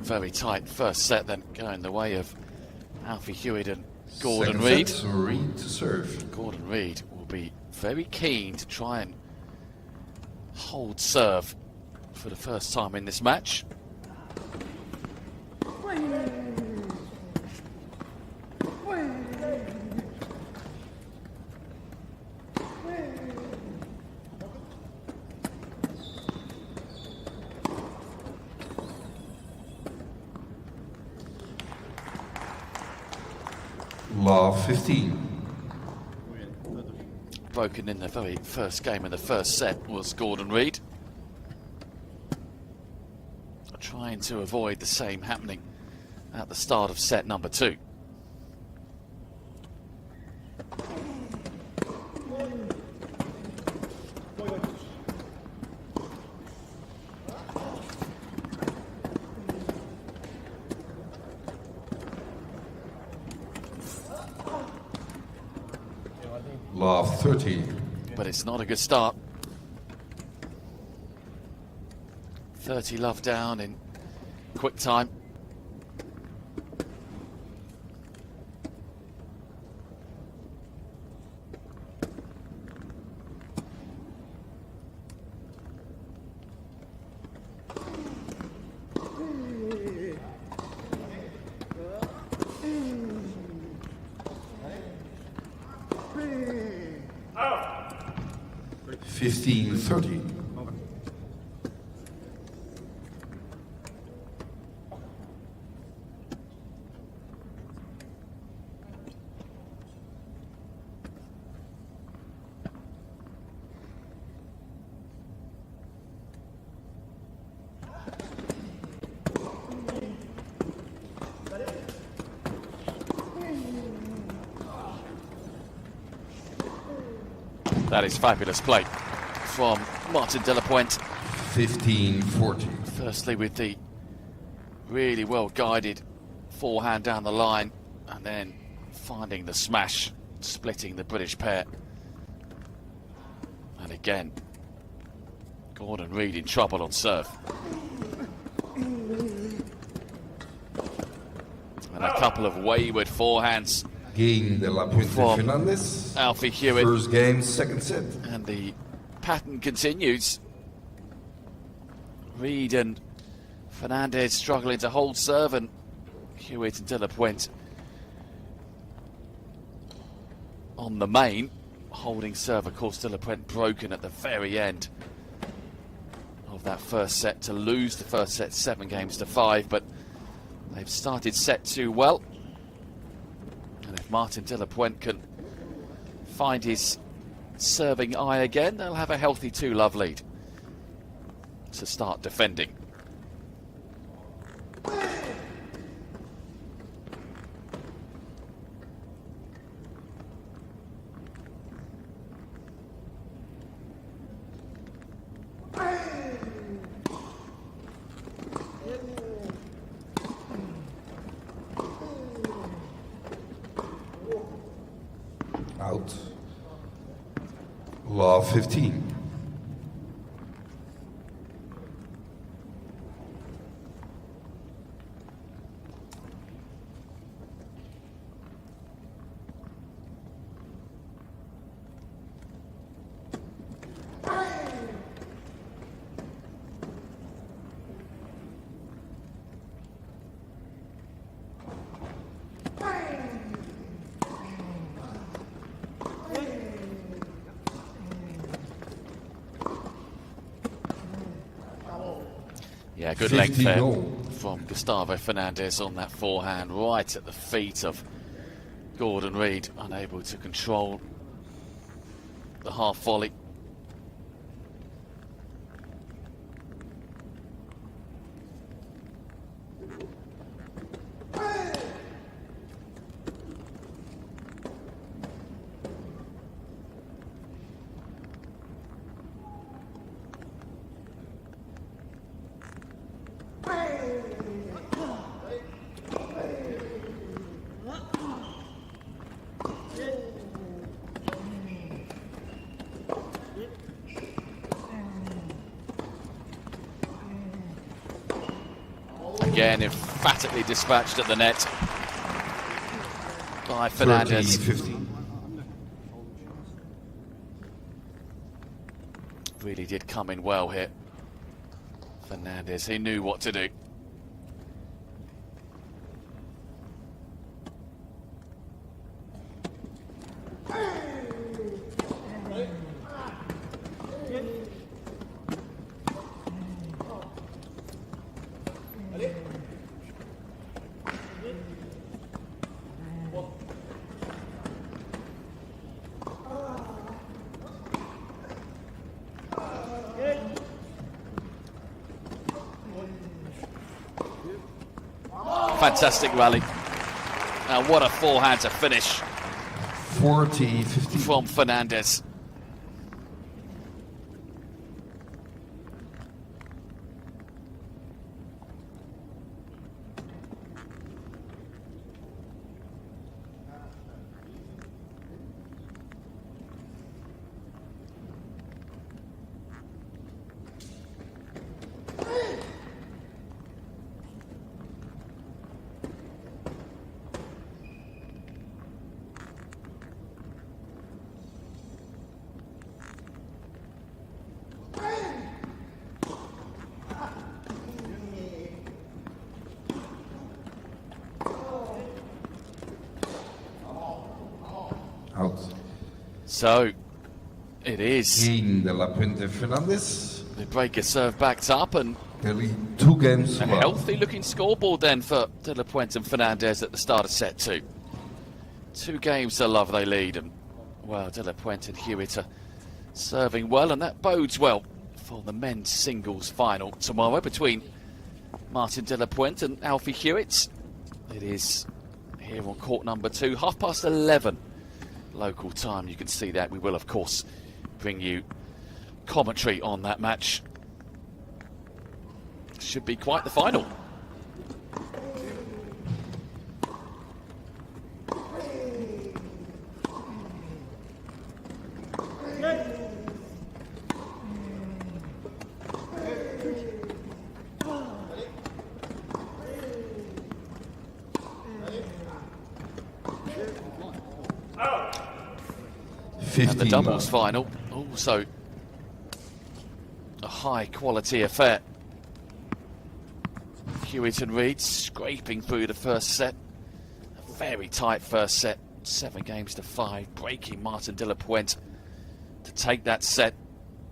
Very tight first set then, going the way of Alfie, Hewett and Gordon Reid.
Reid to serve.
Gordon Reid will be very keen to try and hold serve for the first time in this match.
Love 15.
Broken in the very first game in the first set was Gordon Reid. Trying to avoid the same happening at the start of set number 2.
Love 13.
But it's not a good start. 30 love down in quick time.
Oh. 15-30.
That is fabulous play from Martin de la Puente.
15-14.
Firstly with the really well guided forehand down the line, and then finding the smash, splitting the British pair. And again, Gordon Reid in trouble on serve. And a couple of wayward forehands
Game de la Puente Fernandez.
Alfie Hewett.
First game, second set.
And the pattern continues. Reid and Fernandez struggling to hold serve, and Hewett and de la Puente on the main, holding serve. Of course, de la Puente broken at the very end of that first set to lose the first set 7-5, but they've started set 2 well. And if Martin de la Puente can find his serving eye again, they'll have a healthy 2-love lead to start defending.
Out. Love 15.
Yeah, good length there from Gustavo Fernandez on that forehand, right at the feet of Gordon Reid, unable to control the half volley. again, emphatically dispatched at the net by Fernandez.
30-15.
Really did come in well here. Fernandez, he knew what to do. Fantastic rally. And what a forehand to finish.
40-15.
From Fernandez.
Out.
So, it is.
In de la Puente Fernandez.
The breaker serve backed up and
Nearly 2 games.
a healthy looking scoreboard then for De La Puente and Fernandez at the start of set 2. 2 games to love they lead, and well, De La Puente and Hewett are serving well, and that bodes well for the men's singles final tomorrow between Martin De La Puente and Alfie Hewett. It is here on court number 2, 11:30 local time. You can see that. We will, of course, bring you commentary on that match. Should be quite the final. And the doubles final, also a high quality affair. Hewett and Reid scraping through the first set. A very tight first set, 7-5, breaking Martin De La Puente to take that set.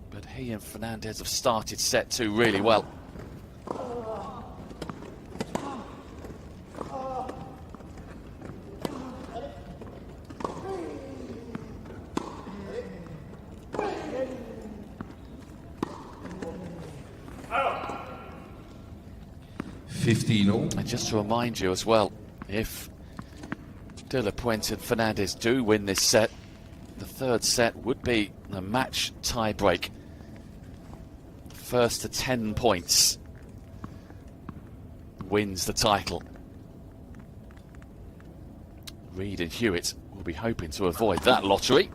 But he and Fernandez have started set 2 really well. And just to remind you as well, if De La Puente and Fernandez do win this set, the third set would be a match tie break. First to 10 points wins the title. Reid and Hewett will be hoping to avoid that lottery.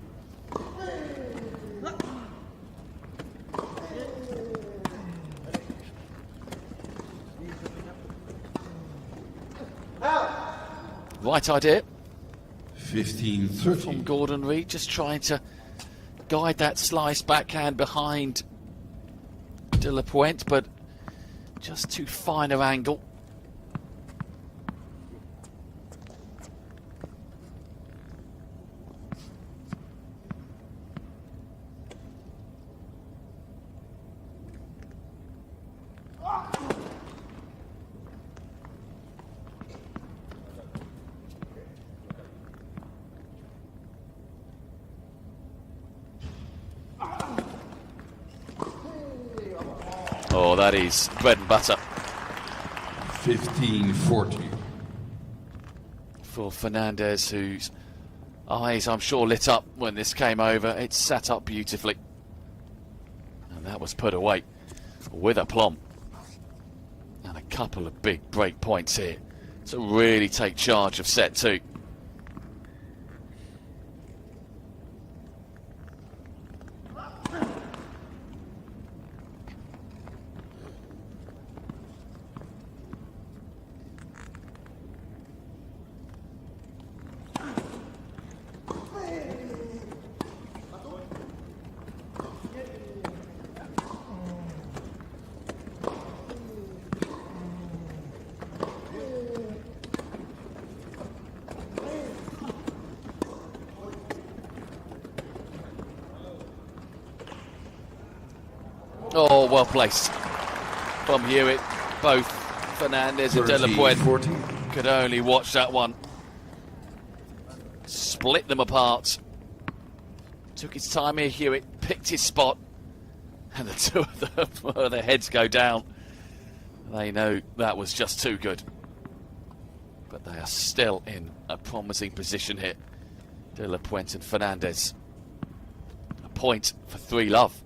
Right idea.
15-30.
From Gordon Reid, just trying to guide that slice backhand behind De La Puente, but just too fine an angle. Oh, that is bread and butter.
15-40.
For Fernandez, whose eyes, I'm sure, lit up when this came over. It sat up beautifully. And that was put away with aplomb. And a couple of big break points here to really take charge of set 2. Oh, well placed from Hewett. Both Fernandez and De La Puente could only watch that one. Split them apart. Took his time here, Hewett, picked his spot. And the two of them, their heads go down. They know that was just too good. But they are still in a promising position here. De La Puente and Fernandez. A point for 3-love.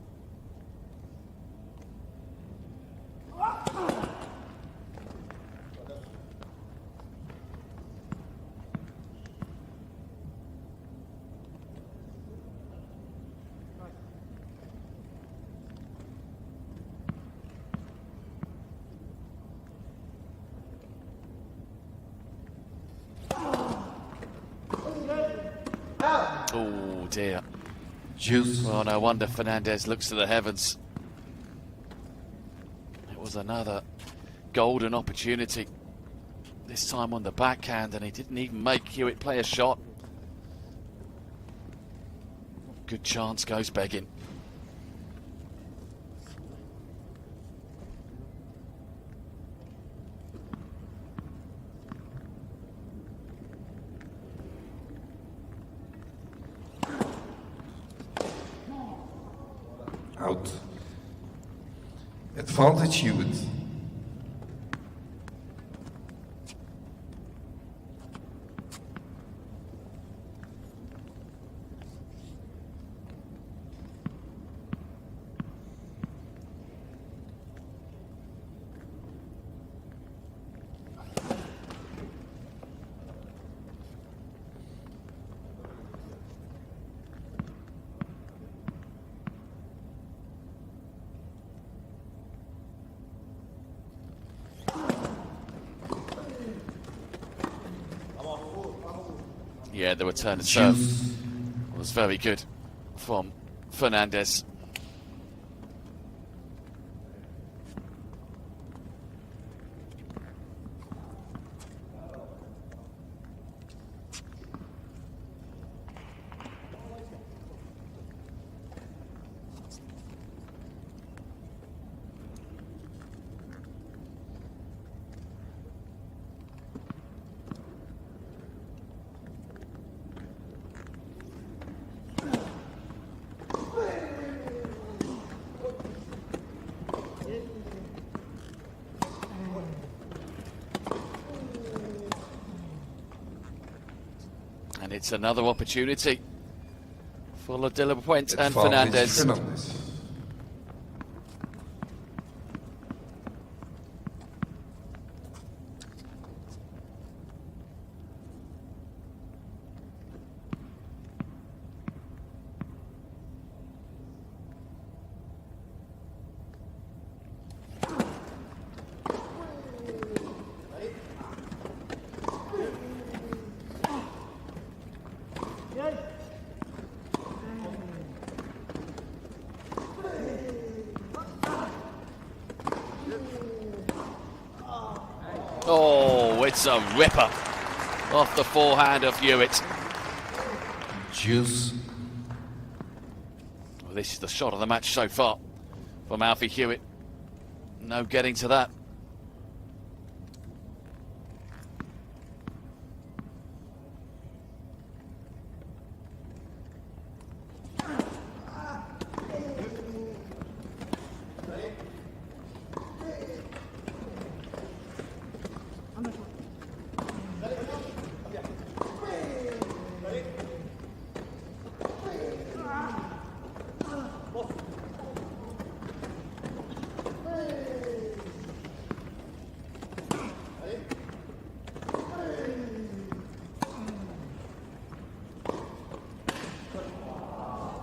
Oh dear.
Juice.
Well, no wonder Fernandez looks to the heavens. It was another golden opportunity. This time on the backhand, and he didn't even make Hewett play a shot. Good chance goes begging.
Out. Advantage Hewett.
Yeah, the return of serve was very good from Fernandez. And it's another opportunity for De La Puente and Fernandez. Oh, it's a ripper off the forehand of Hewett.
Juice.
Well, this is the shot of the match so far from Alfie Hewett. No getting to that.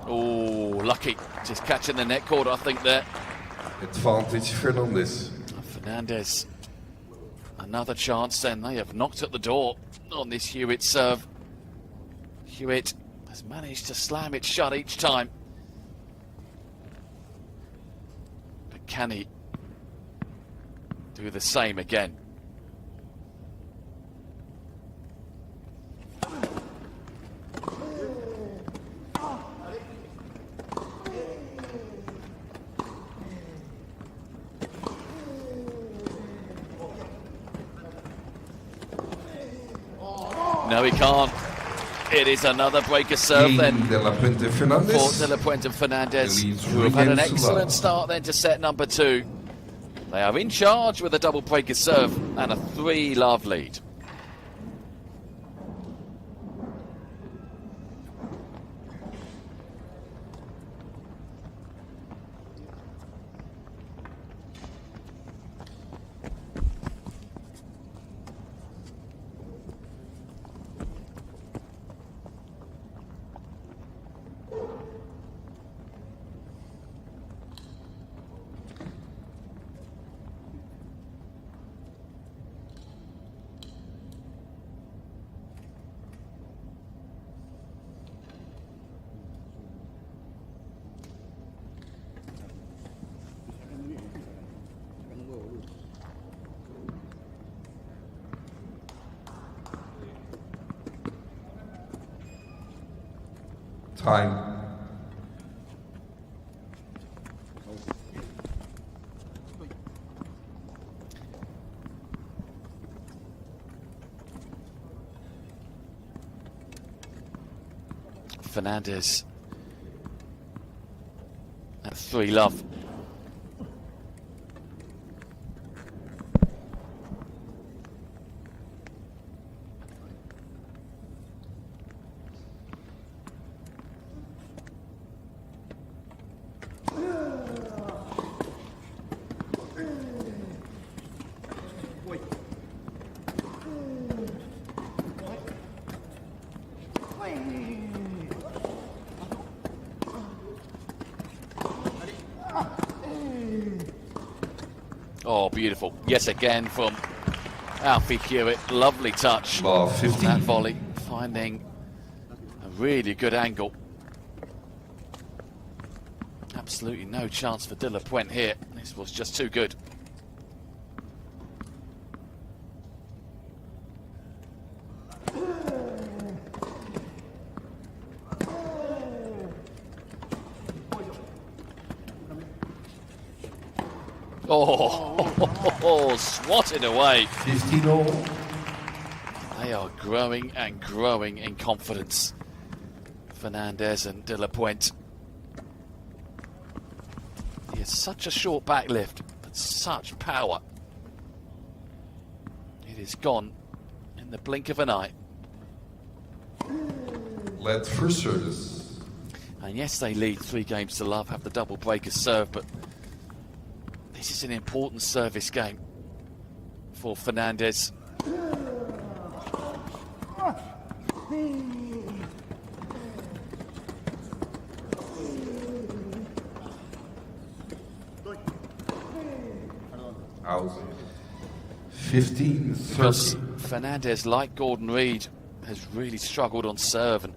Oh, lucky. Just catching the net cord, I think, there.
Advantage Fernandez.
Fernandez. Another chance then. They have knocked at the door on this Hewett serve. Hewett has managed to slam it shut each time. But can he do the same again? No, he can't. It is another breaker serve then
De La Puente
for
Fernandez.
De La Puente and Fernandez,
Leads
who have had an
games to
excellent
love.
start then to set number 2. They are in charge with a double breaker serve and a 3-love lead.
Time.
Fernandez at 3-love. Oh, beautiful. Yes, again from Alfie Hewett. Lovely touch.
Ball 15.
That volley, finding a really good angle. Absolutely no chance for De La Puente here. This was just too good. Oh, swatted away.
15-all.
They are growing and growing in confidence. Fernandez and De La Puente. He has such a short back lift, but such power. It is gone in the blink of an eye.
Led first service.
And yes, they lead 3-0, have the double breaker serve, but this is an important service game for Fernandez.
Out. 15, 30.
Because Fernandez, like Gordon Reid, has really struggled on serve, and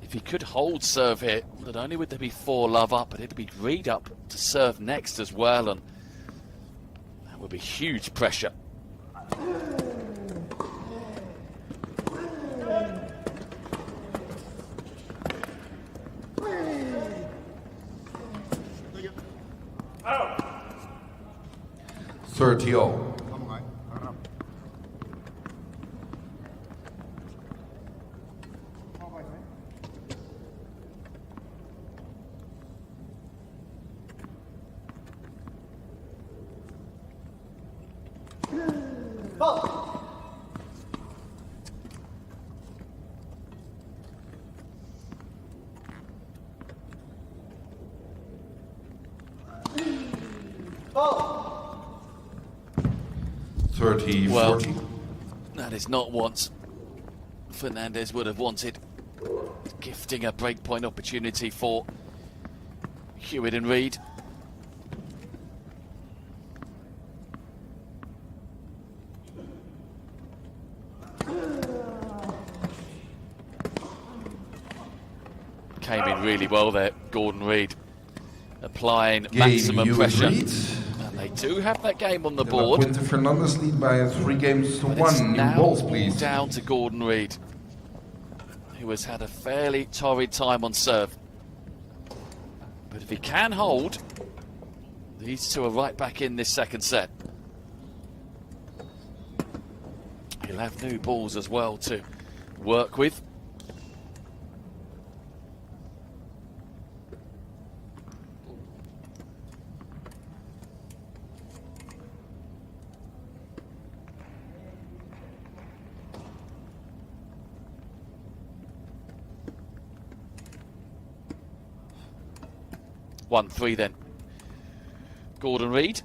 if he could hold serve here, not only would there be 4-love up, but it'd be Reid up to serve next as well, and that would be huge pressure.
Thirty-all.
Ball.
30,
Well,
40.
that is not what Fernandez would have wanted. Gifting a breakpoint opportunity for Hewett and Reid. Came in really well there, Gordon Reid, applying maximum pressure. And they do have that game on the board.
Puente Fernandez lead by 3-1.
It's
New
now
balls, please.
down to Gordon Reid, who has had a fairly torrid time on serve. But if he can hold, these two are right back in this second set. He'll have new balls as well to work with. One, three then. Gordon Reid.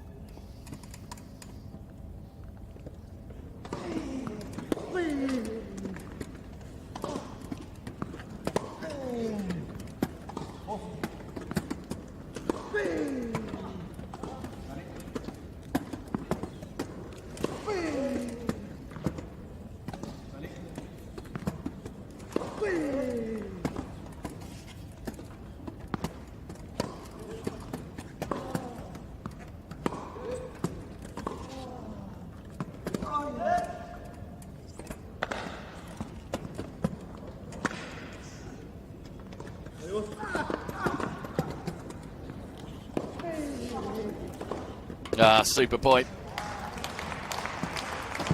Super point.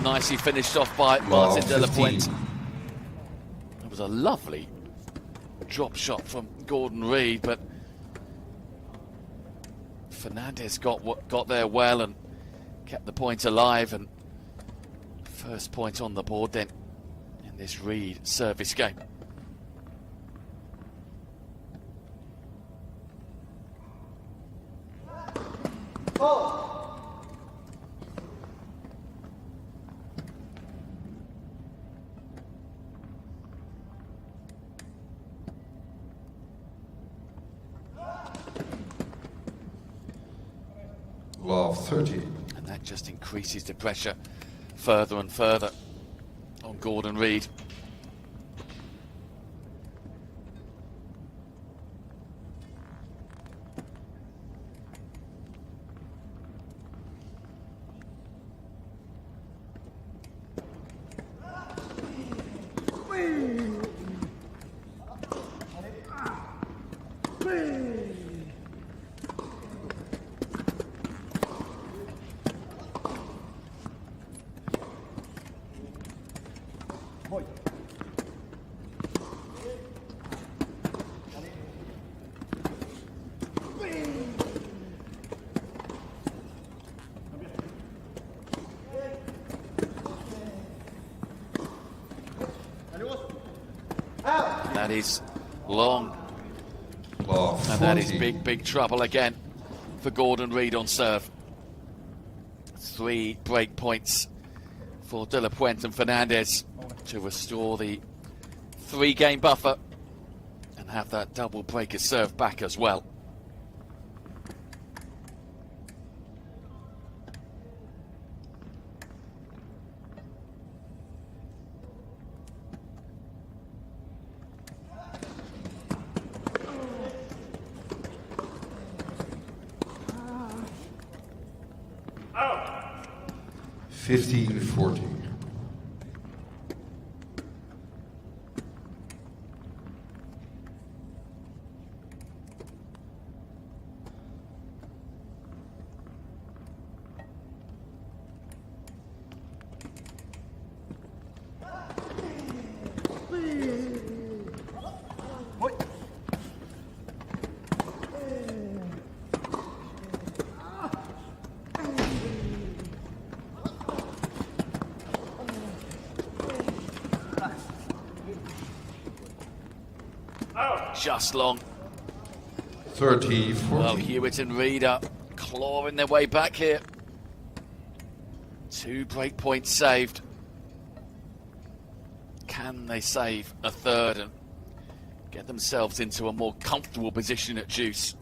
Nicely finished off by Martin de la Puente. It was a lovely drop shot from Gordon Reid, but Fernandez got there well and kept the point alive, and first point on the board then in this Reid service game.
Love 30.
And that just increases the pressure further and further on Gordon Reid. That is long. And that is big trouble again for Gordon Reid on serve. 3 break points for de la Puente and Fernandez to restore the 3-game buffer and have that double breaker serve back as well.
Oh. 15-14.
Just long.
30-40.
Well, Hewett and Reid are clawing their way back here. 2 break points saved. Can they save a third and get themselves into a more comfortable position at deuce?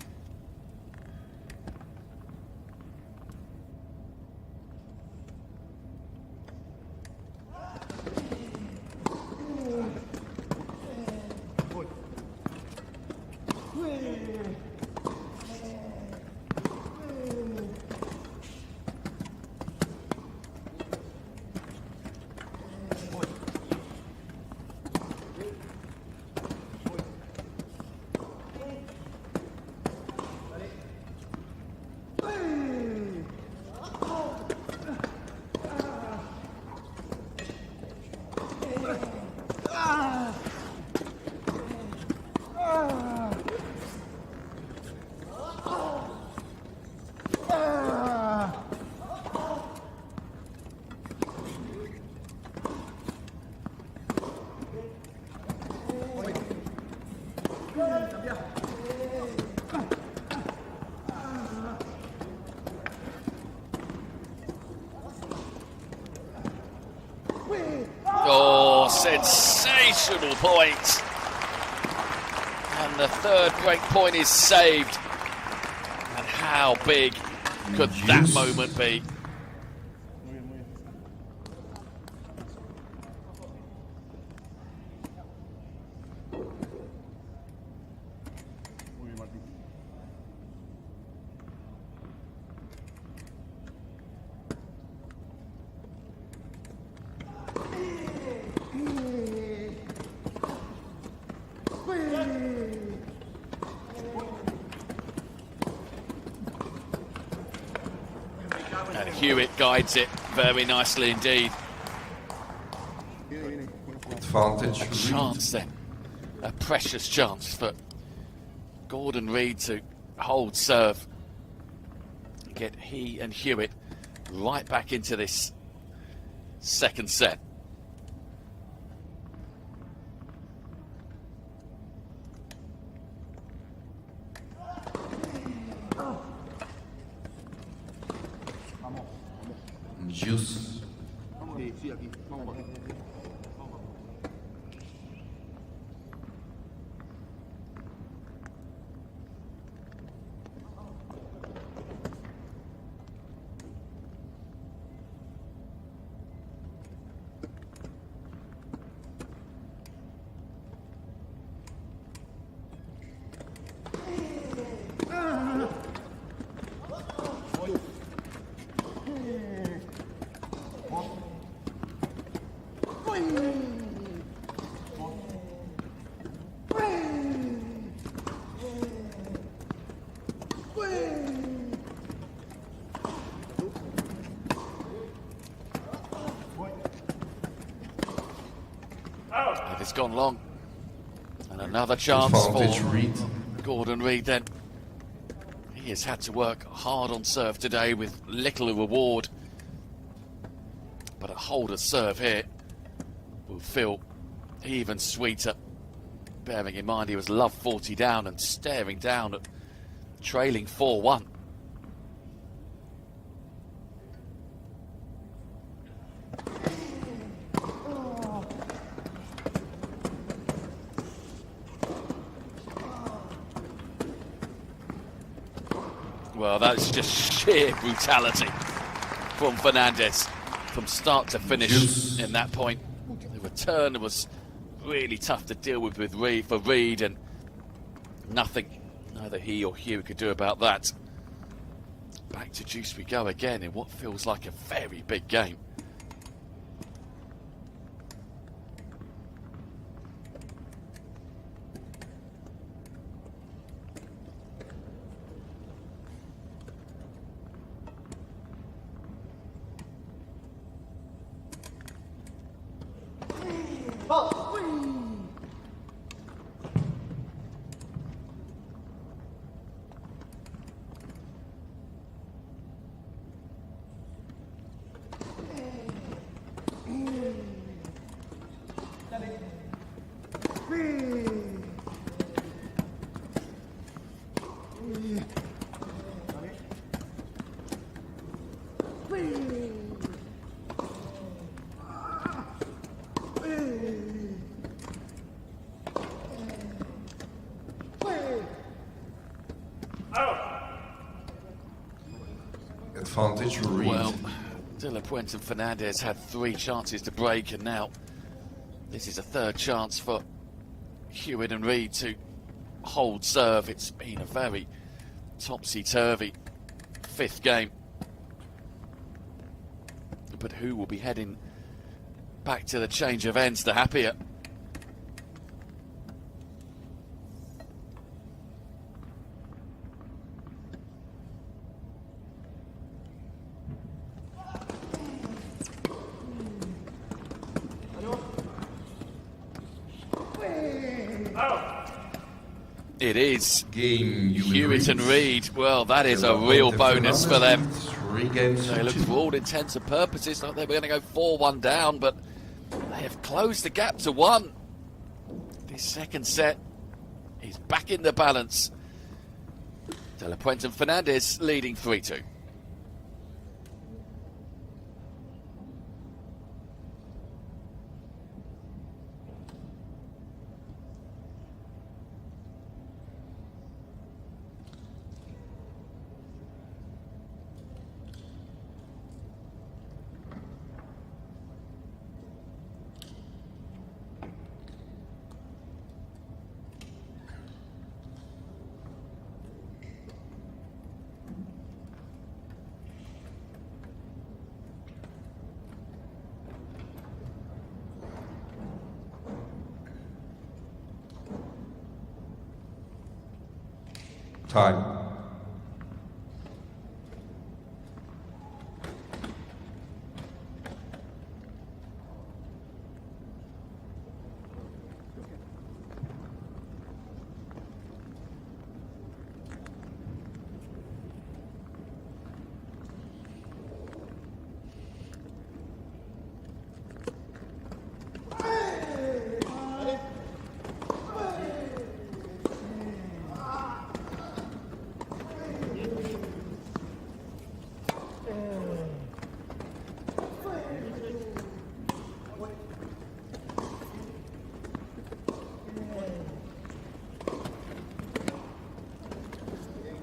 Oh, sensational point. And the third break point is saved. And how big could that moment be? And Hewett guides it very nicely indeed.
Advantage.
A chance then, a precious chance for Gordon Reid to hold serve. Get he and Hewett right back into this second set.
Juice.
It's gone long. And another chance for
Reid.
Gordon Reid then. He has had to work hard on serve today with little reward. But a hold of serve here will feel even sweeter. Bearing in mind he was love 40 down and staring down at trailing 4-1. Well, that's just sheer brutality from Fernandez from start to finish in that point. The return was really tough to deal with Reid, for Reid, and nothing neither he or Hugh could do about that. Back to juice we go again in what feels like a very big game.
Advantage Reid.
Well, Puente and Fernandez had 3 chances to break, and now this is a third chance for Hewett and Reid to hold serve. It's been a very topsy-turvy 5th game. But who will be heading back to the change of ends the happier? It is Hewett and Reid. Well, that is a real bonus for them.
3 games.
They look, for all intents and purposes, like they were going to go 4-1 down, but they have closed the gap to 1. This second set is back in the balance. De La Puente and Fernandez leading 3-2.
Time.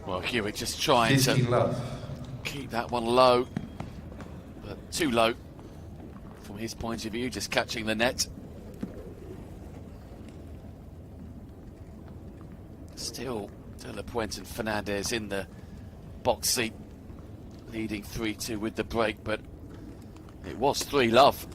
Well, Hewett just trying to keep that one low, but too low from his point of view, just catching the net. Still De La Puente and Fernandez in the box seat, leading 3-2 with the break, but it was 3-love.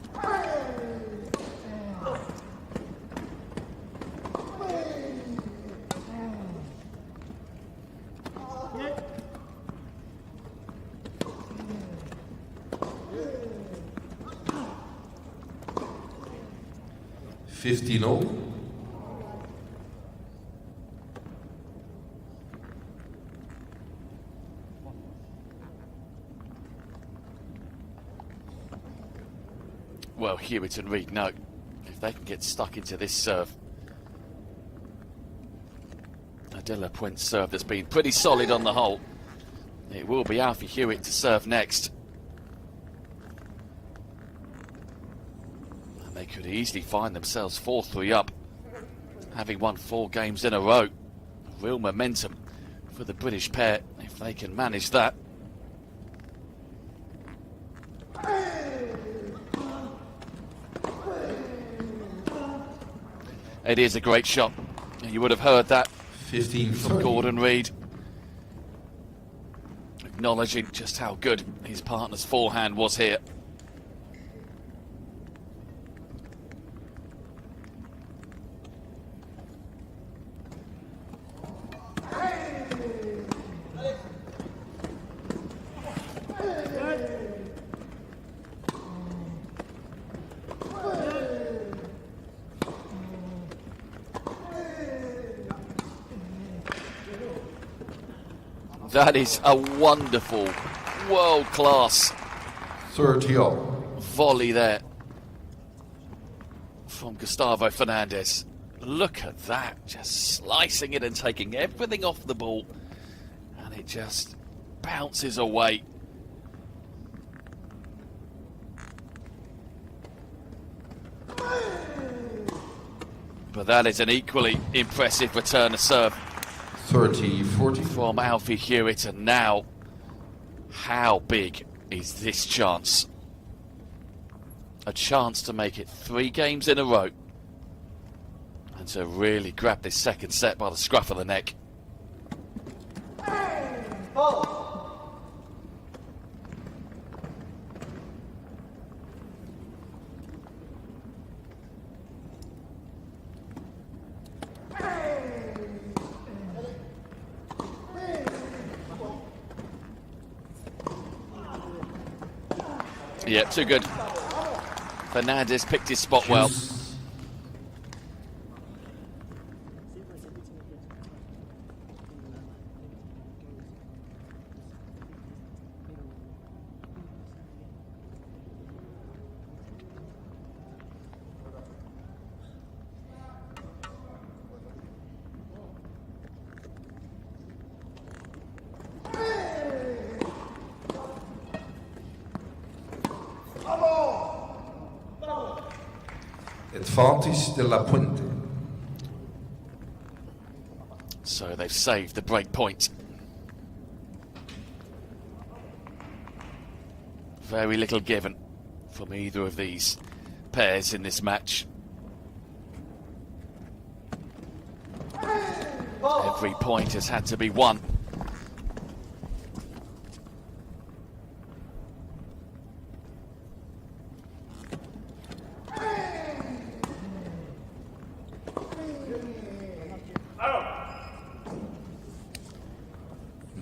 Well, Hewett and Reid know if they can get stuck into this serve. De La Puente's serve that's been pretty solid on the whole. It will be Alfie Hewett to serve next. And they could easily find themselves 4-3 up, having won 4 games in a row. Real momentum for the British pair if they can manage that. It is a great shot. You would have heard that from Gordon Reid, acknowledging just how good his partner's forehand was here. That is a wonderful, world-class
30-all
volley there from Gustavo Fernandez. Look at that, just slicing it and taking everything off the ball, and it just bounces away. But that is an equally impressive return to serve.
30-40
from Alfie Hewett, and now how big is this chance? A chance to make it 3 games in a row and to really grab this second set by the scruff of the neck. Yeah, too good. Fernandez picked his spot well.
Advantage de la Puente.
So they've saved the break point. Very little given from either of these pairs in this match. Every point has had to be won.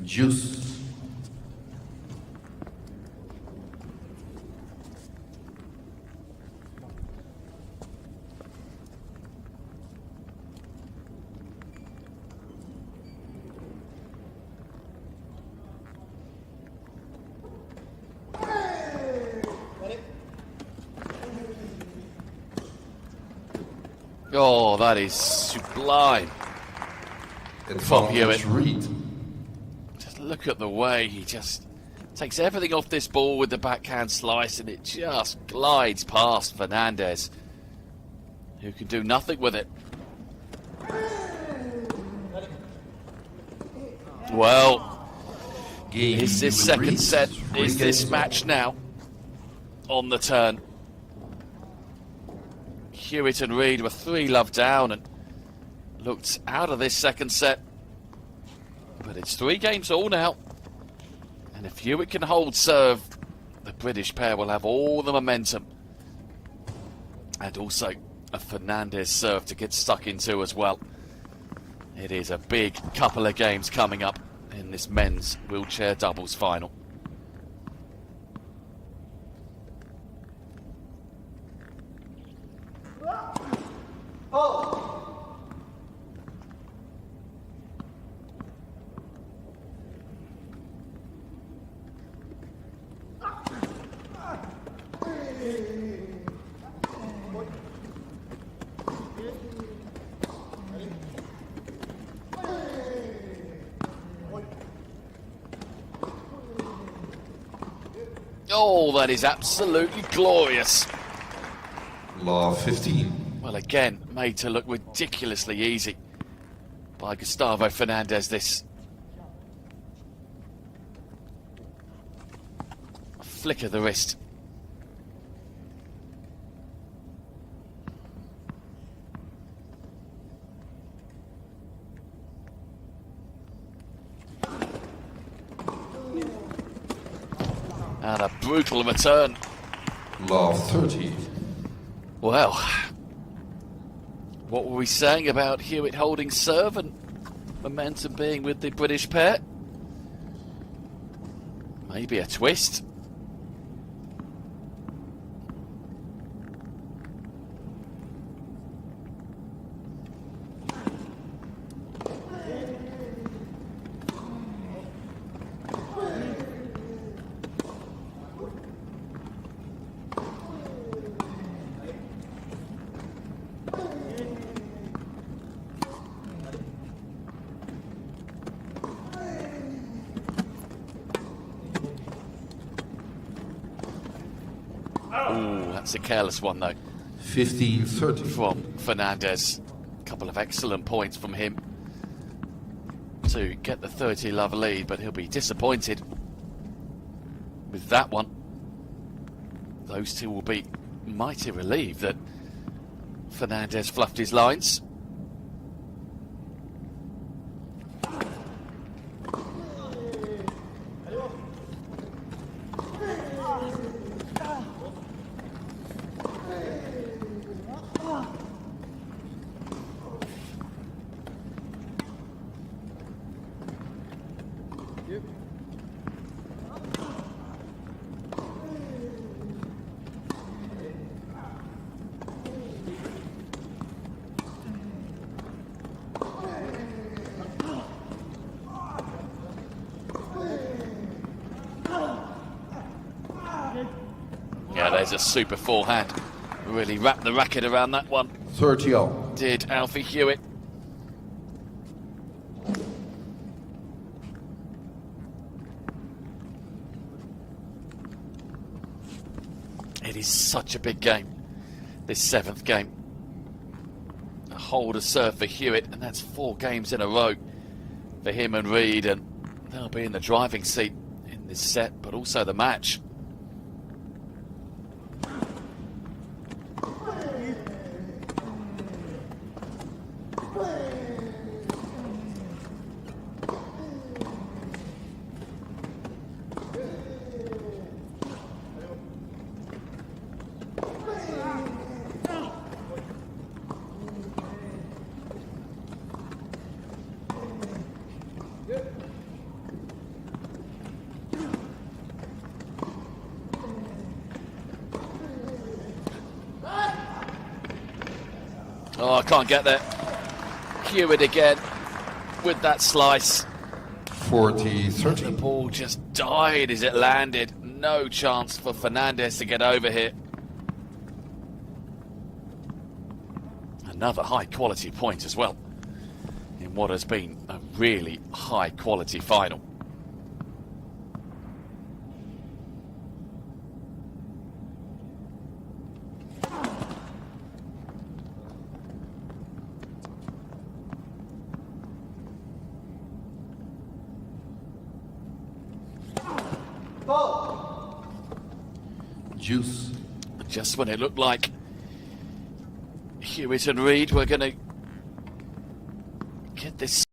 Juice.
Oh, that is sublime. From Hewett.
Reid.
Just look at the way he just takes everything off this ball with the backhand slice, and it just glides past Fernandez, who can do nothing with it. Well, is this second set, is this match now on the turn? Hewett and Reid were 3-love down and looked out of this second set. But it's 3 games all now. And if Hewett can hold serve, the British pair will have all the momentum. And also a Fernandez serve to get stuck into as well. It is a big couple of games coming up in this men's wheelchair doubles final. Oh, that is absolutely glorious.
Law 15.
Well, again, made to look ridiculously easy by Gustavo Fernandez, this. A flick of the wrist. And a brutal return.
Law 30.
Well, what were we saying about Hewett holding serve and momentum being with the British pair? Maybe a twist. That's a careless one, though.
15-30.
From Fernandez. A couple of excellent points from him to get the 30-love lead, but he'll be disappointed with that one. Those two will be mighty relieved that Fernandez fluffed his lines. Yeah, there's a super forehand. Really wrapped the racket around that one.
30-all.
Did Alfie Hewett. It is such a big game, this 7th game. hold a serve for Hewett, and that's 4 games in a row for him and Reid, and they'll be in the driving seat in this set, but also the match. Oh, I can't get there. Hewett again with that slice.
40-30.
The ball just died as it landed. No chance for Fernandez to get over here. Another high quality point as well in what has been a really high quality final.
Juice.
Just when it looked like Hewett and Reid were going to get this